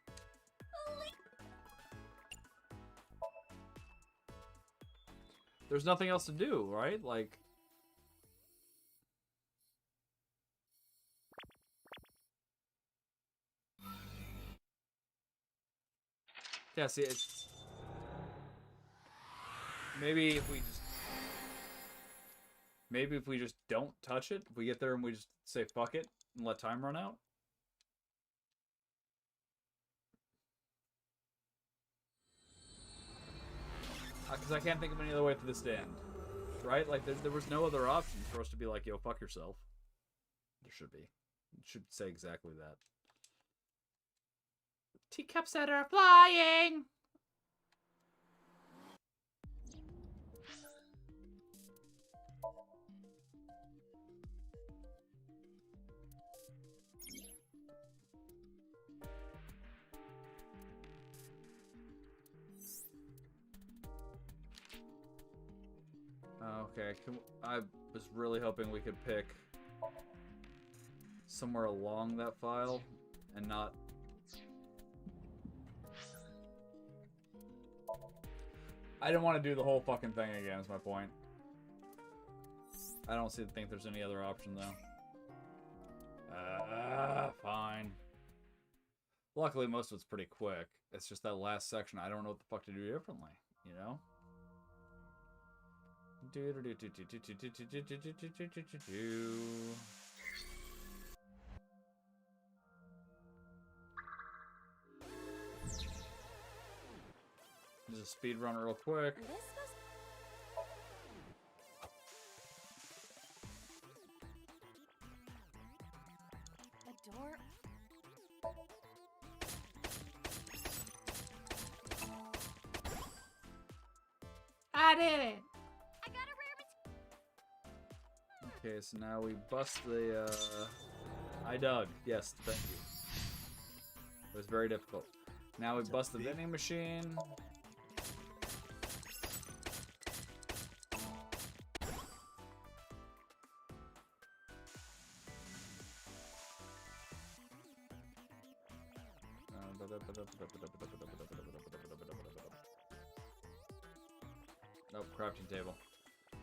Speaker 1: There's nothing else to do, right? Like... Yeah, see, it's... Maybe if we just... Maybe if we just don't touch it, if we get there and we just say fuck it and let time run out? Because I can't think of any other way for this to end. Right? Like, there was no other option for us to be like, yo, fuck yourself. There should be. It should say exactly that. Teacups that are flying! Okay, I was really hoping we could pick somewhere along that file and not... I didn't want to do the whole fucking thing again, is my point. I don't think there's any other option, though. Fine. Luckily, most of it's pretty quick. It's just that last section. I don't know what the fuck to do differently, you know? Just a speed run real quick.
Speaker 3: A door.
Speaker 12: I did it.
Speaker 11: I got a rare
Speaker 1: Okay, so now we bust the, I dug. Yes, thank you. It was very difficult. Now we bust the vending machine. Nope, crafting table.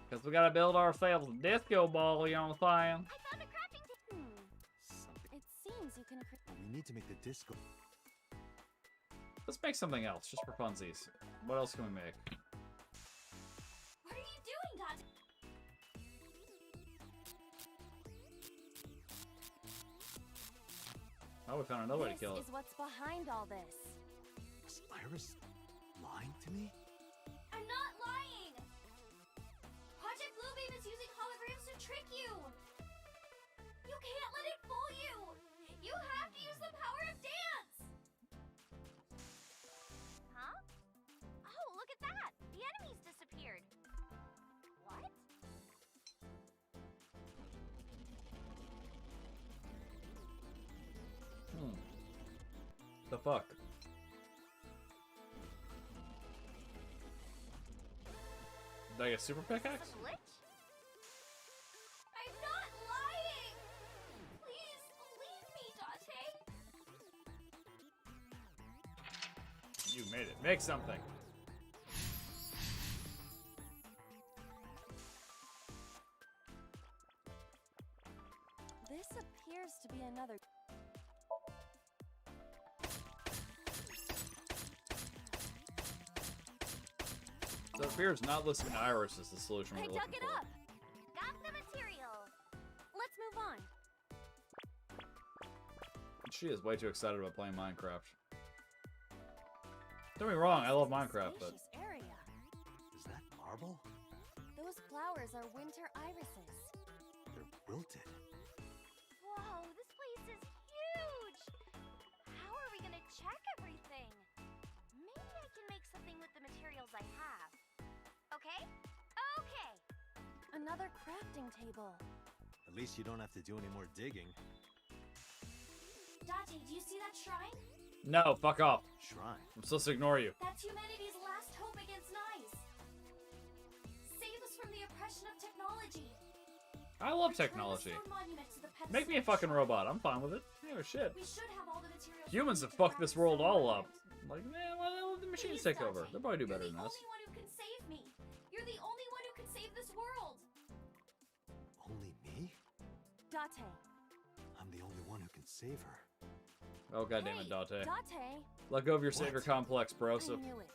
Speaker 1: Because we gotta build ourselves a disco ball, you know what I'm saying?
Speaker 11: I found a crafting table.
Speaker 3: It seems you can.
Speaker 4: We need to make the disco.
Speaker 1: Let's make something else, just for funsies. What else can we make?
Speaker 7: What are you doing, Dante?
Speaker 1: Oh, we found another way to kill it.
Speaker 3: This is what's behind all this.
Speaker 4: Was Iris lying to me?
Speaker 7: I'm not lying! Project Bluebeam is using holograms to trick you! You can't let it fool you! You have to use the power of dance!
Speaker 11: Huh? Oh, look at that! The enemies disappeared. What?
Speaker 1: The fuck? Did I get super pickaxe?
Speaker 11: A glitch?
Speaker 7: I'm not lying! Please believe me, Dante!
Speaker 1: You made it. Make something.
Speaker 3: This appears to be another.
Speaker 1: So it appears not listening to Iris is the solution
Speaker 3: I
Speaker 1: we're
Speaker 3: dug
Speaker 1: looking
Speaker 3: it
Speaker 1: for.
Speaker 3: up.
Speaker 11: Got the material.
Speaker 3: Let's move on.
Speaker 1: She is way too excited about playing Minecraft. Don't get me wrong, I love Minecraft, but
Speaker 3: Spacious area.
Speaker 4: Is that marble?
Speaker 3: Those flowers are winter irises.
Speaker 4: They're wilted.
Speaker 11: Whoa, this place is huge! How are we gonna check everything? Maybe I can make something with the materials I have. Okay? Okay!
Speaker 3: Another crafting table.
Speaker 4: At least you don't have to do any more digging.
Speaker 7: Dante, do you see that shrine?
Speaker 1: no, fuck off.
Speaker 4: Shrine.
Speaker 1: I'm supposed to ignore you.
Speaker 7: That's humanity's last hope against Nice. Save us from the oppression of technology.
Speaker 1: I love
Speaker 7: Return the
Speaker 1: technology.
Speaker 7: stone monument to the pet
Speaker 1: Make me a
Speaker 7: snake
Speaker 1: fucking
Speaker 7: shrine.
Speaker 1: robot. I'm fine with it. Yeah, shit.
Speaker 7: We should have all the materials.
Speaker 1: Humans
Speaker 7: we
Speaker 1: have
Speaker 7: need to
Speaker 1: fucked this
Speaker 7: craft the
Speaker 1: world
Speaker 7: stone
Speaker 1: all up.
Speaker 7: monument.
Speaker 1: Like, man, why don't the machines
Speaker 7: Please,
Speaker 1: take over?
Speaker 7: Dante,
Speaker 1: They'll probably do better
Speaker 7: You're
Speaker 1: than
Speaker 7: the
Speaker 1: us.
Speaker 7: only one who can save me. You're the only one who can save this world.
Speaker 4: Only me?
Speaker 3: Date.
Speaker 4: I'm the only one who can save her.
Speaker 1: Oh, goddammit, Date.
Speaker 3: Date.
Speaker 1: Let go of your savior complex, bro.
Speaker 3: I
Speaker 1: So,
Speaker 3: knew it.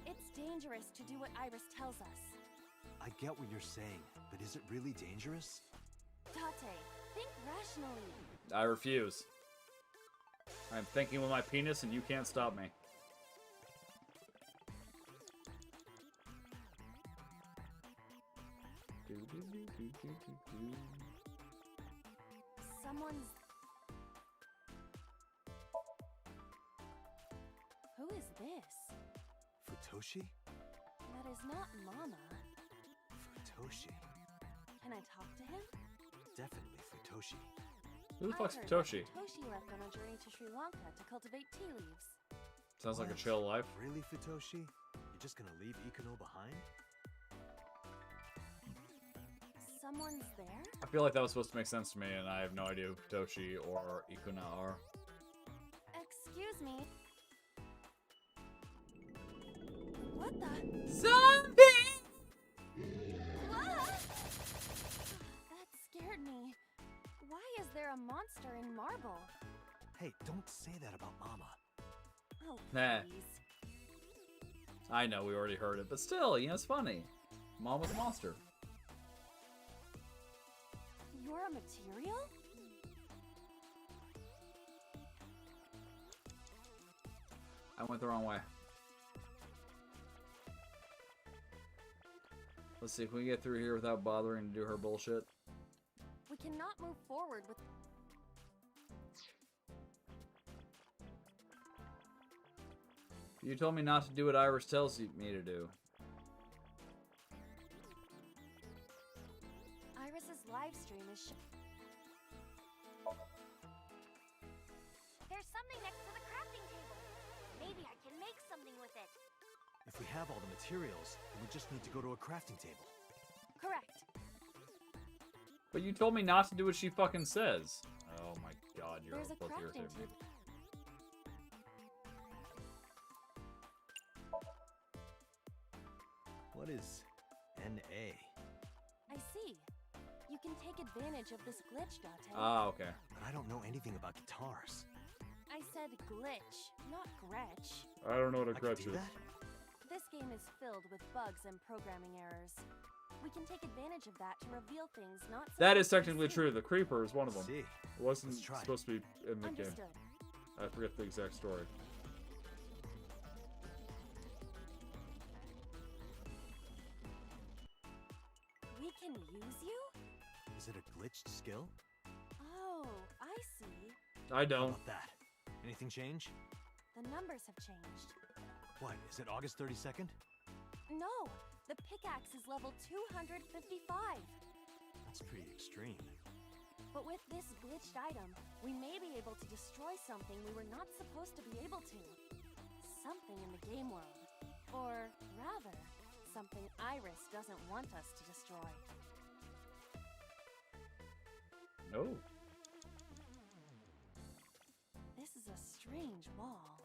Speaker 3: It's dangerous to do what Iris tells us.
Speaker 4: I get what you're saying, but is it really dangerous?
Speaker 3: Date, think rationally.
Speaker 1: I refuse. I'm thinking with my penis, and you can't stop me.
Speaker 3: Someone's. Who is this?
Speaker 4: Futoshi?
Speaker 3: That is not Mama.
Speaker 4: Futoshi.
Speaker 3: Can I talk to him?
Speaker 4: Definitely Futoshi.
Speaker 1: Who the
Speaker 3: I
Speaker 1: fuck's
Speaker 3: heard
Speaker 1: Futoshi?
Speaker 3: that Futoshi left on a journey to Sri Lanka to cultivate tea leaves.
Speaker 1: Sounds like a
Speaker 4: What?
Speaker 1: chill life.
Speaker 4: Really, Futoshi? You're just gonna leave Ikuno behind?
Speaker 3: Someone's there?
Speaker 1: I feel like that was supposed to make sense to me, and I have no idea who Futoshi or Ikuna are.
Speaker 3: Excuse me. What the?
Speaker 12: Zombie!
Speaker 3: What? That scared me. Why is there a monster in marble?
Speaker 4: Hey, don't say that about Mama.
Speaker 3: Oh,
Speaker 1: Nah.
Speaker 3: please.
Speaker 1: I know, we already heard it, but still, you know, it's funny. Mom was a monster.
Speaker 3: You're a material?
Speaker 1: I went the wrong way. Let's see, can we get through here without bothering to do her bullshit?
Speaker 3: We cannot move forward with...
Speaker 1: You told me not to do what Iris tells me to do.
Speaker 3: Iris's live stream is
Speaker 11: There's something next to the crafting table. Maybe I can make something with it.
Speaker 4: If we have all the materials, then we just need to go to a crafting table.
Speaker 3: correct.
Speaker 1: But you told me not to do what she fucking says. Oh my god, you're
Speaker 3: There's a
Speaker 1: both
Speaker 3: crafting
Speaker 1: irritating me.
Speaker 3: table.
Speaker 4: What is NA?
Speaker 3: I see. You can take advantage of this glitch, Date.
Speaker 1: Ah, okay.
Speaker 4: But I don't know anything about guitars.
Speaker 3: I said glitch, not Gretch.
Speaker 1: I don't know what a
Speaker 4: I can
Speaker 1: crutch
Speaker 4: do
Speaker 1: is.
Speaker 4: that?
Speaker 3: This game is filled with bugs and programming errors. We can take advantage of that to reveal things not
Speaker 1: That is
Speaker 3: supposed to be
Speaker 1: technically
Speaker 3: seen.
Speaker 1: true. The creeper is one of them.
Speaker 4: See.
Speaker 1: It wasn't
Speaker 4: Let's try.
Speaker 1: supposed to be in the game.
Speaker 3: Understood.
Speaker 1: I forget the exact story.
Speaker 3: We can use you?
Speaker 4: Is it a glitched skill?
Speaker 3: Oh, I see.
Speaker 1: I
Speaker 4: How
Speaker 1: don't.
Speaker 4: about that? Anything change?
Speaker 3: The numbers have changed.
Speaker 4: What, is it August 32nd?
Speaker 3: No, the pickaxe is level 255.
Speaker 4: That's pretty extreme.
Speaker 3: But with this glitched item, we may be able to destroy something we were not supposed to be able to. Something in the game world. Or rather, something Iris doesn't want us to destroy.
Speaker 1: No.
Speaker 3: This is a strange wall.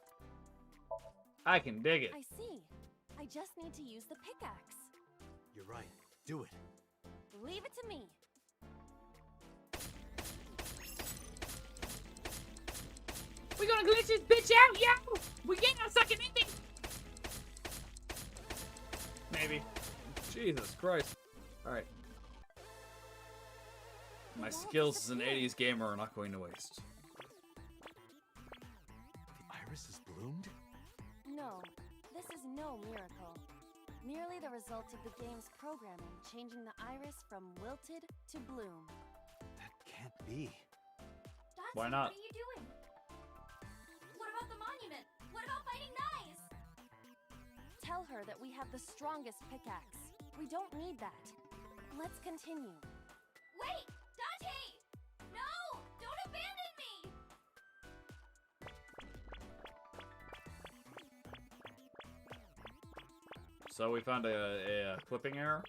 Speaker 1: I can dig it.
Speaker 3: I see. I just need to use the pickaxe.
Speaker 4: You're right. Do it.
Speaker 3: Leave it to me.
Speaker 12: We gonna glitch this bitch out, yo! We ain't not sucking anything!
Speaker 1: Maybe. Jesus Christ. Alright. My
Speaker 3: wall
Speaker 1: skills as an
Speaker 3: disappeared.
Speaker 1: 80s gamer are not going to waste.
Speaker 4: The iris is bloomed?
Speaker 3: No, this is no miracle. Merely the result of the game's programming, changing the iris from wilted to bloom.
Speaker 4: That can't be.
Speaker 11: Dante,
Speaker 1: Why not?
Speaker 11: What are you doing? What about the monument? What about fighting knives?
Speaker 3: Tell her that we have the strongest pickaxe. We don't need that. Let's continue.
Speaker 11: Wait! Dante! No! Don't abandon me!
Speaker 1: So we found a clipping error?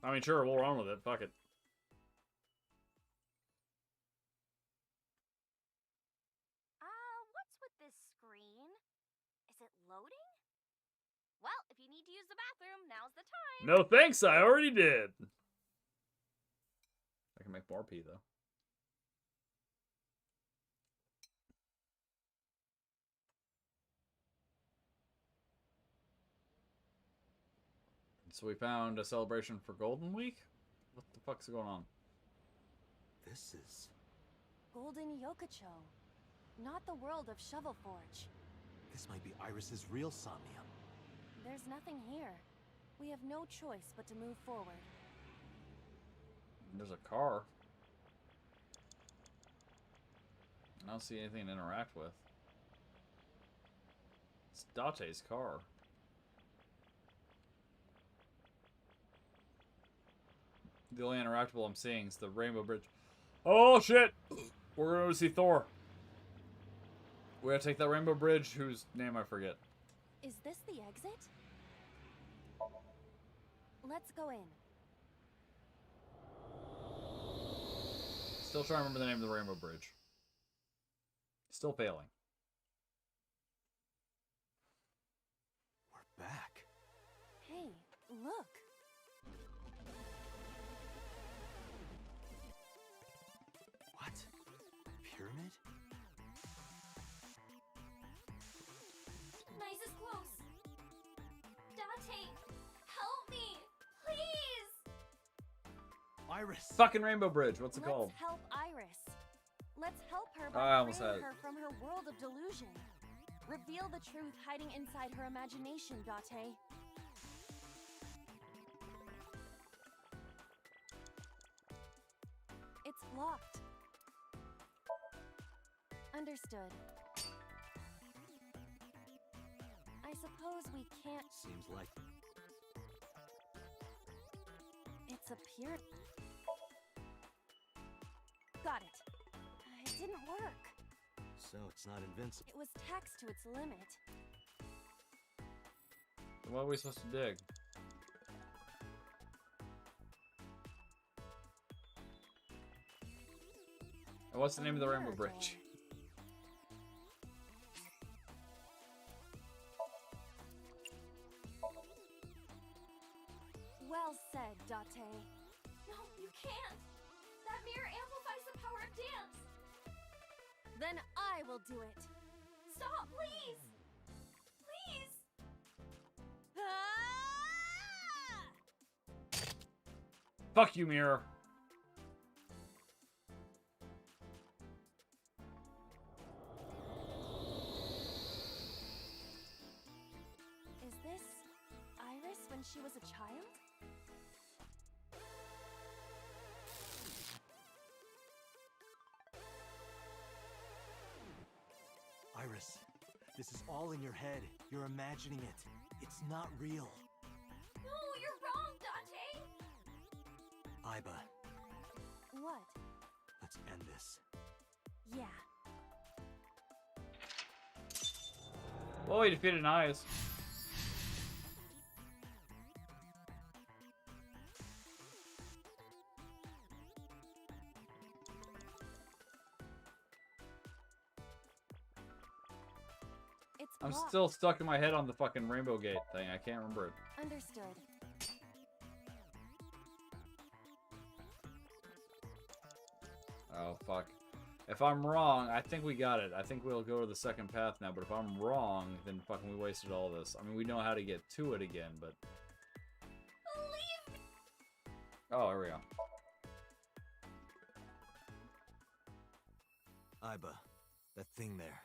Speaker 1: I mean, sure, we'll run with it. Fuck it.
Speaker 11: What's with this screen? Is it loading? Well, if you need to use the bathroom, now's the time.
Speaker 1: No thanks, I already did. I can make more pee, though. So we found a celebration for Golden Week? What the fuck's going on?
Speaker 4: This is...
Speaker 3: Golden Yokocho. Not the world of Shovelforge.
Speaker 4: This might be Iris's real somnium.
Speaker 3: There's nothing here. We have no choice but to move forward.
Speaker 1: There's a car. I don't see anything to interact with. It's Date's car. The only interactable I'm seeing is the Rainbow Bridge. Oh shit! We're going to see Thor. We gotta take that Rainbow Bridge, whose name I forget.
Speaker 3: Is this the exit? Let's go in.
Speaker 1: Still trying to remember the name of the Rainbow Bridge. Still failing.
Speaker 4: We're back.
Speaker 3: Hey, look.
Speaker 4: What? Iris!
Speaker 1: Fucking Rainbow Bridge. What's it called?
Speaker 3: Let's help Iris. Let's help her
Speaker 1: I
Speaker 3: by
Speaker 1: almost
Speaker 3: freeing
Speaker 1: had it.
Speaker 3: her from her world of delusion. Reveal the truth hiding inside her imagination, Date. It's blocked. Understood. I suppose we can't.
Speaker 4: Seems like
Speaker 3: It's appeared. Got it. It didn't work.
Speaker 4: so. It's not invincible.
Speaker 3: It was taxed to its limit.
Speaker 1: What are we supposed to dig? And what's the name of the Rainbow Bridge?
Speaker 3: Well said, Date.
Speaker 7: No, you can't! That mirror amplifies the power of dance!
Speaker 3: Then I will do it.
Speaker 7: Stop, please! Please!
Speaker 1: Fuck you, mirror.
Speaker 3: Is this Iris when she was a child?
Speaker 4: Iris, this is all in your head. You're imagining it. It's not real.
Speaker 7: No, you're wrong, Dante!
Speaker 4: Aiba,
Speaker 3: What?
Speaker 4: let's end this.
Speaker 3: Yeah.
Speaker 1: Well, we defeated Eyes.
Speaker 3: It's
Speaker 1: I'm
Speaker 3: blocked.
Speaker 1: still stuck in my head on the fucking Rainbow Gate thing. I can't remember it.
Speaker 3: Understood.
Speaker 1: Oh, fuck. If I'm wrong, I think we got it. I think we'll go to the second path now, but if I'm wrong, then fucking we wasted all this. I mean, we know how to get to it again, but...
Speaker 7: Believe me!
Speaker 1: Oh, here we go.
Speaker 4: Aiba, that thing there.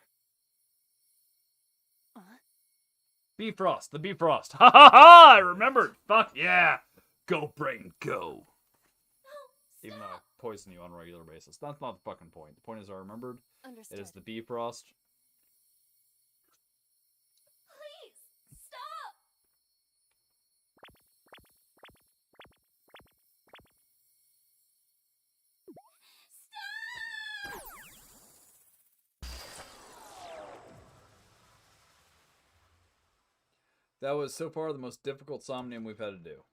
Speaker 1: Bifrost, the Bifrost. Ha ha ha! I remembered. Fuck yeah! Go, brain, go. Even though I poison you on a regular basis. That's not the fucking point. The point is I remembered.
Speaker 3: Understood.
Speaker 1: It is the Bifrost.
Speaker 7: Please! Stop! Stop!
Speaker 1: That was so far the most difficult Somnium we've had to do.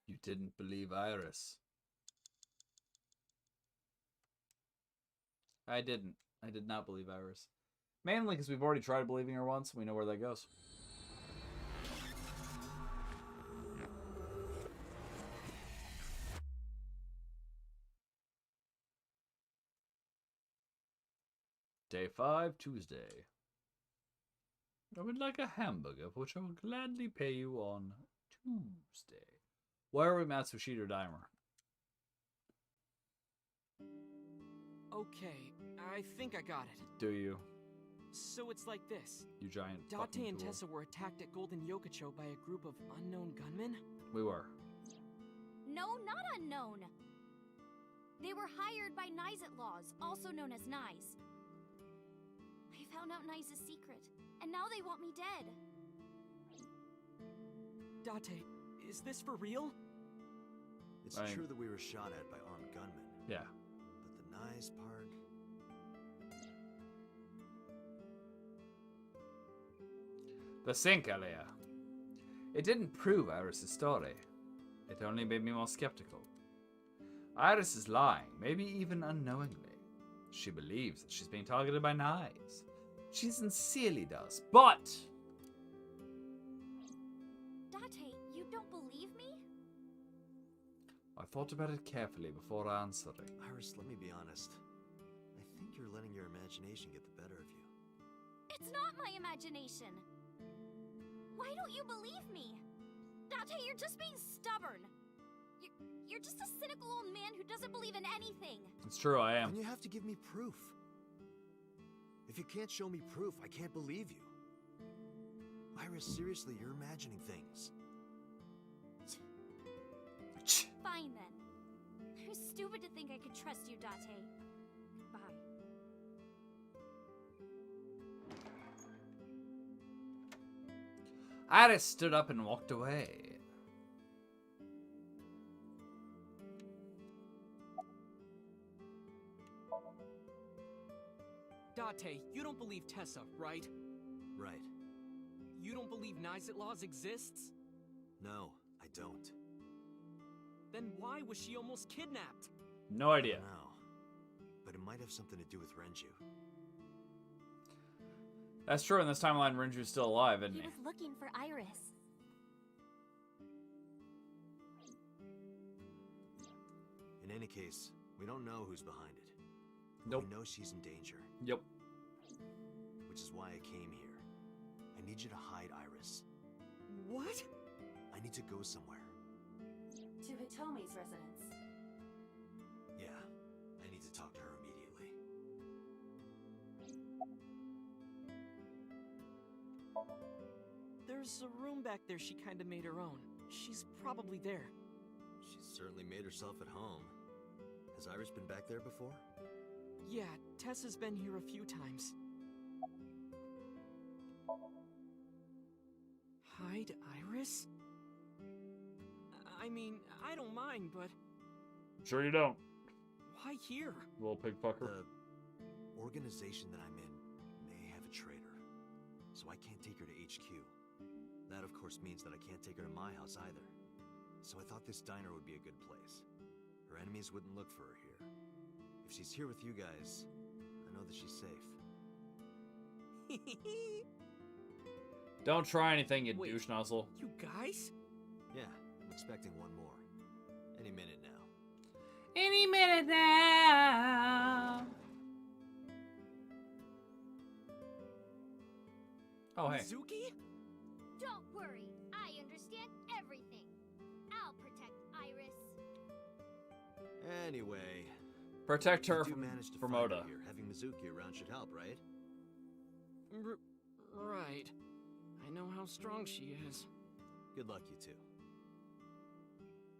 Speaker 1: You didn't believe Iris. I didn't. I did not believe Iris. Mainly because we've already tried believing her once, and we know where that goes. Day 5, Tuesday. I would like a hamburger, for which I will gladly pay you on Tuesday. Why are we Matsushita Dimer?
Speaker 2: Okay, I think I got it.
Speaker 1: Do you,
Speaker 2: So it's like this.
Speaker 1: you giant
Speaker 2: Date
Speaker 1: fucking
Speaker 2: and
Speaker 1: fool?
Speaker 2: Tessa were attacked at Golden Yokocho by a group of unknown gunmen?
Speaker 1: We were.
Speaker 11: No, not unknown. They were hired by Nizet Laws, also known as Nize. I found out Nize's secret, and now they want me dead.
Speaker 2: Date, is this for real?
Speaker 4: It's
Speaker 1: Right.
Speaker 4: true that we were shot at by armed gunmen,
Speaker 1: Yeah.
Speaker 4: but the nice part.
Speaker 1: The sink, Elia. It didn't prove Iris' story. It only made me more skeptical. Iris is lying, maybe even unknowingly. She believes that she's being targeted by knives. She sincerely does, but...
Speaker 11: Date, you don't believe me?
Speaker 1: I thought about it carefully before answering.
Speaker 4: Iris, let me be honest. I think you're letting your imagination get the better of you.
Speaker 11: It's not my imagination. Why don't you believe me? Date, you're just being stubborn. You're just a cynical old man who doesn't believe in anything.
Speaker 1: It's true, I am.
Speaker 4: And you have to give me proof. If you can't show me proof, I can't believe you. Iris, seriously, you're imagining things.
Speaker 11: Fine then. It was stupid to think I could trust you, Date. Goodbye.
Speaker 1: Iris stood up and walked away.
Speaker 2: Date, you don't believe Tessa, right?
Speaker 4: Right.
Speaker 2: You don't believe Nizet exists?
Speaker 4: No, I don't.
Speaker 2: Then why was she almost kidnapped?
Speaker 1: No idea.
Speaker 4: No. But it might have something to do with Renju.
Speaker 1: That's true, in this timeline, Renju's still alive, isn't
Speaker 11: He
Speaker 1: he?
Speaker 11: was looking for Iris.
Speaker 4: In any case, we don't know who's behind it.
Speaker 1: Nope.
Speaker 4: We know she's in danger.
Speaker 1: Yep.
Speaker 4: Which is why I came here. I need you to hide Iris.
Speaker 2: What?
Speaker 4: I need to go somewhere.
Speaker 7: To Hitomi's residence.
Speaker 4: Yeah, I need to talk to her immediately.
Speaker 2: There's a room back there she kinda made her own. She's probably there.
Speaker 4: She's certainly made herself at home. Has Iris been back there before?
Speaker 2: Yeah, Tessa's been here a few times. Hide Iris? I mean, I don't mind, but
Speaker 1: Sure you don't.
Speaker 2: why here?
Speaker 1: Little pig fucker.
Speaker 4: The organization that I'm in may have a traitor, so I can't take her to HQ. That, of course, means that I can't take her to my house either. So I thought this diner would be a good place. Her enemies wouldn't look for her here. If she's here with you guys, I know that she's safe.
Speaker 1: Don't try anything, you
Speaker 2: Wait.
Speaker 1: douche nozzle.
Speaker 2: You guys?
Speaker 4: Yeah, I'm expecting one more. Any minute now.
Speaker 12: Any minute now.
Speaker 1: Oh, hey.
Speaker 2: Mizuki?
Speaker 11: Don't worry, I understand everything. I'll protect Iris.
Speaker 4: Anyway,
Speaker 1: Protect her
Speaker 4: if you
Speaker 1: from,
Speaker 4: manage to
Speaker 1: from
Speaker 4: find her
Speaker 1: Oda.
Speaker 4: here, having Mizuki around should help, right?
Speaker 2: Right. I know how strong she is.
Speaker 4: Good luck, you two.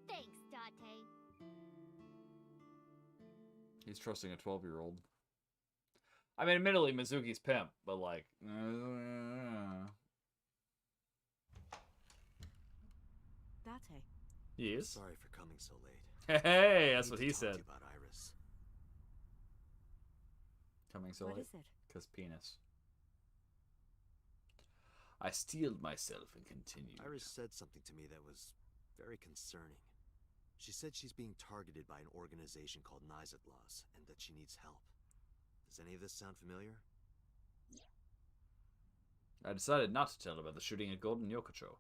Speaker 11: Thanks, Date.
Speaker 1: He's trusting a 12-year-old. I mean, admittedly, Mizuki's pimp, but like...
Speaker 7: Date.
Speaker 1: Yes?
Speaker 4: Sorry for coming so late.
Speaker 1: Hey,
Speaker 4: I
Speaker 1: that's
Speaker 4: need
Speaker 1: what
Speaker 4: to
Speaker 1: he
Speaker 4: talk to
Speaker 1: said.
Speaker 4: you about Iris.
Speaker 1: Coming so
Speaker 7: What
Speaker 1: late.
Speaker 7: is it?
Speaker 1: Because penis. I steeled myself and continued.
Speaker 4: Iris said something to me that was very concerning. She said she's being targeted by an organization called Nizet and that she needs help. Does any of this sound familiar?
Speaker 1: I decided not to tell her about the shooting at Golden Yokocho.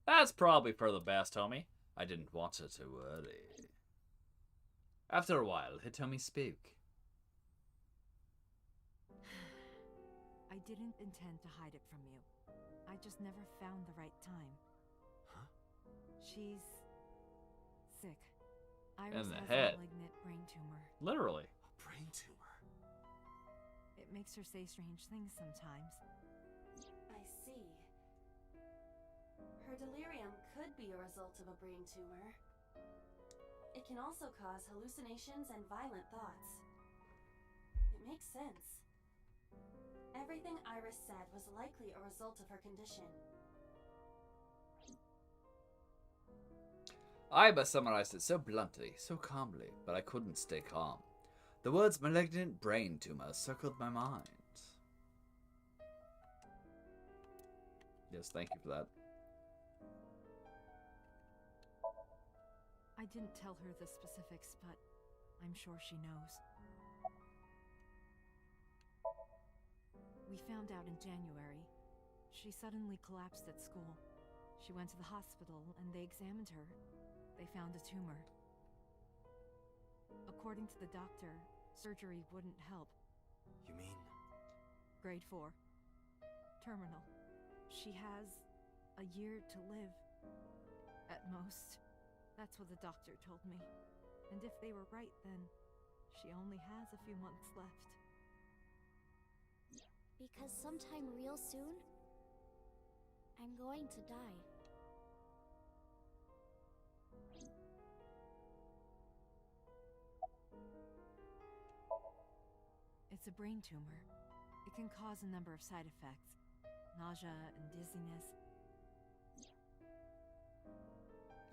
Speaker 1: That's probably for the best, homie. I didn't want her to worry. After a while, Hitomi spoke.
Speaker 13: I didn't intend to hide it from you. I just never found the right time.
Speaker 4: Huh?
Speaker 13: She's sick.
Speaker 1: In
Speaker 13: Iris
Speaker 1: the
Speaker 13: has
Speaker 1: head.
Speaker 13: a malignant brain tumor.
Speaker 1: Literally.
Speaker 4: A brain tumor.
Speaker 13: It makes her say strange things sometimes.
Speaker 7: I see. Her delirium could be a result of a brain tumor. It can also cause hallucinations and violent thoughts. It makes sense. Everything Iris said was likely a result of her condition.
Speaker 1: Aiba summarized it so bluntly, so calmly, but I couldn't stay calm. The words malignant brain tumor circled my mind. Yes, thank you for that.
Speaker 13: I didn't tell her the specifics, but I'm sure she knows. We found out in January. She suddenly collapsed at school. She went to the hospital and they examined her. They found a tumor. According to the doctor, surgery wouldn't help.
Speaker 4: You mean?
Speaker 13: Grade 4. Terminal. She has a year to live. At most. That's what the doctor told me. And if they were right, then she only has a few months left.
Speaker 11: Because sometime real soon, I'm going to die.
Speaker 13: It's a brain tumor. It can cause a number of side effects. Nausea and dizziness.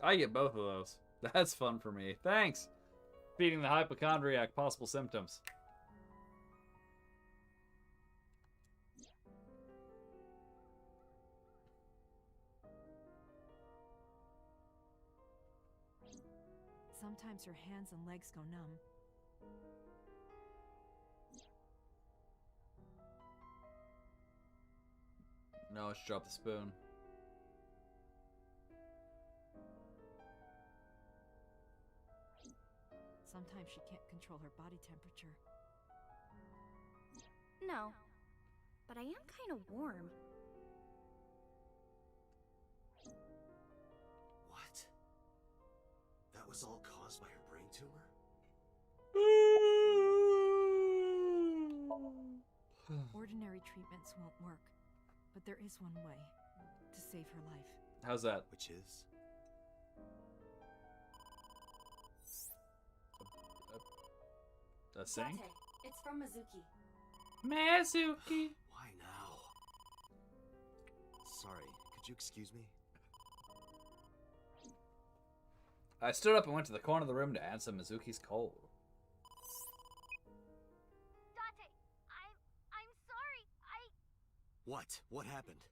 Speaker 1: I get both of those. That's fun for me. Thanks. Feeding the hypochondriac possible symptoms.
Speaker 13: Sometimes her hands and legs go numb.
Speaker 1: No, she dropped the spoon.
Speaker 13: Sometimes she can't control her body temperature.
Speaker 11: No, but I am kind of warm.
Speaker 4: What? That was all caused by her brain tumor?
Speaker 13: Ordinary treatments won't work, but there is one way to save her life.
Speaker 1: How's that?
Speaker 4: Which is?
Speaker 1: A sink?
Speaker 7: Date, it's from Mizuki.
Speaker 12: Mizuki.
Speaker 4: Why now? Sorry, could you excuse me?
Speaker 1: I stood up and went to the corner of the room to answer Mizuki's call.
Speaker 11: Date, I'm sorry.
Speaker 4: What? What happened?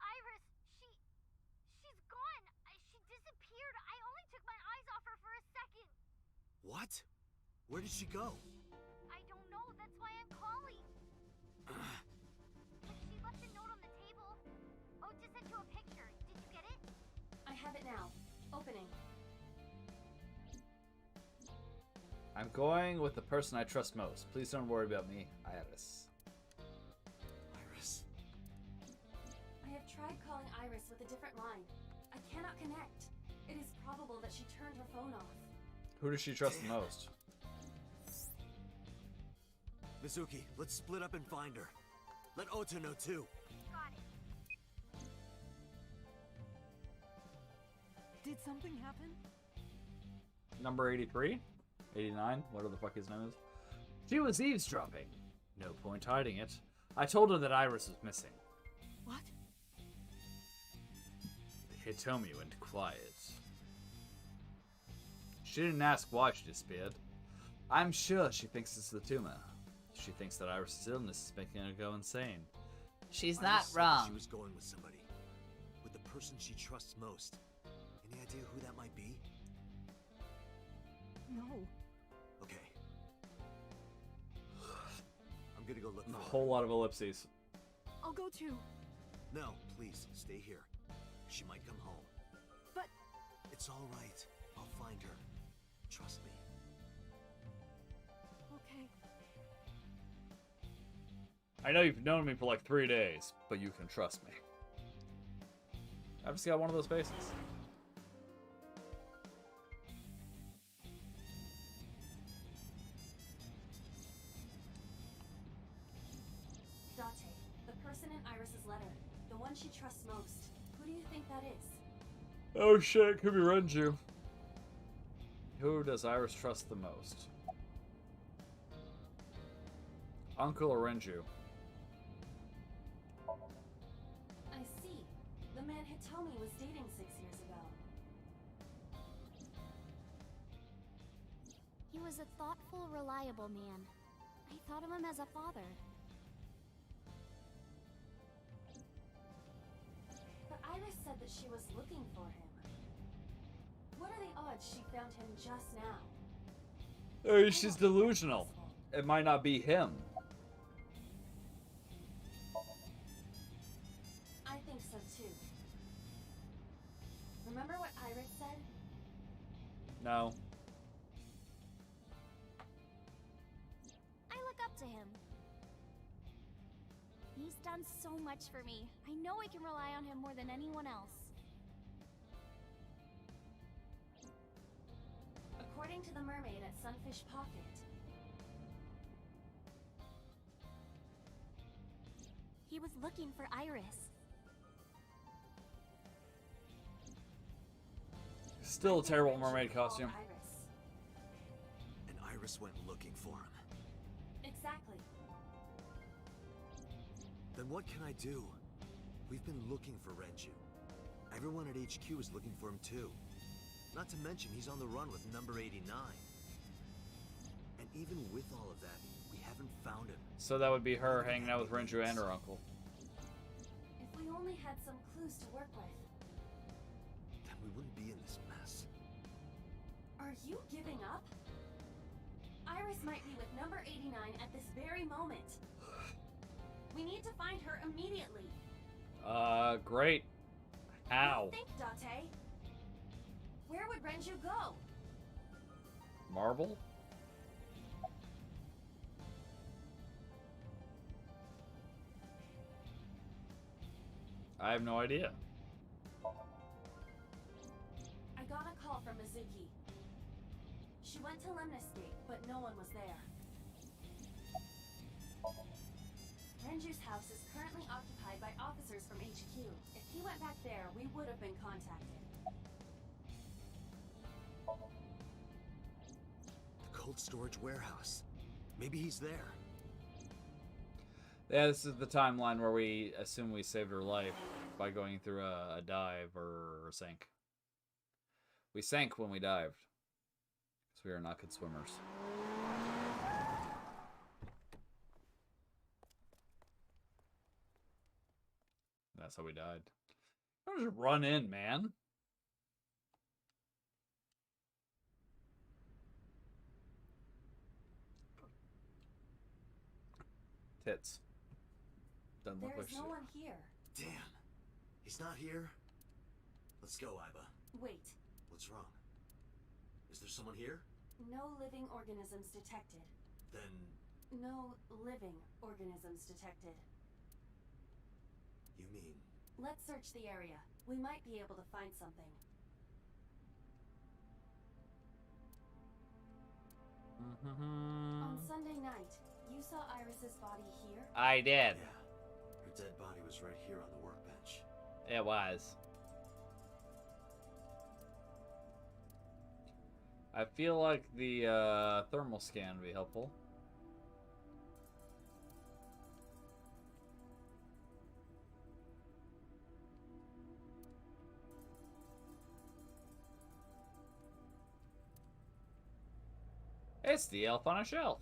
Speaker 11: Iris, she's gone. She disappeared. I only took my eyes off her for a second.
Speaker 4: What? Where did she go?
Speaker 11: I don't know. That's why I'm calling. But she left a note on the table. Ota sent you a picture. Did you get it?
Speaker 7: I have it now. Opening.
Speaker 1: I'm going with the person I trust most. Please don't worry about me, Iris.
Speaker 4: Iris?
Speaker 7: I have tried calling Iris with a different line. I cannot connect. It is probable that she turned her phone off.
Speaker 1: Who does she trust the most?
Speaker 4: Mizuki, let's split up and find her. Let Ota know too.
Speaker 11: Got it.
Speaker 13: Did something happen?
Speaker 1: Number 83? 89? Whatever the fuck his name is. She was eavesdropping. No point hiding it. I told her that Iris was missing.
Speaker 13: What?
Speaker 1: Hitomi went quiet. She didn't ask why she disappeared. I'm sure she thinks it's the tumor. She thinks that Iris' illness is making her go insane. She's not
Speaker 4: Iris said that
Speaker 1: wrong.
Speaker 4: She was going with somebody. With the person she trusts most. Any idea who that might be?
Speaker 13: No.
Speaker 4: Okay. I'm gonna go look
Speaker 1: A
Speaker 4: for her.
Speaker 1: whole lot of ellipses.
Speaker 13: I'll go too.
Speaker 4: No, please, stay here. She might come home.
Speaker 13: But...
Speaker 4: It's all right. I'll find her. Trust me.
Speaker 13: Okay.
Speaker 1: I know you've known me for like 3 days, but you can trust me. I've just got one of those faces.
Speaker 7: Date, the person in Iris's letter. The one she trusts most. Who do you think that is?
Speaker 1: Oh shit, could be Renju. Who does Iris trust the most? Uncle or Renju?
Speaker 7: I see. The man Hitomi was dating 6 years ago.
Speaker 11: He was a thoughtful, reliable man. I thought of him as a father.
Speaker 7: But Iris said that she was looking for him. What are the odds she found him just now?
Speaker 1: She's delusional. It might not be him.
Speaker 7: I think so too. Remember what Iris said?
Speaker 1: No.
Speaker 11: I look up to him. He's done so much for me. I know I can rely on him more than anyone else.
Speaker 7: According to the mermaid at Sunfish Pocket,
Speaker 11: he was looking for Iris.
Speaker 1: Still a terrible mermaid costume.
Speaker 4: And Iris went looking for him.
Speaker 7: Exactly.
Speaker 4: Then what can I do? We've been looking for Renju. Everyone at HQ is looking for him too. Not to mention he's on the run with number 89. And even with all of that, we haven't found him.
Speaker 1: So that would be her hanging out with Renju and her uncle.
Speaker 7: If we only had some clues to work with.
Speaker 4: Then we wouldn't be in this mess.
Speaker 7: Are you giving up? Iris might be with number 89 at this very moment. We need to find her immediately.
Speaker 1: Great. How?
Speaker 7: What do you think, Date? Where would Renju go?
Speaker 1: Marble? I have no idea.
Speaker 7: I got a call from Mizuki. She went to Lemnis Gate, but no one was there. Renju's house is currently occupied by officers from HQ. If he went back there, we would have been contacted.
Speaker 4: The cold storage warehouse. Maybe he's there.
Speaker 1: Yeah, this is the timeline where we assume we saved her life by going through a dive or a sink. We sank when we dived, because we are not good swimmers. That's how we died. Don't just run in, man. Tits. Doesn't look like
Speaker 7: There's no one here.
Speaker 4: Damn. He's not here? Let's go, Iba.
Speaker 7: Wait.
Speaker 4: What's wrong? Is there someone here?
Speaker 7: No living organisms detected.
Speaker 4: Then...
Speaker 7: No living organisms detected.
Speaker 4: You mean...
Speaker 7: Let's search the area. We might be able to find something. On Sunday night, you saw Iris's body here?
Speaker 1: I did.
Speaker 4: Yeah. Her dead body was right here on the workbench.
Speaker 1: It was. I feel like the thermal scan would be helpful. It's the elf on a shelf.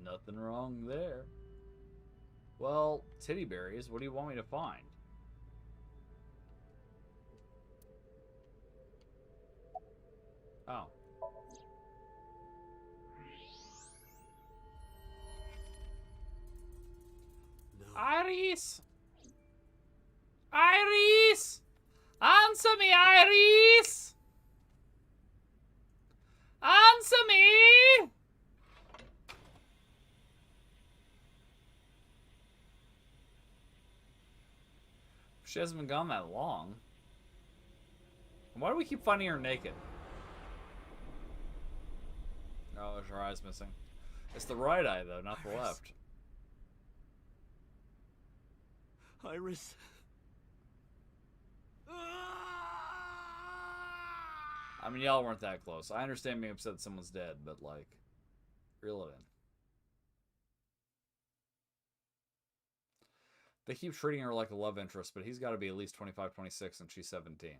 Speaker 1: Nothing wrong there. Well, titty berries, what do you want me to find? Oh.
Speaker 4: No.
Speaker 1: Iris! Iris! Answer me, Iris! Answer me! She hasn't been gone that long. Why do we keep finding her naked? Oh, there's her eyes missing. It's the right eye, though, not the left.
Speaker 4: Iris.
Speaker 1: I mean, y'all weren't that close. I understand being upset someone's dead, but, like, reel it in. They keep treating her like a love interest, but he's got to be at least 25, 26, and she's 17.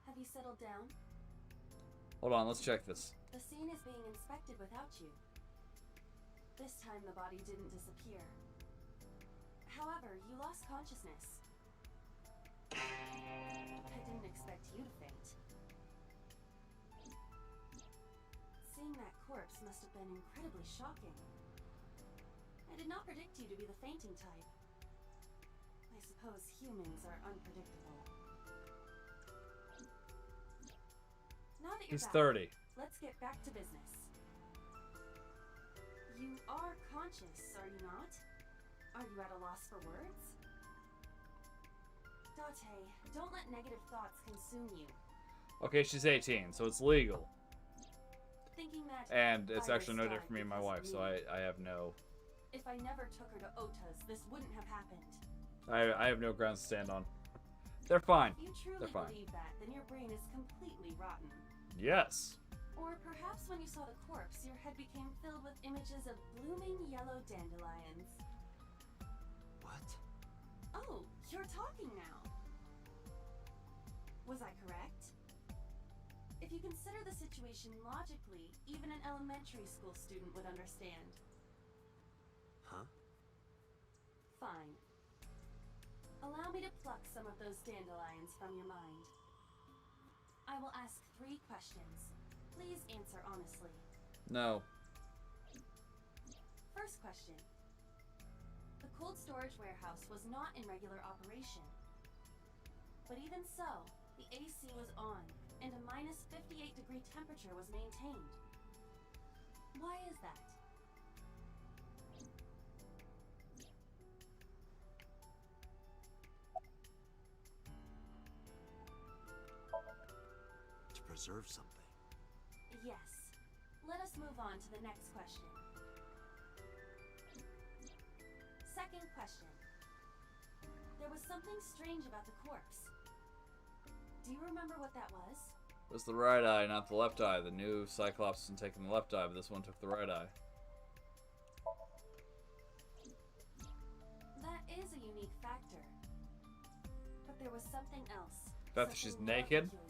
Speaker 7: Have you settled down?
Speaker 1: Hold on, let's check this.
Speaker 7: The scene is being inspected without you. This time the body didn't disappear. However, you lost consciousness. I didn't expect you to faint. Seeing that corpse must have been incredibly shocking. I did not predict you to be the fainting type. I suppose humans are unpredictable. Now that you're
Speaker 1: He's
Speaker 7: back,
Speaker 1: 30.
Speaker 7: let's get back to business. You are conscious, are you not? Are you at a loss for words? Date, don't let negative thoughts consume you.
Speaker 1: Okay, she's 18, so it's legal.
Speaker 7: Thinking that
Speaker 1: And it's
Speaker 7: Iris
Speaker 1: actually no
Speaker 7: died
Speaker 1: different for me and my
Speaker 7: because
Speaker 1: wife,
Speaker 7: of
Speaker 1: so
Speaker 7: me.
Speaker 1: I have no...
Speaker 7: If I never took her to Ota's, this wouldn't have happened.
Speaker 1: I have no grounds to stand on. They're fine.
Speaker 7: If you truly
Speaker 1: They're fine.
Speaker 7: believe that, then your brain is completely rotten.
Speaker 1: Yes.
Speaker 7: Or perhaps when you saw the corpse, your head became filled with images of blooming yellow dandelions.
Speaker 4: What?
Speaker 7: Oh, you're talking now. Was I correct? If you consider the situation logically, even an elementary school student would understand.
Speaker 4: Huh?
Speaker 7: Fine. Allow me to pluck some of those dandelions from your mind. I will ask 3 questions. Please answer honestly.
Speaker 1: No.
Speaker 7: First question. The cold storage warehouse was not in regular operation. But even so, the AC was on, and a minus 58-degree temperature was maintained. Why is that?
Speaker 4: To preserve something.
Speaker 7: Yes. Let us move on to the next question. Second question. There was something strange about the corpse. Do you remember what that was?
Speaker 1: It was the right eye, not the left eye. The new Cyclops isn't taking the left eye, but this one took the right eye.
Speaker 7: That is a unique factor. But there was something else.
Speaker 1: The fact that she's naked?
Speaker 7: Peculiar.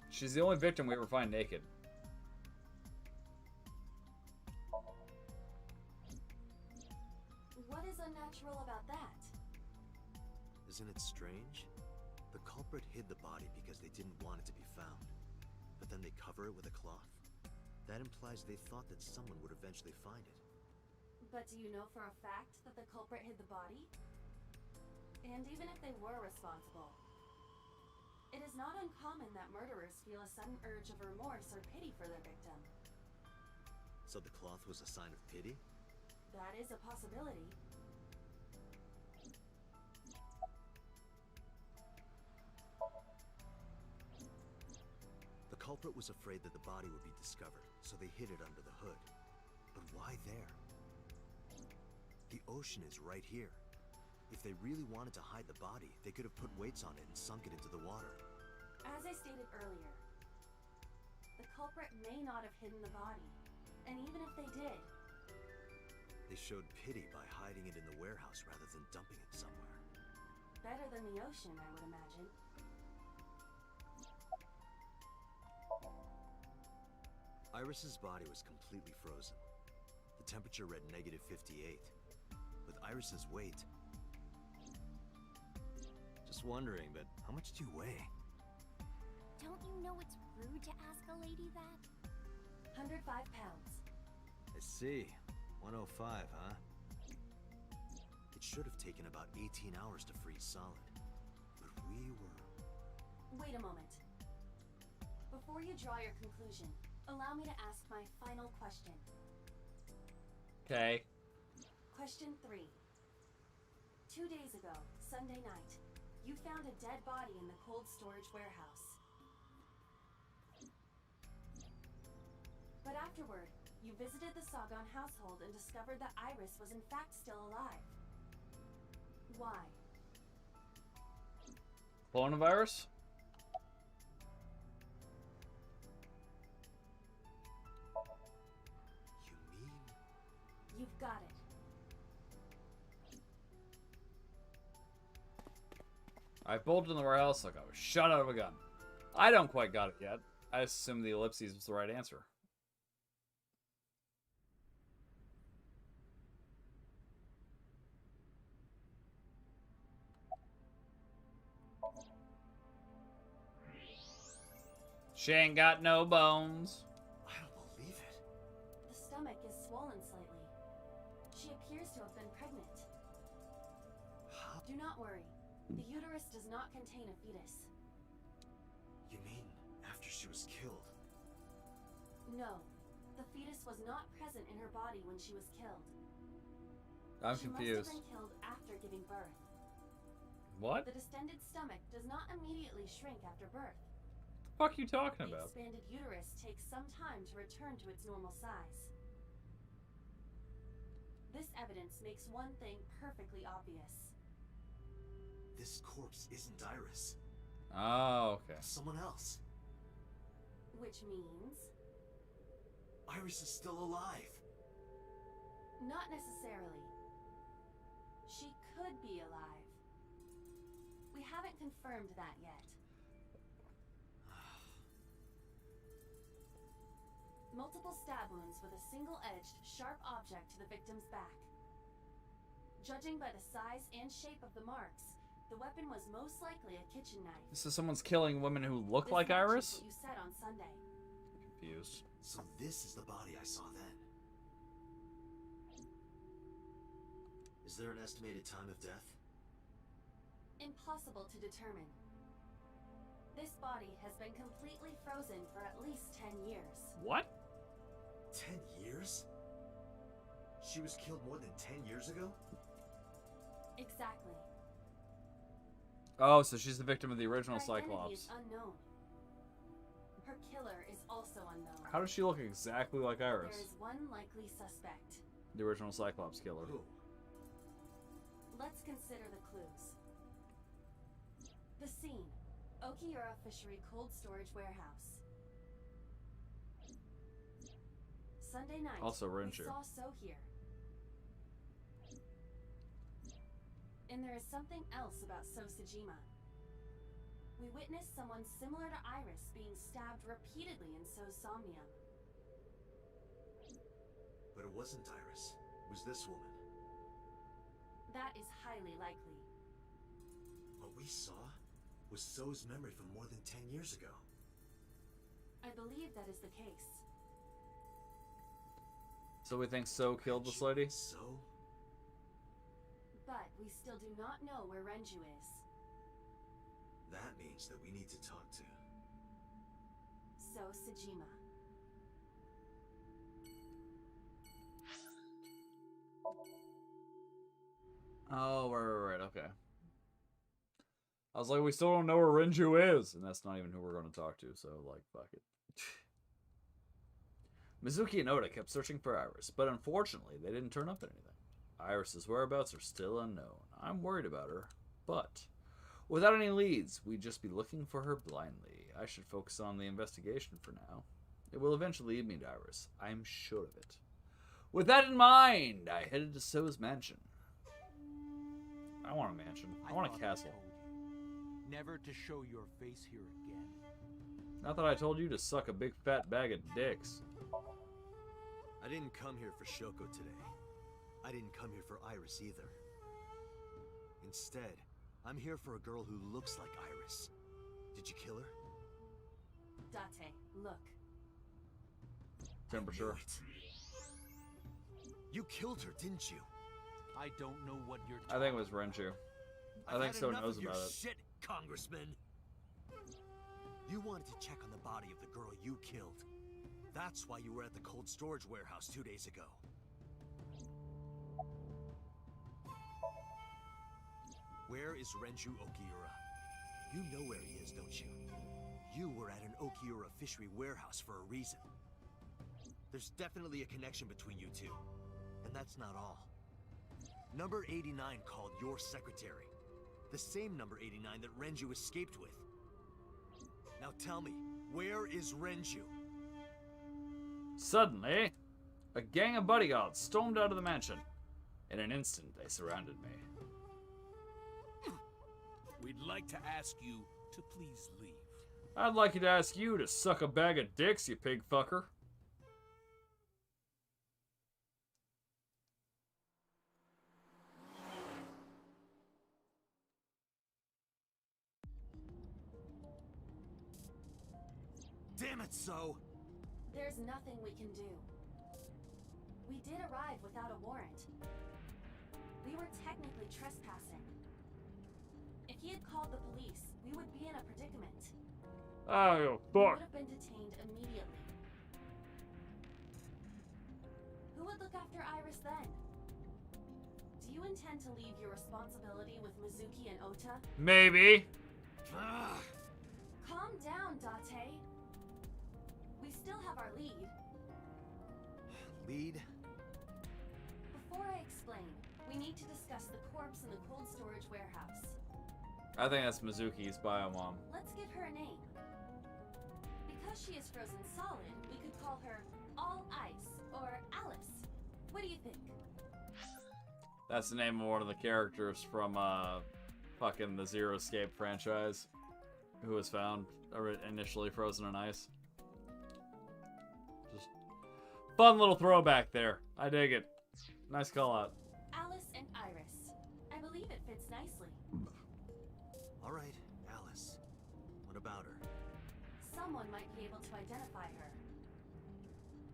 Speaker 1: She's the only victim we ever find naked.
Speaker 7: What is unnatural about that?
Speaker 4: Isn't it strange? The culprit hid the body because they didn't want it to be found. But then they cover it with a cloth? That implies they thought that someone would eventually find it.
Speaker 7: But do you know for a fact that the culprit hid the body? And even if they were responsible, it is not uncommon that murderers feel a sudden urge of remorse or pity for their victim.
Speaker 4: So the cloth was a sign of pity?
Speaker 7: That is a possibility.
Speaker 4: The culprit was afraid that the body would be discovered, so they hid it under the hood. But why there? The ocean is right here. If they really wanted to hide the body, they could have put weights on it and sunk it into the water.
Speaker 7: As I stated earlier, the culprit may not have hidden the body. And even if they did,
Speaker 4: They showed pity by hiding it in the warehouse rather than dumping it somewhere.
Speaker 7: better than the ocean, I would imagine.
Speaker 4: Iris's body was completely frozen. The temperature read negative 58. With Iris's weight... Just wondering, but how much do you weigh?
Speaker 11: Don't you know it's rude to ask a lady that?
Speaker 7: 105 pounds.
Speaker 4: I see. 105, huh? It should have taken about 18 hours to freeze solid. But we were...
Speaker 7: Wait a moment. Before you draw your conclusion, allow me to ask my final question.
Speaker 1: Okay.
Speaker 7: Question 3. 2 days ago, Sunday night, you found a dead body in the cold storage warehouse. But afterward, you visited the Sagan household and discovered that Iris was in fact still alive. Why?
Speaker 1: Coronavirus?
Speaker 4: You mean?
Speaker 7: You've got it.
Speaker 1: I bolted in the warehouse like I was shot out of a gun. I don't quite got it yet. I assume the ellipses was the right answer. She ain't got no bones.
Speaker 4: I don't believe it.
Speaker 7: The stomach is swollen slightly. She appears to have been pregnant.
Speaker 4: How?
Speaker 7: Do not worry. The uterus does not contain a fetus.
Speaker 4: You mean after she was killed?
Speaker 7: No. The fetus was not present in her body when she was killed.
Speaker 1: I'm
Speaker 7: She
Speaker 1: confused.
Speaker 7: must have been killed after giving birth.
Speaker 1: What?
Speaker 7: The distended stomach does not immediately shrink after birth.
Speaker 1: What the fuck are you talking
Speaker 7: The
Speaker 1: about?
Speaker 7: expanded uterus takes some time to return to its normal size. This evidence makes one thing perfectly obvious.
Speaker 4: This corpse isn't Iris.
Speaker 1: Oh, okay.
Speaker 4: Someone else.
Speaker 7: Which means...
Speaker 4: Iris is still alive.
Speaker 7: Not necessarily. She could be alive. We haven't confirmed that yet. Multiple stab wounds with a single-edged, sharp object to the victim's back. Judging by the size and shape of the marks, the weapon was most likely a kitchen knife.
Speaker 1: So someone's killing women who look
Speaker 7: This
Speaker 1: like
Speaker 7: matches
Speaker 1: Iris?
Speaker 7: what you said on Sunday.
Speaker 1: Confused.
Speaker 4: So this is the body I saw then. Is there an estimated time of death?
Speaker 7: Impossible to determine. This body has been completely frozen for at least 10 years.
Speaker 1: What?
Speaker 4: 10 years? She was killed more than 10 years ago?
Speaker 7: Exactly.
Speaker 1: Oh, so she's the victim of the original
Speaker 7: Her identity
Speaker 1: Cyclops.
Speaker 7: is unknown. Her killer is also unknown.
Speaker 1: How does she look exactly like
Speaker 7: There
Speaker 1: Iris?
Speaker 7: is one likely suspect.
Speaker 1: The original Cyclops killer.
Speaker 4: Who?
Speaker 7: Let's consider the clues. The scene. Okiura Fishery Cold Storage Warehouse. Sunday night.
Speaker 1: Also
Speaker 7: we
Speaker 1: Renju.
Speaker 7: saw So here. And there is something else about So Sejima. We witnessed someone similar to Iris being stabbed repeatedly in So's somnium.
Speaker 4: But it wasn't Iris. It was this woman.
Speaker 7: That is highly likely.
Speaker 4: What we saw was So's memory from more than 10 years ago.
Speaker 7: I believe that is the case.
Speaker 1: So we think So killed this lady?
Speaker 4: So?
Speaker 7: But we still do not know where Renju is.
Speaker 4: That means that we need to talk to...
Speaker 7: So Sejima.
Speaker 1: Oh, right, okay. I was like, we still don't know where Renju is, and that's not even who we're going to talk to, so, like, fuck it. Mizuki and Oda kept searching for Iris, but unfortunately, they didn't turn up at anything. Iris's whereabouts are still unknown. I'm worried about her, but without any leads, we'd just be looking for her blindly. I should focus on the investigation for now. It will eventually lead me to Iris. I'm sure of it. With that in mind, I headed to So's mansion. I want a mansion. I want a castle.
Speaker 10: Never to show your face here again.
Speaker 1: Not that I told you to suck a big fat bag of dicks.
Speaker 4: I didn't come here for Shoko today. I didn't come here for Iris either. Instead, I'm here for a girl who looks like Iris. Did you kill her?
Speaker 7: Date, look.
Speaker 1: Temperature.
Speaker 4: You killed her, didn't you?
Speaker 10: I don't know what you're
Speaker 1: I think it was Renju. I think So knows about it.
Speaker 4: Shit, Congressman. You wanted to check on the body of the girl you killed. That's why you were at the cold storage warehouse 2 days ago. Where is Renju Okiura? You know where he is, don't you? You were at an Okiura fishery warehouse for a reason. There's definitely a connection between you two. And that's not all. Number 89 called your secretary. The same number 89 that Renju escaped with. Now tell me, where is Renju?
Speaker 1: Suddenly, a gang of bodyguards stormed out of the mansion. In an instant, they surrounded me.
Speaker 10: We'd like to ask you to please leave.
Speaker 1: I'd like to ask you to suck a bag of dicks, you pig fucker.
Speaker 4: Damn it, So!
Speaker 7: There's nothing we can do. We did arrive without a warrant. We were technically trespassing. If he had called the police, we would be in a predicament.
Speaker 1: Oh,
Speaker 7: We
Speaker 1: fuck.
Speaker 7: would have been detained immediately. Who would look after Iris then? Do you intend to leave your responsibility with Mizuki and Ota?
Speaker 1: Maybe.
Speaker 7: Calm down, Date. We still have our lead.
Speaker 4: Lead?
Speaker 7: Before I explain, we need to discuss the corpse in the cold storage warehouse.
Speaker 1: I think that's Mizuki's bio mom.
Speaker 7: Let's give her a name. Because she is frozen solid, we could call her All Ice or Alice. What do you think?
Speaker 1: That's the name of one of the characters from fucking the Zero Escape franchise, who was found initially frozen in ice. Just fun little throwback there. I dig it. Nice call out.
Speaker 7: Alice and Iris. I believe it fits nicely.
Speaker 4: All right, Alice. What about her?
Speaker 7: Someone might be able to identify her.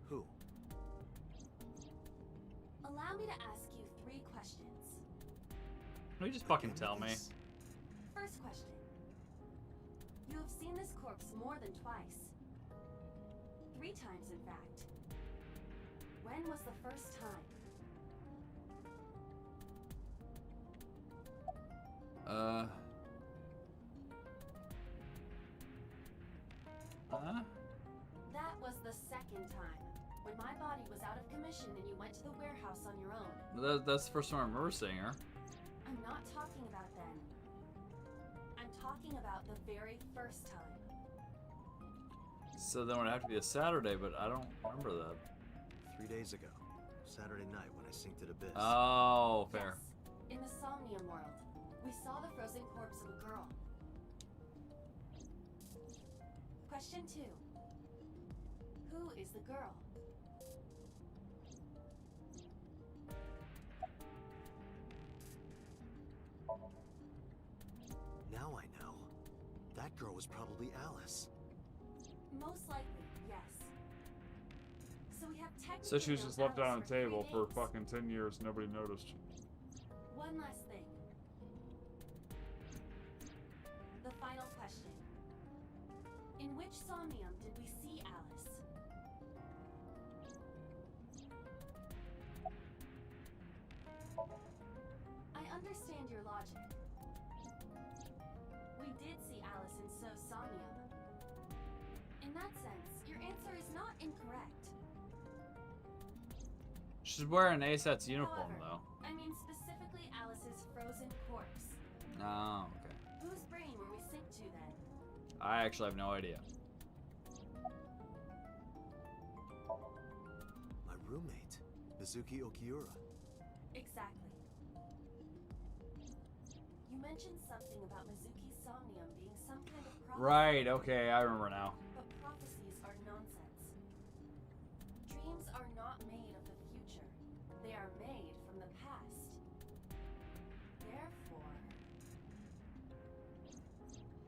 Speaker 4: Who?
Speaker 7: Allow me to ask you 3 questions.
Speaker 1: Can you just fucking tell me?
Speaker 7: First question. You have seen this corpse more than twice. 3 times, in fact. When was the first time? That was the second time. When my body was out of commission and you went to the warehouse on your own.
Speaker 1: That's the first time I remember seeing her.
Speaker 7: I'm not talking about then. I'm talking about the very first time.
Speaker 1: So then it would have to be a Saturday, but I don't remember that.
Speaker 4: 3 days ago. Saturday night when I synced at Abyss.
Speaker 1: Oh, fair.
Speaker 7: Yes, in the Somnium world, we saw the frozen corpse of a girl. Question 2. Who is the girl?
Speaker 4: Now I know. That girl was probably Alice.
Speaker 7: Most likely, yes. So we have technically
Speaker 14: So she was just
Speaker 7: known
Speaker 14: left out on
Speaker 7: Alice
Speaker 14: the table for
Speaker 7: days.
Speaker 14: fucking 10 years, nobody noticed.
Speaker 7: One last thing. The final question. In which Somnium did we see Alice? I understand your logic. We did see Alice in So Somnium. In that sense, your answer is not incorrect.
Speaker 1: She's wearing ASAT's uniform,
Speaker 7: However,
Speaker 1: though.
Speaker 7: I mean specifically Alice's frozen corpse.
Speaker 1: Oh, okay.
Speaker 7: Whose brain were we synced to then?
Speaker 1: I actually have no idea.
Speaker 4: My roommate, Mizuki Okiura.
Speaker 7: Exactly. You mentioned something about Mizuki's Somnium being some kind of prophecy.
Speaker 1: Right, okay, I remember now.
Speaker 7: But prophecies are nonsense. Dreams are not made of the future. They are made from the past. Therefore...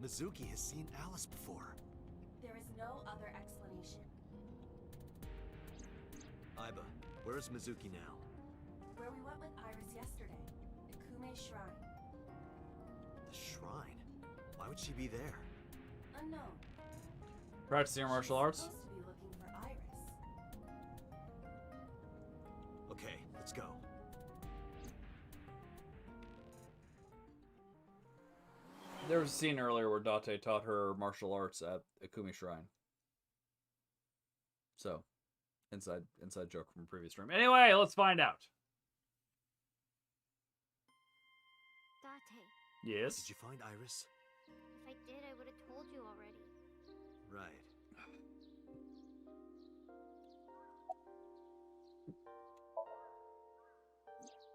Speaker 4: Mizuki has seen Alice before.
Speaker 7: there is no other explanation.
Speaker 4: Aiba, where's Mizuki now?
Speaker 7: Where we went with Iris yesterday, Ikume Shrine.
Speaker 4: The shrine? Why would she be there?
Speaker 7: Unknown.
Speaker 1: Practicing her martial arts?
Speaker 7: Supposed to be looking for Iris.
Speaker 4: Okay, let's go.
Speaker 1: There was a scene earlier where Date taught her martial arts at Ikumi Shrine. So, Inside joke from a previous stream. Anyway, let's find out.
Speaker 11: Date,
Speaker 1: Yes.
Speaker 4: Did you find Iris?
Speaker 11: if I did, I would have told you already.
Speaker 4: Right.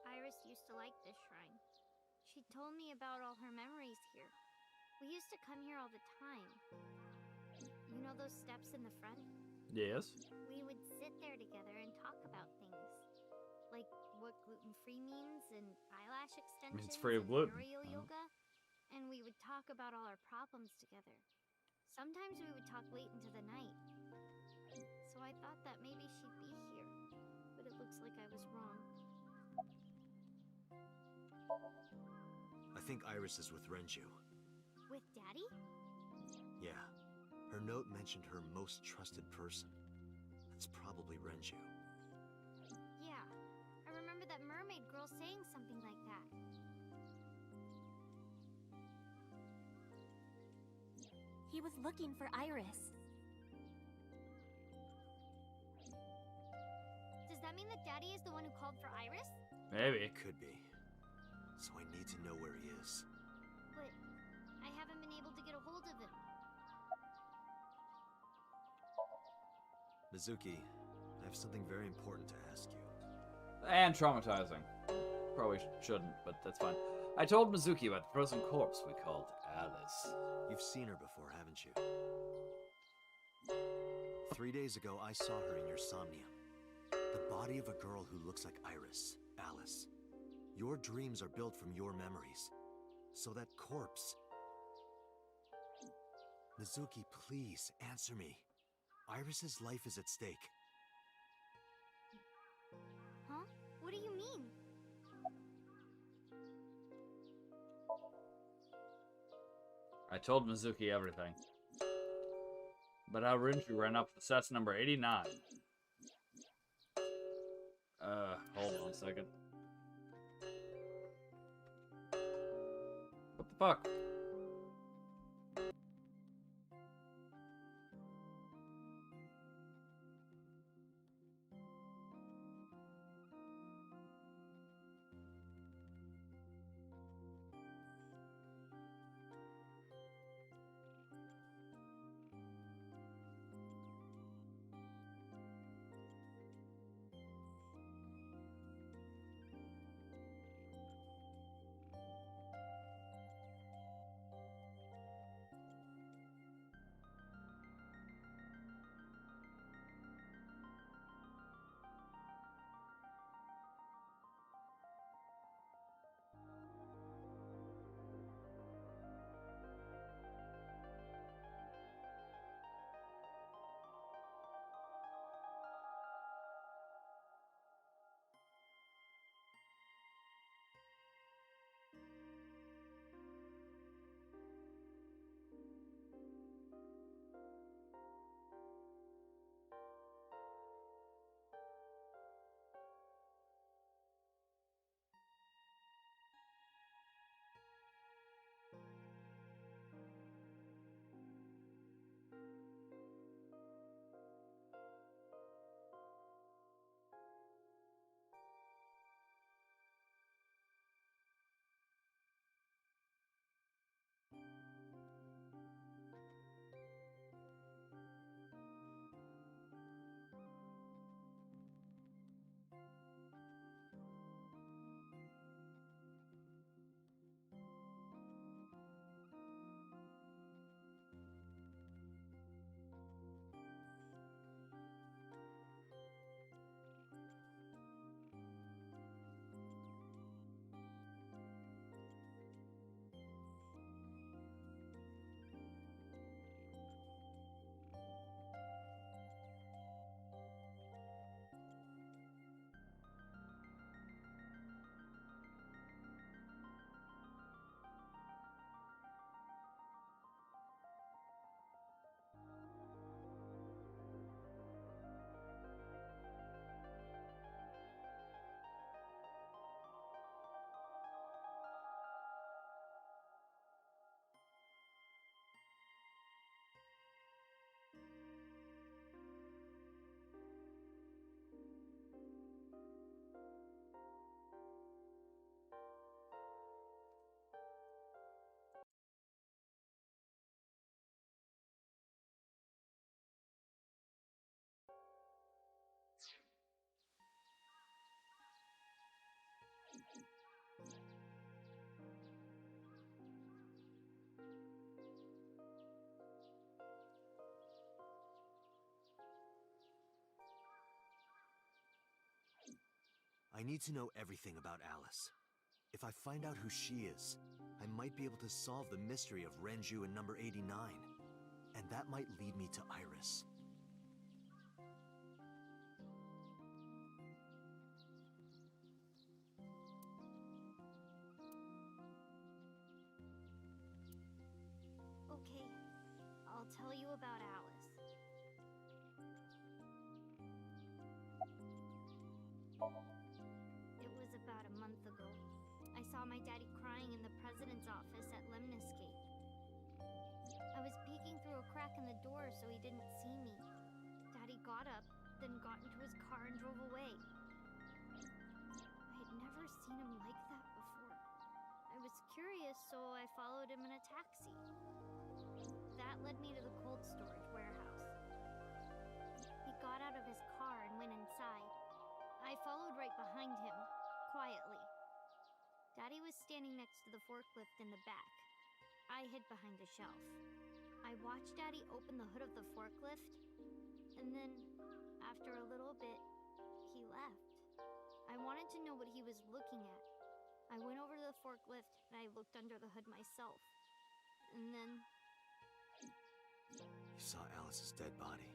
Speaker 11: Iris used to like this shrine. She told me about all her memories here. We used to come here all the time. You know those steps in the front?
Speaker 1: Yes.
Speaker 11: We would sit there together and talk about things. Like what gluten-free means and eyelash extensions
Speaker 1: Means free of
Speaker 11: and
Speaker 1: gluten.
Speaker 11: aerial
Speaker 1: Oh.
Speaker 11: yoga. And we would talk about all our problems together. Sometimes we would talk late into the night. So I thought that maybe she'd be here. But it looks like I was wrong.
Speaker 4: I think Iris is with Renju.
Speaker 11: With Daddy?
Speaker 4: Yeah. Her note mentioned her most trusted person. That's probably Renju.
Speaker 11: Yeah. I remember that mermaid girl saying something like that.
Speaker 3: He was looking for Iris.
Speaker 11: Does that mean that Daddy is the one who called for Iris?
Speaker 1: Maybe.
Speaker 4: Could be. So I need to know where he is.
Speaker 11: But I haven't been able to get a hold of him.
Speaker 4: Mizuki, I have something very important to ask you.
Speaker 1: And traumatizing. Probably shouldn't, but that's fine. I told Mizuki about the frozen corpse we called Alice.
Speaker 4: You've seen her before, haven't you? 3 days ago, I saw her in your somnium. The body of a girl who looks like Iris, Alice. Your dreams are built from your memories. So that corpse... Mizuki, please, answer me. Iris's life is at stake.
Speaker 11: Huh? What do you mean?
Speaker 1: I told Mizuki everything. But how Renju ran up to sets number 89. Hold on a second. What the fuck?
Speaker 4: I need to know everything about Alice. If I find out who she is, I might be able to solve the mystery of Renju and number 89. And that might lead me to Iris.
Speaker 11: Okay, I'll tell you about Alice. It was about a month ago. I saw my daddy crying in the president's office at Lemniscape. I was peeking through a crack in the door so he didn't see me. Daddy got up, then got into his car and drove away. I had never seen him like that before. I was curious, so I followed him in a taxi. That led me to the cold storage warehouse. He got out of his car and went inside. I followed right behind him, quietly. Daddy was standing next to the forklift in the back. I hid behind a shelf. I watched Daddy open the hood of the forklift, and then, after a little bit, he left. I wanted to know what he was looking at. I went over to the forklift, and I looked under the hood myself. And then...
Speaker 4: You saw Alice's dead body.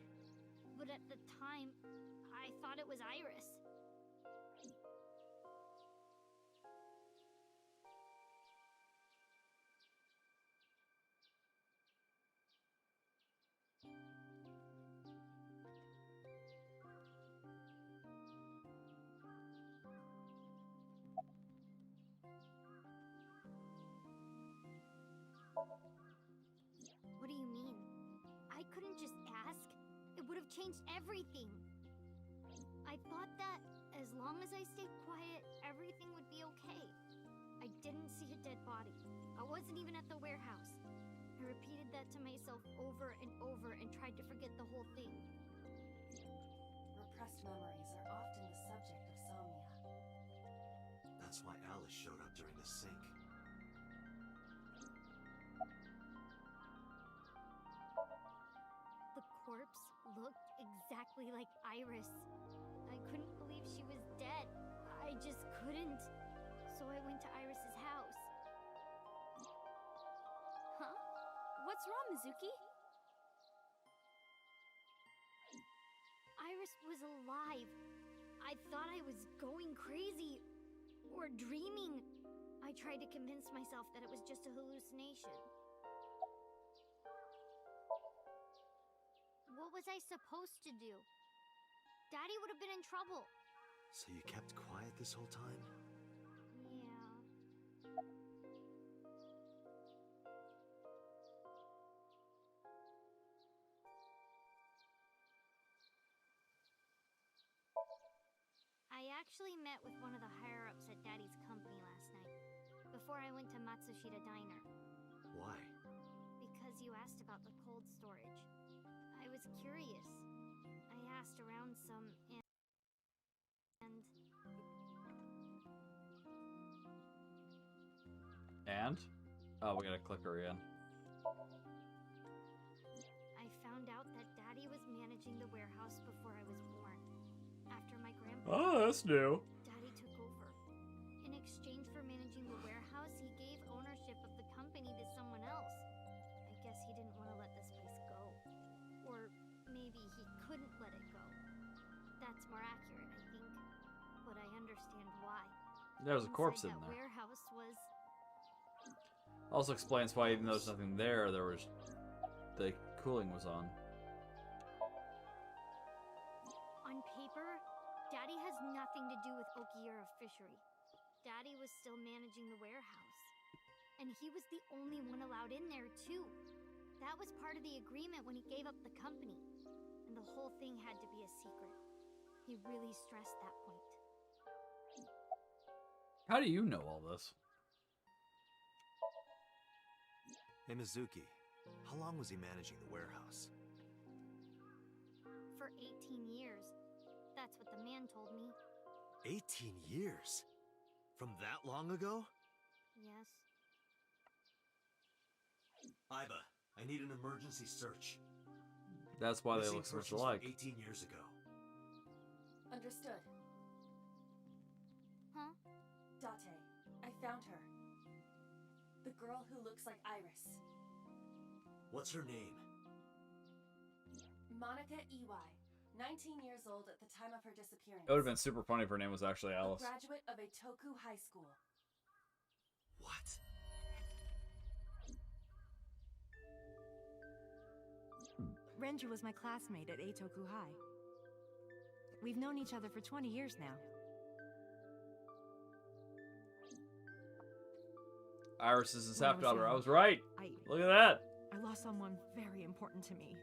Speaker 11: But at the time, I thought it was Iris. What do you mean? I couldn't just ask. It would have changed everything. I thought that as long as I stayed quiet, everything would be okay. I didn't see a dead body. I wasn't even at the warehouse. I repeated that to myself over and over and tried to forget the whole thing.
Speaker 7: Repressed memories are often the subject of somnia.
Speaker 4: That's why Alice showed up during the sync.
Speaker 11: The corpse looked exactly like Iris. I couldn't believe she was dead. I just couldn't. So I went to Iris's house. Huh? What's wrong, Mizuki? Iris was alive. I thought I was going crazy. Or dreaming. I tried to convince myself that it was just a hallucination. What was I supposed to do? Daddy would have been in trouble.
Speaker 4: So you kept quiet this whole time?
Speaker 11: Yeah. I actually met with one of the higher-ups at Daddy's company last night, before I went to Matsushita Diner.
Speaker 4: Why?
Speaker 11: Because you asked about the cold storage. I was curious. I asked around some, and...
Speaker 1: And? Oh, we gotta click her in.
Speaker 11: I found out that Daddy was managing the warehouse before I was born. After my grandpa...
Speaker 1: Oh, that's new.
Speaker 11: Daddy took over. In exchange for managing the warehouse, he gave ownership of the company to someone else. I guess he didn't want to let this place go. Or maybe he couldn't let it go. That's more accurate, I think. But I understand why.
Speaker 1: There's a corpse in
Speaker 11: Inside that
Speaker 1: there.
Speaker 11: warehouse was...
Speaker 1: Also explains why, even though there's nothing there, there was... the cooling was on.
Speaker 11: On paper, Daddy has nothing to do with Okiura Fishery. Daddy was still managing the warehouse. And he was the only one allowed in there, too. That was part of the agreement when he gave up the company. And the whole thing had to be a secret. He really stressed that point.
Speaker 1: How do you know all this?
Speaker 4: Hey, Mizuki. How long was he managing the warehouse?
Speaker 11: For 18 years. That's what the man told me.
Speaker 4: 18 years? From that long ago?
Speaker 11: Yes.
Speaker 4: Iba, I need an emergency search.
Speaker 1: That's why they
Speaker 4: Missing
Speaker 1: look so much
Speaker 4: persons from
Speaker 1: alike.
Speaker 4: 18 years ago.
Speaker 7: Understood. found her. The girl who looks like Iris.
Speaker 4: What's her name?
Speaker 7: Monica Ewai, 19 years old at the time of her disappearance.
Speaker 1: It would have been super funny if her name was actually Alice.
Speaker 7: A graduate of Eitoku High School.
Speaker 4: What?
Speaker 13: Renju was my classmate at Eitoku High. We've known each other for 20 years now.
Speaker 1: Iris is his
Speaker 13: When I was
Speaker 1: half-daughter.
Speaker 13: young,
Speaker 1: I was right. Look at that.
Speaker 13: I lost someone very important to me.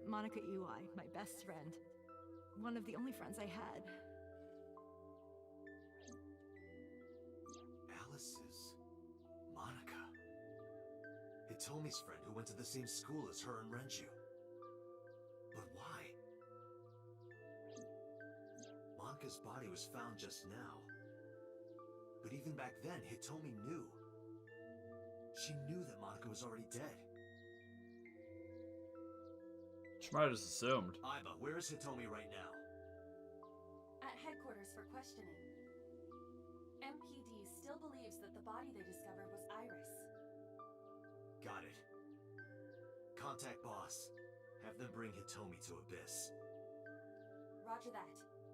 Speaker 13: Monica Ewai, my best friend. One of the only friends I had.
Speaker 4: Alice is Monica. Hitomi's friend who went to the same school as her and Renju. But why? Monica's body was found just now. But even back then, Hitomi knew. She knew that Monica was already dead.
Speaker 1: She might have just assumed.
Speaker 4: Aiba, where is Hitomi right now?
Speaker 7: At headquarters for questioning. MPD still believes that the body they discovered was Iris.
Speaker 4: Got it. Contact boss. Have them bring Hitomi to Abyss.
Speaker 7: Roger that.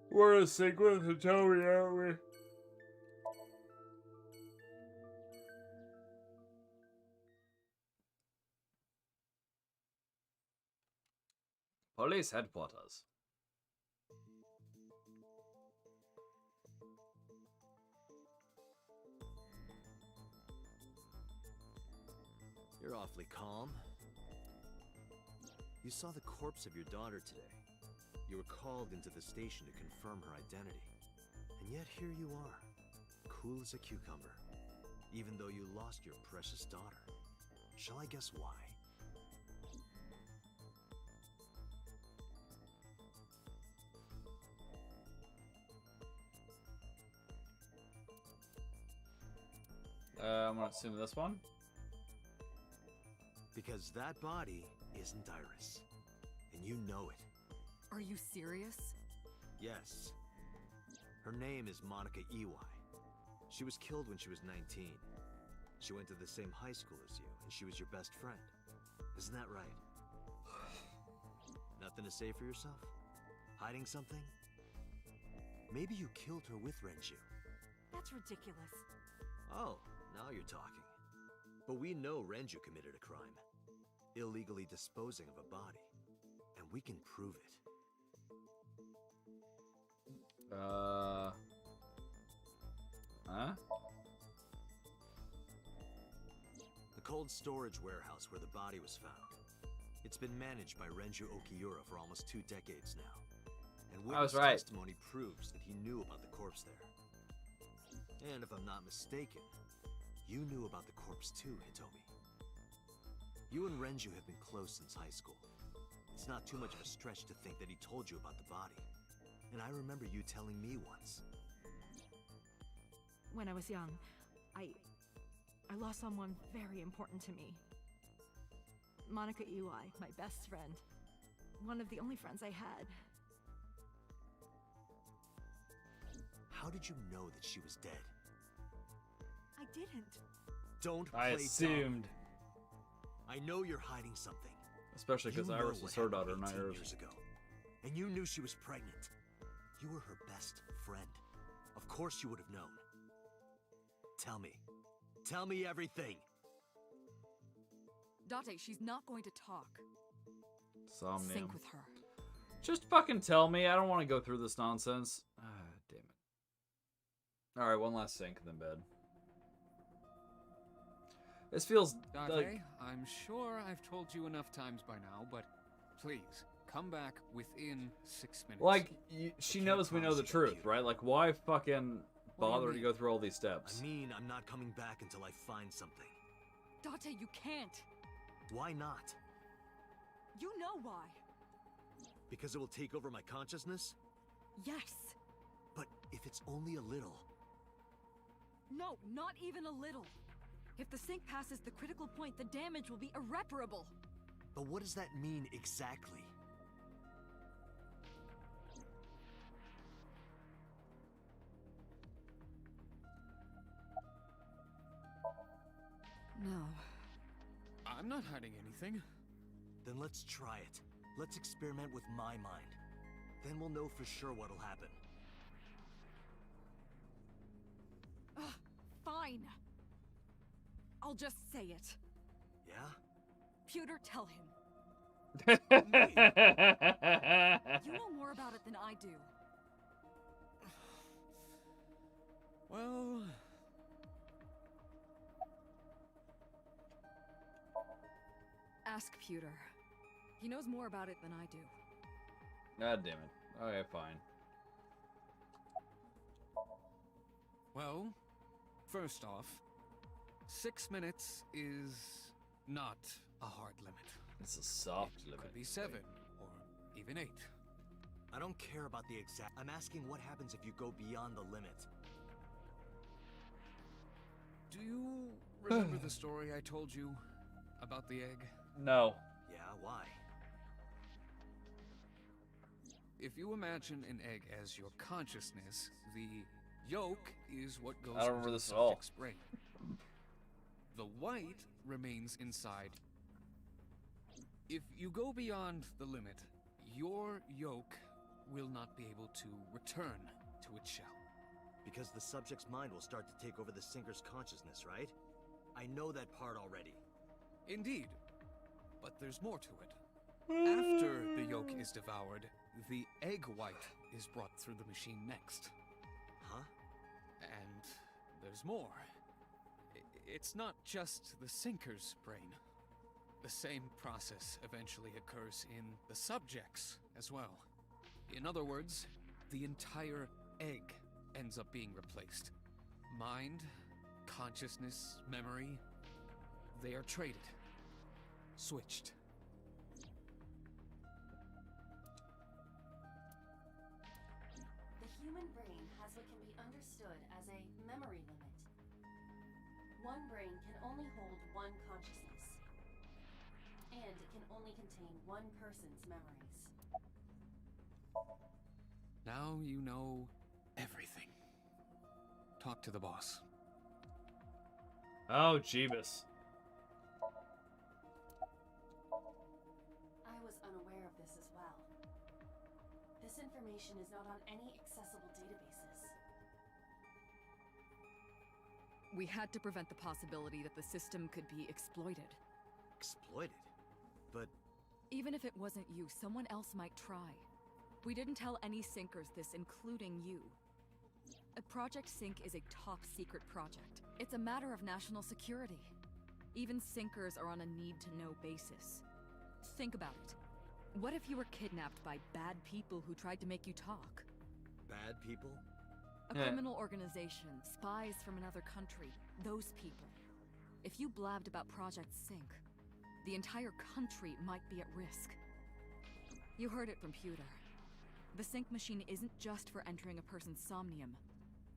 Speaker 14: We're in sync with Hitomi, aren't we?
Speaker 1: Police headquarters.
Speaker 4: You're awfully calm. You saw the corpse of your daughter today. You were called into the station to confirm her identity. And yet here you are, cool as a cucumber, even though you lost your precious daughter. Shall I guess why?
Speaker 1: I'm gonna assume this one.
Speaker 4: Because that body isn't Iris. And you know it.
Speaker 6: Are you serious?
Speaker 4: Yes. Her name is Monica Ewai. She was killed when she was 19. She went to the same high school as you, and she was your best friend. Isn't that right? Nothing to say for yourself? Hiding something? Maybe you killed her with Renju.
Speaker 13: That's ridiculous.
Speaker 4: Oh, now you're talking. But we know Renju committed a crime. Illegally disposing of a body. And we can prove it.
Speaker 1: Huh?
Speaker 4: The cold storage warehouse where the body was found. It's been managed by Renju Okiura for almost 2 decades now. And
Speaker 1: I was
Speaker 4: witness
Speaker 1: right.
Speaker 4: testimony proves that he knew about the corpse there. And if I'm not mistaken, you knew about the corpse too, Hitomi. You and Renju have been close since high school. It's not too much of a stretch to think that he told you about the body. And I remember you telling me once.
Speaker 13: When I was young, I lost someone very important to me. Monica Ewai, my best friend. One of the only friends I had.
Speaker 4: How did you know that she was dead?
Speaker 13: I didn't.
Speaker 4: Don't
Speaker 1: I
Speaker 4: play
Speaker 1: assumed.
Speaker 4: dumb. I know you're hiding something.
Speaker 1: Especially because
Speaker 4: You know
Speaker 1: Iris
Speaker 4: what
Speaker 1: is her daughter,
Speaker 4: happened
Speaker 1: not
Speaker 4: 18
Speaker 1: yours.
Speaker 4: years ago. And you knew she was pregnant. You were her best friend. Of course you would have known. Tell me. Tell me everything.
Speaker 6: Date, she's not going to talk.
Speaker 1: Somnium.
Speaker 6: Sync with her.
Speaker 1: Just fucking tell me. I don't want to go through this nonsense. Ah, damn it. Alright, one last sync, then bed. This feels
Speaker 5: Date,
Speaker 1: like...
Speaker 5: I'm sure I've told you enough times by now, but please, come back within 6 minutes.
Speaker 1: Like, she knows we know the truth, right? Like, why fucking
Speaker 5: What do you
Speaker 1: bother to
Speaker 5: mean?
Speaker 1: go through all these steps?
Speaker 4: I mean, I'm not coming back until I find something.
Speaker 6: Date, you can't.
Speaker 4: Why not?
Speaker 6: You know why.
Speaker 4: Because it will take over my consciousness?
Speaker 6: Yes.
Speaker 4: But if it's only a little...
Speaker 6: No, not even a little. If the sync passes the critical point, the damage will be irreparable.
Speaker 4: But what does that mean exactly?
Speaker 5: I'm not hiding anything.
Speaker 4: Then let's try it. Let's experiment with my mind. Then we'll know for sure what'll happen.
Speaker 6: Fine. I'll just say it.
Speaker 4: Yeah?
Speaker 6: Pewter, tell him. You know more about it than I do.
Speaker 5: Well...
Speaker 6: Ask Pewter. He knows more about it than I do.
Speaker 1: God damn it. Okay, fine.
Speaker 5: Well, first off, 6 minutes is not a hard limit.
Speaker 1: It's a soft limit.
Speaker 5: Could be 7, or even 8.
Speaker 4: I don't care about the exact... I'm asking what happens if you go beyond the limit.
Speaker 5: Do you remember the story I told you about the egg?
Speaker 1: No.
Speaker 4: Yeah, why?
Speaker 5: If you imagine an egg as your consciousness, the yolk is what goes
Speaker 1: I don't
Speaker 5: into
Speaker 1: remember
Speaker 5: the
Speaker 1: this at all.
Speaker 5: subject's brain. The white remains inside. If you go beyond the limit, your yolk will not be able to return to its shell.
Speaker 4: Because the subject's mind will start to take over the sinker's consciousness, right? I know that part already.
Speaker 5: Indeed. But there's more to it. After the yolk is devoured, the egg white is brought through the machine next.
Speaker 4: Huh?
Speaker 5: And there's more. It's not just the sinker's brain. The same process eventually occurs in the subject's as well. In other words, the entire egg ends up being replaced. Mind, consciousness, memory, they are traded. Switched.
Speaker 7: The human brain has what can be understood as a memory limit. One brain can only hold one consciousness, and it can only contain one person's memories.
Speaker 5: Now you know everything. Talk to the boss.
Speaker 1: Oh, Jeebus.
Speaker 7: I was unaware of this as well. This information is not on any accessible databases.
Speaker 6: We had to prevent the possibility that the system could be exploited.
Speaker 4: Exploited? But...
Speaker 6: Even if it wasn't you, someone else might try. We didn't tell any sinkers this, including you. Project Sync is a top-secret project. It's a matter of national security. Even sinkers are on a need-to-know basis. Think about it. What if you were kidnapped by bad people who tried to make you talk?
Speaker 4: Bad people?
Speaker 6: A criminal organization, spies from another country, those people. If you blabbed about Project Sync, the entire country might be at risk. You heard it from Pewter. The Sync machine isn't just for entering a person's somnium.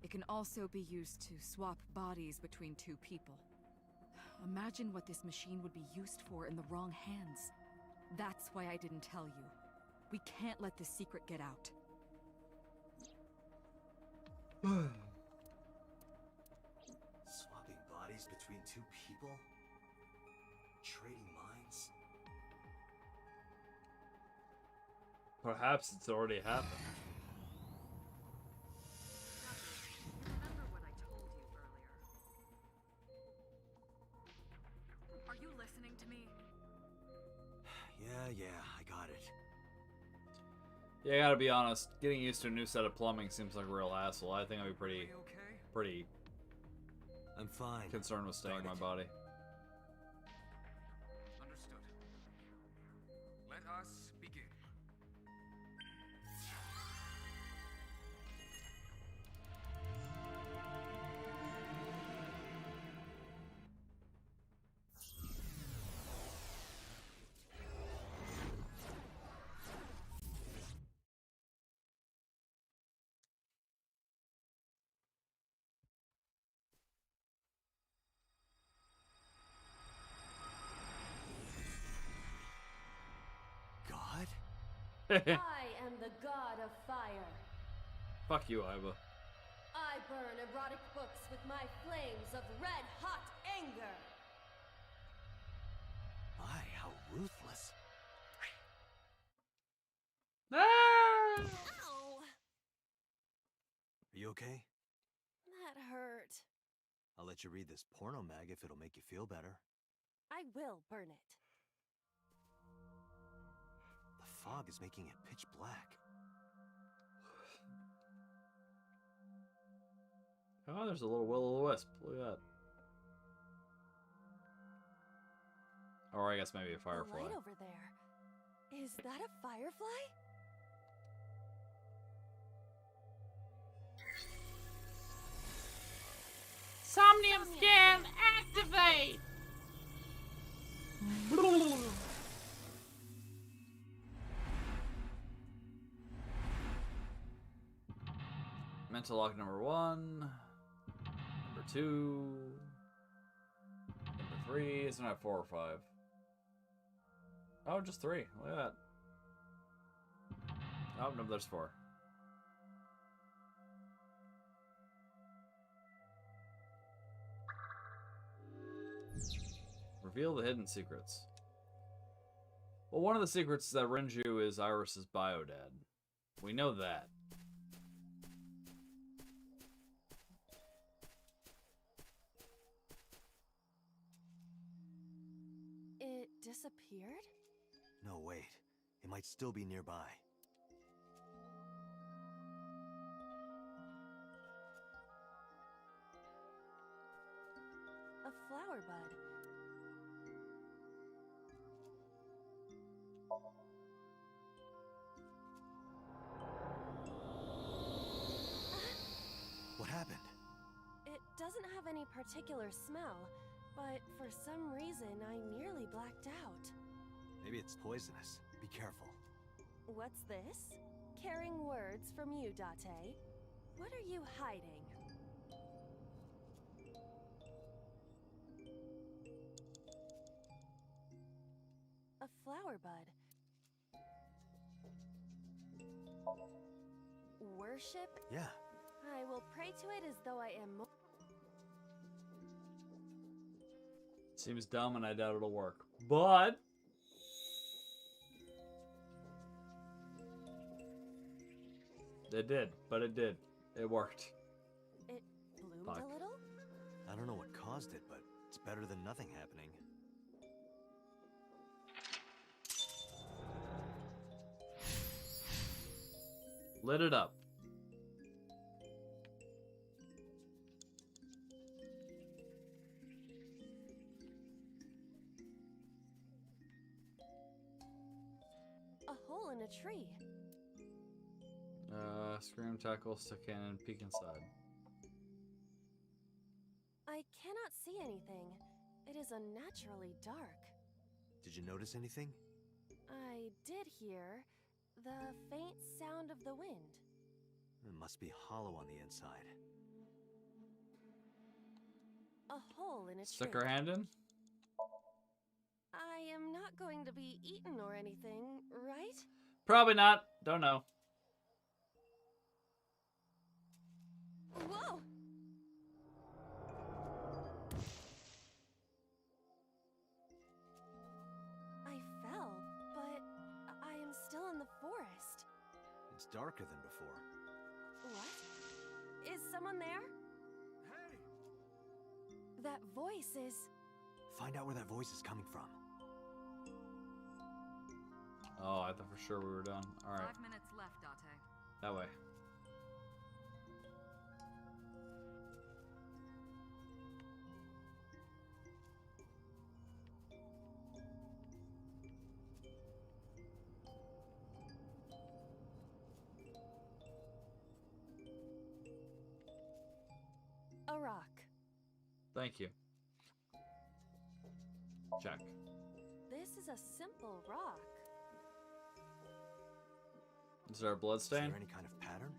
Speaker 6: It can also be used to swap bodies between two people. Imagine what this machine would be used for in the wrong hands. That's why I didn't tell you. We can't let this secret get out.
Speaker 4: Swapping bodies between two people? Trading minds?
Speaker 1: Perhaps it's already happened.
Speaker 6: Remember what I told you earlier. Are you listening to me?
Speaker 4: Yeah, I got it.
Speaker 1: Yeah, I gotta be honest. Getting used to a new set of plumbing seems like a real hassle. I think I'll be pretty
Speaker 4: I'm fine.
Speaker 1: concerned with staying in my body.
Speaker 5: Understood. Let us begin.
Speaker 7: I am the god of fire.
Speaker 1: Fuck you, Iva.
Speaker 7: I burn erotic books with my flames of red-hot anger.
Speaker 4: My, how ruthless.
Speaker 12: Ah!
Speaker 3: Ow!
Speaker 4: Are you okay?
Speaker 3: That hurt.
Speaker 4: I'll let you read this porno mag if it'll make you feel better.
Speaker 3: I will burn it.
Speaker 4: The fog is making it pitch black.
Speaker 1: Oh, there's a little will-o'-the-wisp. Look at that. Or I guess maybe a firefly.
Speaker 3: A light over there. Is that a firefly?
Speaker 12: Somnium scan activate!
Speaker 1: Mental lock number 1. Number 2. Number 3. Isn't that 4 or 5? Oh, just 3. Look at that. Oh, no, there's 4. Reveal the hidden secrets. Well, one of the secrets is that Renju is Iris's bio-dad. We know that.
Speaker 3: It disappeared?
Speaker 4: No, wait. It might still be nearby.
Speaker 3: A flower bud.
Speaker 4: What happened?
Speaker 3: It doesn't have any particular smell, but for some reason I nearly blacked out.
Speaker 4: Maybe it's poisonous. Be careful.
Speaker 3: What's this? Caring words from you, Date. What are you hiding? A flower bud. Worship?
Speaker 4: Yeah.
Speaker 3: I will pray to it as though I am more.
Speaker 1: Seems dumb and I doubt it'll work. But it did, but it did. It worked.
Speaker 3: It bloomed
Speaker 1: Fuck.
Speaker 3: a little?
Speaker 4: I don't know what caused it, but it's better than nothing happening.
Speaker 1: Lit it up.
Speaker 3: A hole in a tree.
Speaker 1: Scream, tackle, stick cannon, peek inside.
Speaker 3: I cannot see anything. It is unnaturally dark.
Speaker 4: Did you notice anything?
Speaker 3: I did hear the faint sound of the wind.
Speaker 4: It must be hollow on the inside.
Speaker 3: A hole in a
Speaker 1: Stick
Speaker 3: tree.
Speaker 1: her hand in?
Speaker 3: I am not going to be eaten or anything, right?
Speaker 1: Probably not. Don't know.
Speaker 3: Whoa! I fell, but I am still in the forest.
Speaker 4: It's darker than before.
Speaker 3: What? Is someone there?
Speaker 2: Hey!
Speaker 3: That voice is...
Speaker 4: Find out where that voice is coming from.
Speaker 1: Oh, I thought for sure we were done. Alright.
Speaker 6: 5 minutes left, Date.
Speaker 1: That way.
Speaker 3: a rock.
Speaker 1: Thank you. Check.
Speaker 3: This is a simple rock.
Speaker 1: Is there a blood stain?
Speaker 4: Is there any kind of pattern?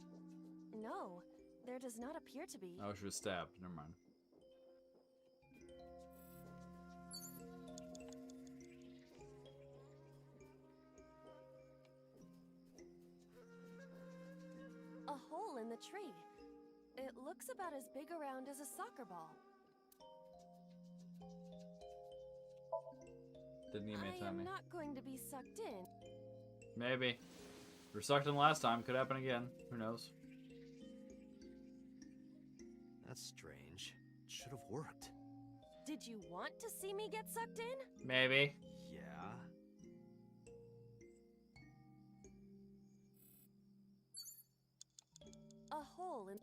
Speaker 3: No, there does not appear to be.
Speaker 1: Oh, she was stabbed. Never mind.
Speaker 3: A hole in the tree. It looks about as big around as a soccer ball.
Speaker 1: Didn't even
Speaker 3: I
Speaker 1: tell
Speaker 3: am
Speaker 1: me.
Speaker 3: not going to be sucked in.
Speaker 1: Maybe. We were sucked in last time. Could happen again. Who knows?
Speaker 4: That's strange. It should have worked.
Speaker 3: Did you want to see me get sucked in?
Speaker 1: Maybe.
Speaker 4: Yeah.
Speaker 3: A hole in...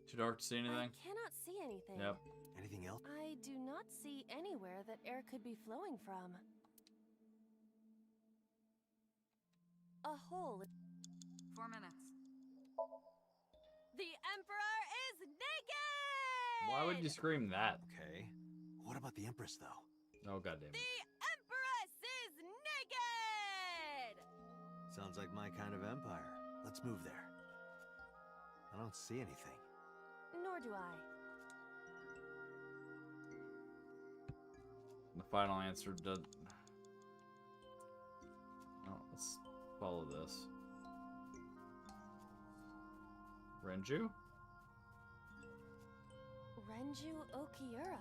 Speaker 1: Too dark to see anything?
Speaker 3: I cannot see anything.
Speaker 1: Yep.
Speaker 4: Anything else?
Speaker 3: I do not see anywhere that air could be flowing from. A hole.
Speaker 6: 4 minutes.
Speaker 3: The Emperor is naked!
Speaker 1: Why would you scream that?
Speaker 4: Okay. What about the Empress, though?
Speaker 1: Oh, goddamn it.
Speaker 3: The Empress is naked!
Speaker 4: Sounds like my kind of empire. Let's move there. I don't see anything.
Speaker 3: Nor do I.
Speaker 1: The final answer does. Oh, let's follow this. Renju?
Speaker 3: Renju Okiura.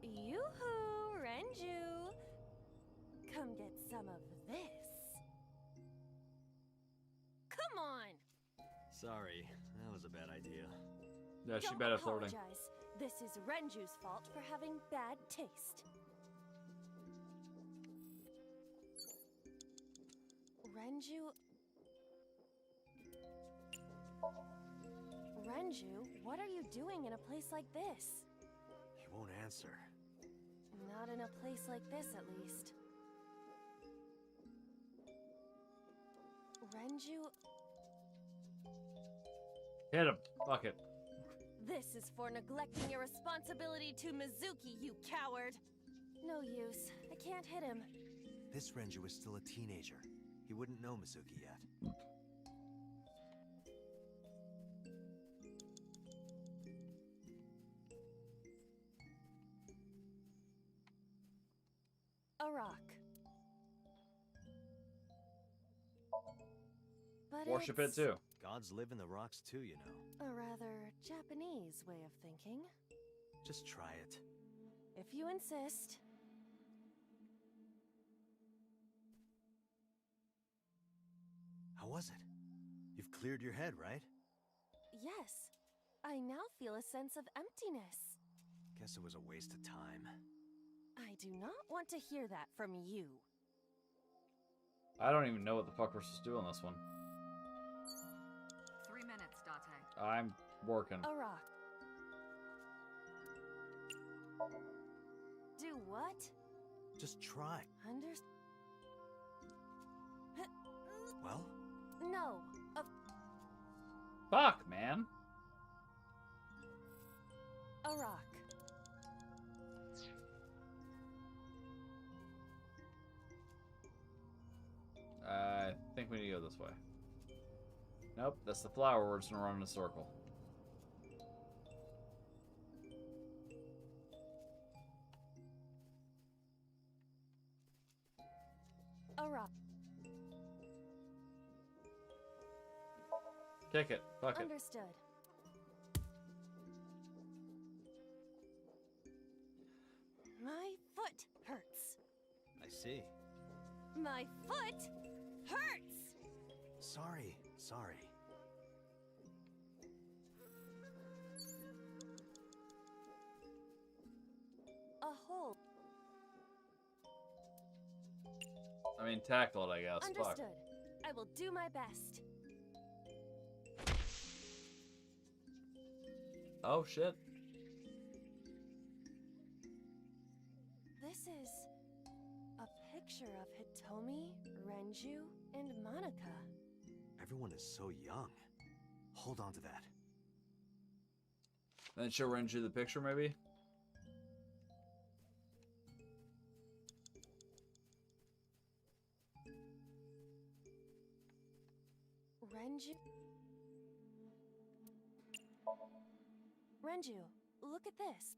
Speaker 3: Yoo-hoo, Renju! Come get some of this. Come on!
Speaker 4: Sorry, that was a bad idea.
Speaker 1: Yeah, she's
Speaker 3: Don't
Speaker 1: bad at flirting.
Speaker 3: apologize. This is Renju's fault for having bad taste. Renju... Renju, what are you doing in a place like this?
Speaker 4: He won't answer.
Speaker 3: Not in a place like this, at least. Renju...
Speaker 1: Hit him. Fuck it.
Speaker 3: This is for neglecting your responsibility to Mizuki, you coward! No use. I can't hit him.
Speaker 4: This Renju is still a teenager. He wouldn't know Mizuki yet.
Speaker 3: A rock. But
Speaker 1: Worship
Speaker 3: it's
Speaker 1: it too.
Speaker 4: Gods live in the rocks too, you know.
Speaker 3: a rather Japanese way of thinking.
Speaker 4: Just try it.
Speaker 3: If you insist.
Speaker 4: How was it? You've cleared your head, right?
Speaker 3: Yes. I now feel a sense of emptiness.
Speaker 4: Guess it was a waste of time.
Speaker 3: I do not want to hear that from you.
Speaker 1: I don't even know what the fuck we're supposed to do on this one.
Speaker 6: 3 minutes, Date.
Speaker 1: I'm working.
Speaker 3: A rock. Do what?
Speaker 4: Just try. Well?
Speaker 3: No.
Speaker 1: Fuck, man.
Speaker 3: A rock.
Speaker 1: I think we need to go this way. Nope, that's the flower. We're just gonna run in a circle.
Speaker 3: A rock.
Speaker 1: Kick it. Fuck it.
Speaker 3: Understood. My foot hurts.
Speaker 4: I see.
Speaker 3: My foot hurts!
Speaker 4: Sorry.
Speaker 3: A hole.
Speaker 1: I mean, tackle it, I guess. Fuck.
Speaker 3: Understood. I will do my best.
Speaker 1: Oh, shit.
Speaker 3: This is a picture of Hitomi, Renju, and Monica.
Speaker 4: Everyone is so young. Hold on to that.
Speaker 1: Then show Renju the picture, maybe?
Speaker 3: Renju, look at this.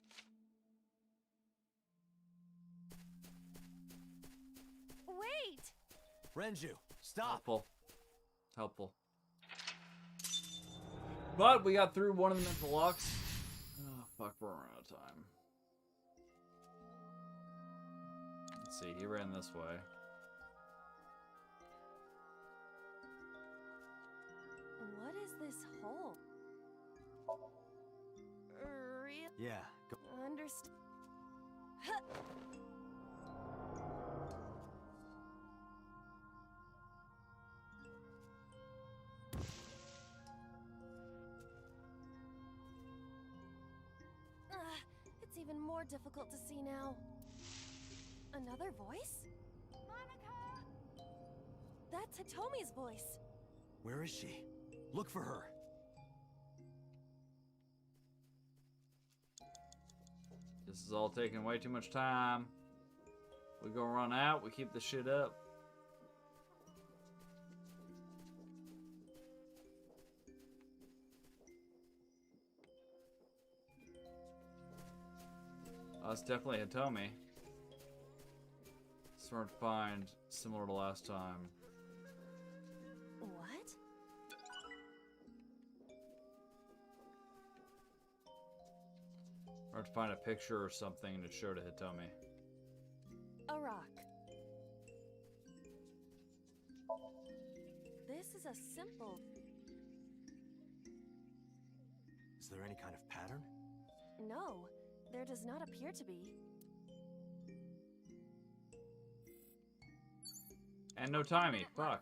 Speaker 4: Renju, stop!
Speaker 1: Helpful. Helpful. But we got through one of the mental locks. Oh, fuck, we're running out of time. Let's see, he ran this way.
Speaker 3: What is this hole? Real?
Speaker 4: Yeah, go.
Speaker 3: Understand. It's even more difficult to see now. Another voice?
Speaker 11: Monica!
Speaker 3: That's Hitomi's voice.
Speaker 4: Where is she? Look for her.
Speaker 1: This is all taking way too much time. We gonna run out, we keep the shit up. Oh, it's definitely Hitomi. It's hard to find, similar to last time.
Speaker 3: What?
Speaker 1: Hard to find a picture or something to show to Hitomi.
Speaker 3: A rock. This is a simple...
Speaker 4: Is there any kind of pattern?
Speaker 3: No, there does not appear to be.
Speaker 1: And no timey, fuck.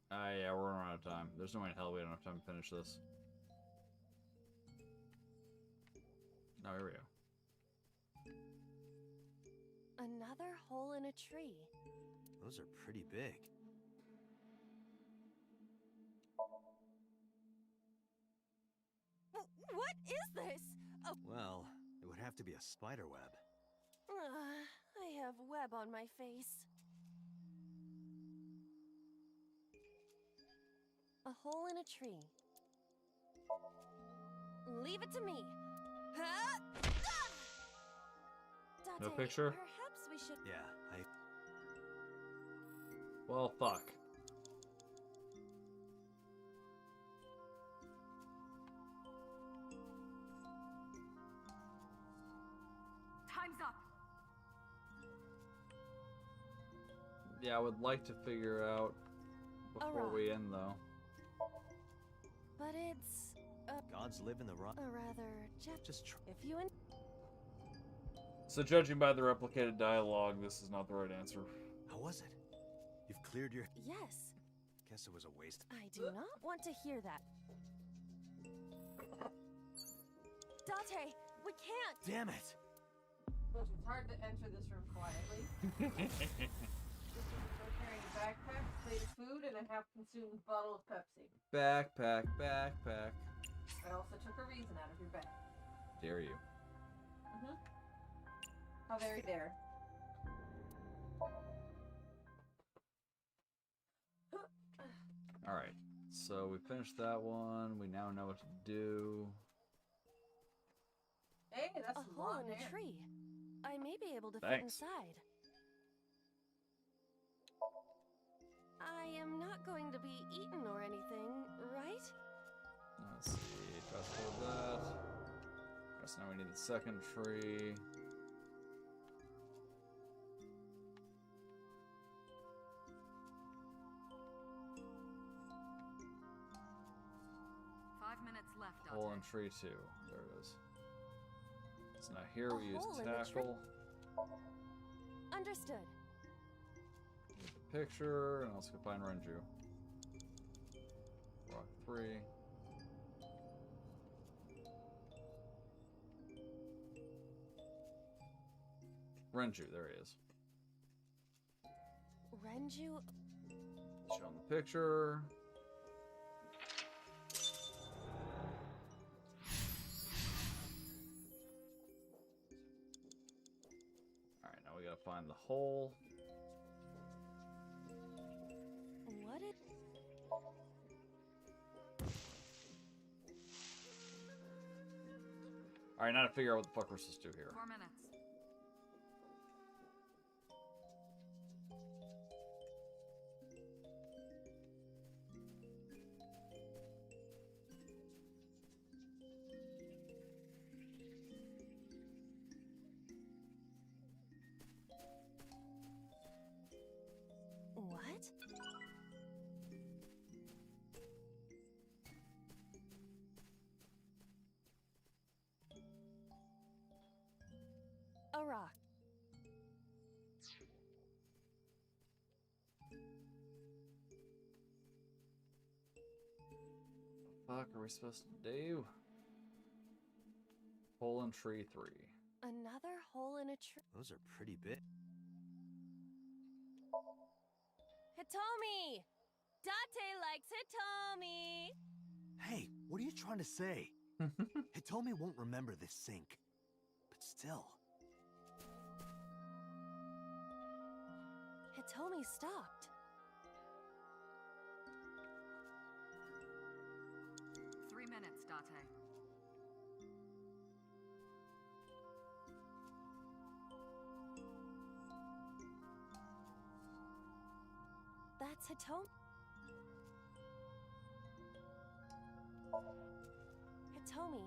Speaker 1: Yeah, we're running out of time. There's no way in hell we don't have time to finish this. Oh, here we go.
Speaker 3: Another hole in a tree.
Speaker 4: Those are pretty big.
Speaker 3: What is this?
Speaker 4: Well, it would have to be a spider web.
Speaker 3: I have web on my face. A hole in a tree. Leave it to me. Huh?
Speaker 1: No
Speaker 3: Date,
Speaker 1: picture?
Speaker 3: Perhaps we should...
Speaker 4: Yeah,
Speaker 1: Well, fuck.
Speaker 6: Time's up.
Speaker 1: Yeah, I would like to figure out before we end, though.
Speaker 3: But it's...
Speaker 4: Gods live in the rock.
Speaker 3: A rather...
Speaker 4: Just try.
Speaker 3: If you...
Speaker 1: So judging by the replicated dialogue, this is not the right answer.
Speaker 4: How was it? You've cleared your...
Speaker 3: Yes.
Speaker 4: Guess it was a waste.
Speaker 3: I do not want to hear that. Date, we can't!
Speaker 4: Damn it!
Speaker 15: Look, it's hard to enter this room quietly. This is carrying a backpack, plate of food, and a half-consumed bottle of Pepsi.
Speaker 1: Backpack, backpack.
Speaker 15: I also took a reason out of your bag.
Speaker 1: Dare you.
Speaker 15: Mm-hmm. How very dare.
Speaker 1: Alright, so we finished that one. We now know what to do.
Speaker 15: Hey, that's
Speaker 3: a
Speaker 15: a
Speaker 3: hole
Speaker 15: lot
Speaker 3: in a
Speaker 15: there.
Speaker 3: tree. I may be able to fit
Speaker 1: Thanks.
Speaker 3: inside. I am not going to be eaten or anything, right?
Speaker 1: Let's see, fast forward that. Guess now we need the second tree. Hole in tree 2. There it is. So now here we use
Speaker 3: hole in the tree.
Speaker 1: tackle.
Speaker 3: Understood.
Speaker 1: Get the picture, and let's go find Renju. Rock 3. Renju, there he is.
Speaker 3: Renju.
Speaker 1: Show him the picture. Alright, now we gotta find the hole.
Speaker 3: What it?
Speaker 1: Alright, now to figure out what the fuck we're supposed to do here.
Speaker 6: 4 minutes.
Speaker 1: fuck are we supposed to do? Hole in tree 3.
Speaker 3: Another hole in a tree.
Speaker 4: Those are pretty big.
Speaker 3: Hitomi! Date likes Hitomi!
Speaker 4: Hey, what are you trying to say? Hitomi won't remember this sink. But still.
Speaker 3: Hitomi stopped.
Speaker 6: 3 minutes, Date.
Speaker 3: That's Hitomi. Hitomi,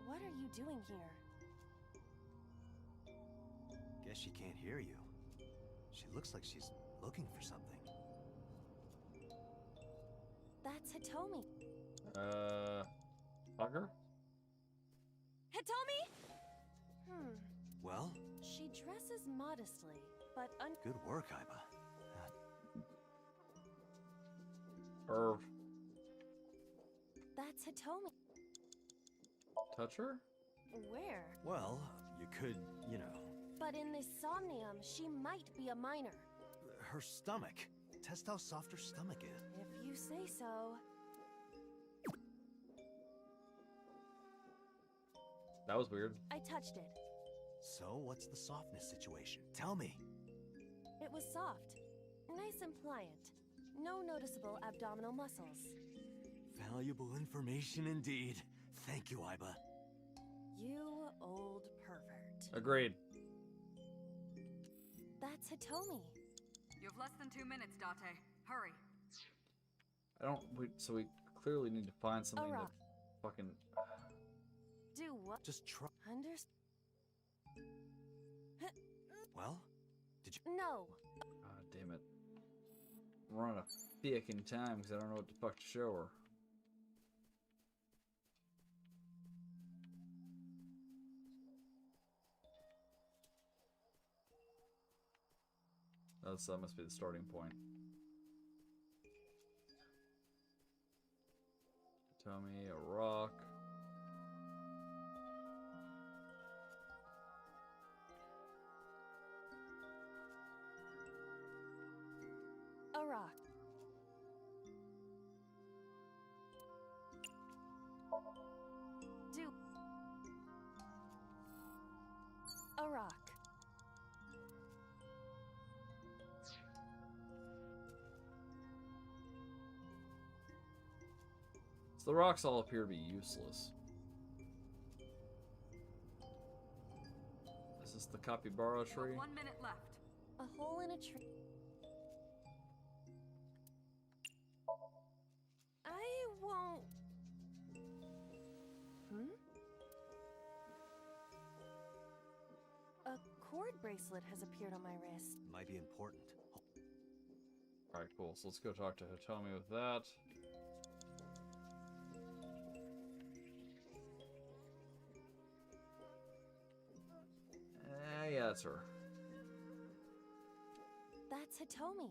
Speaker 3: what are you doing here?
Speaker 4: Guess she can't hear you. She looks like she's looking for something.
Speaker 3: That's Hitomi.
Speaker 1: Bugger?
Speaker 3: Hitomi?
Speaker 4: Well,
Speaker 3: She dresses modestly, but
Speaker 4: good work, Aiba.
Speaker 1: Irv.
Speaker 3: That's Hitomi.
Speaker 1: Touch her?
Speaker 3: Where?
Speaker 4: Well, you could, you know,
Speaker 3: But in this somnium, she might be a minor.
Speaker 4: her stomach. Test how soft her stomach is.
Speaker 3: If you say so.
Speaker 1: That was weird.
Speaker 3: I touched it.
Speaker 4: So, what's the softness situation? Tell me.
Speaker 3: It was soft, nice and pliant. No noticeable abdominal muscles.
Speaker 4: Valuable information indeed. Thank you, Aiba.
Speaker 3: You old pervert.
Speaker 1: Agreed.
Speaker 3: That's Hitomi.
Speaker 6: You have less than 2 minutes, Date. Hurry.
Speaker 1: So we clearly need to find something
Speaker 3: rock.
Speaker 1: that fucking.
Speaker 3: Do what?
Speaker 4: Just try. Well, did you?
Speaker 3: No.
Speaker 1: God damn it. We're on a fucking time because I don't know what the fuck to show her. That must be the starting point. Tell me a rock.
Speaker 3: A rock. Do. A rock.
Speaker 1: So the rocks all appear to be useless. Is this the capybara tree?
Speaker 6: 1 minute left.
Speaker 3: A hole in a tree. I won't. A cord bracelet has appeared on my wrist.
Speaker 4: Might be important.
Speaker 1: Alright, cool. So let's go talk to Hitomi with that. Yeah, that's her.
Speaker 3: That's Hitomi.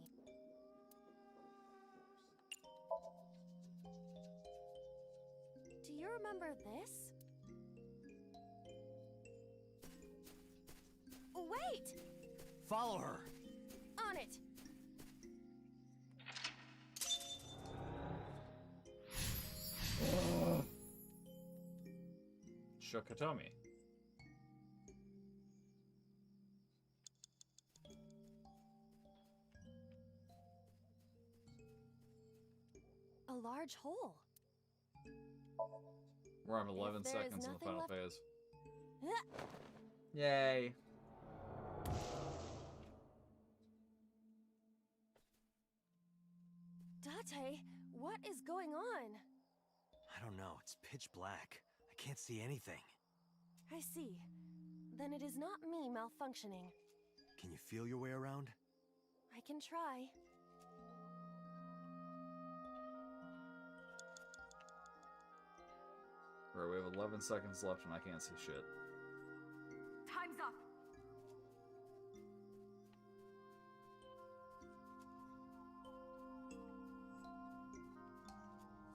Speaker 3: Do you remember this? Wait!
Speaker 4: Follow her.
Speaker 3: On it!
Speaker 1: Shook Hitomi.
Speaker 3: A large hole.
Speaker 1: We're on 11
Speaker 3: If there is
Speaker 1: seconds in the
Speaker 3: nothing
Speaker 1: final
Speaker 3: left-
Speaker 1: phase.
Speaker 3: Ah!
Speaker 1: Yay.
Speaker 3: Date, what is going on?
Speaker 4: I don't know. It's pitch black. I can't see anything.
Speaker 3: I see. Then it is not me malfunctioning.
Speaker 4: Can you feel your way around?
Speaker 3: I can try.
Speaker 1: Alright, we have 11 seconds left and I can't see shit.
Speaker 6: Time's up.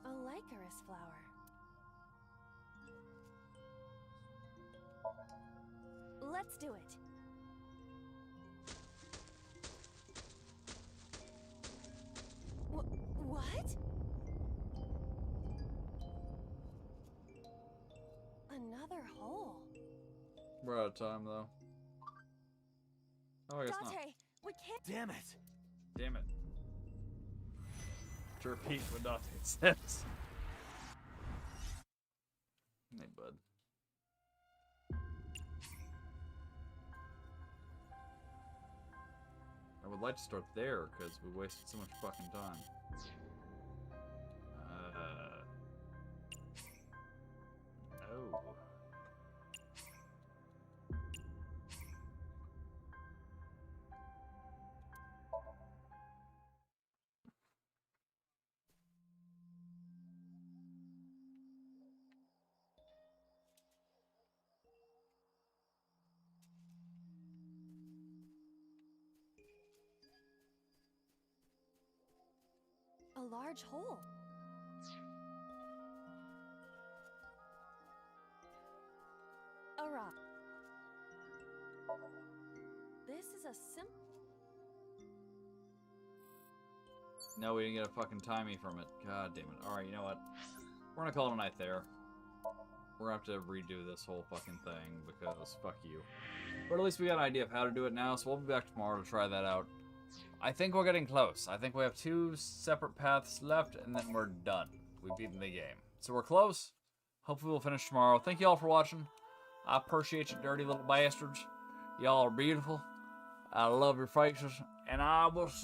Speaker 3: A Lycoris flower. Let's do it. What? Another hole.
Speaker 1: We're out of time, though. Oh, I guess not.
Speaker 3: Dante, we can't.
Speaker 4: Damn it!
Speaker 1: Damn it. To repeat what Dante says. Hey, bud. I would like to start there, because we wasted so much fucking time. Oh.
Speaker 3: A large hole. A rock. This is a simple.
Speaker 1: No, we didn't get a fucking timey from it. God damn it. Alright, you know what? We're gonna call it a night there. We're gonna have to redo this whole fucking thing because fuck you. But at least we got an idea of how to do it now, so we'll be back tomorrow to try that out. I think we're getting close. I think we have 2 separate paths left, and then we're done. We've beaten the game. So we're close. Hopefully we'll finish tomorrow. Thank you all for watching. I appreciate you dirty little bastards. Y'all are beautiful. I love your faces, and I will see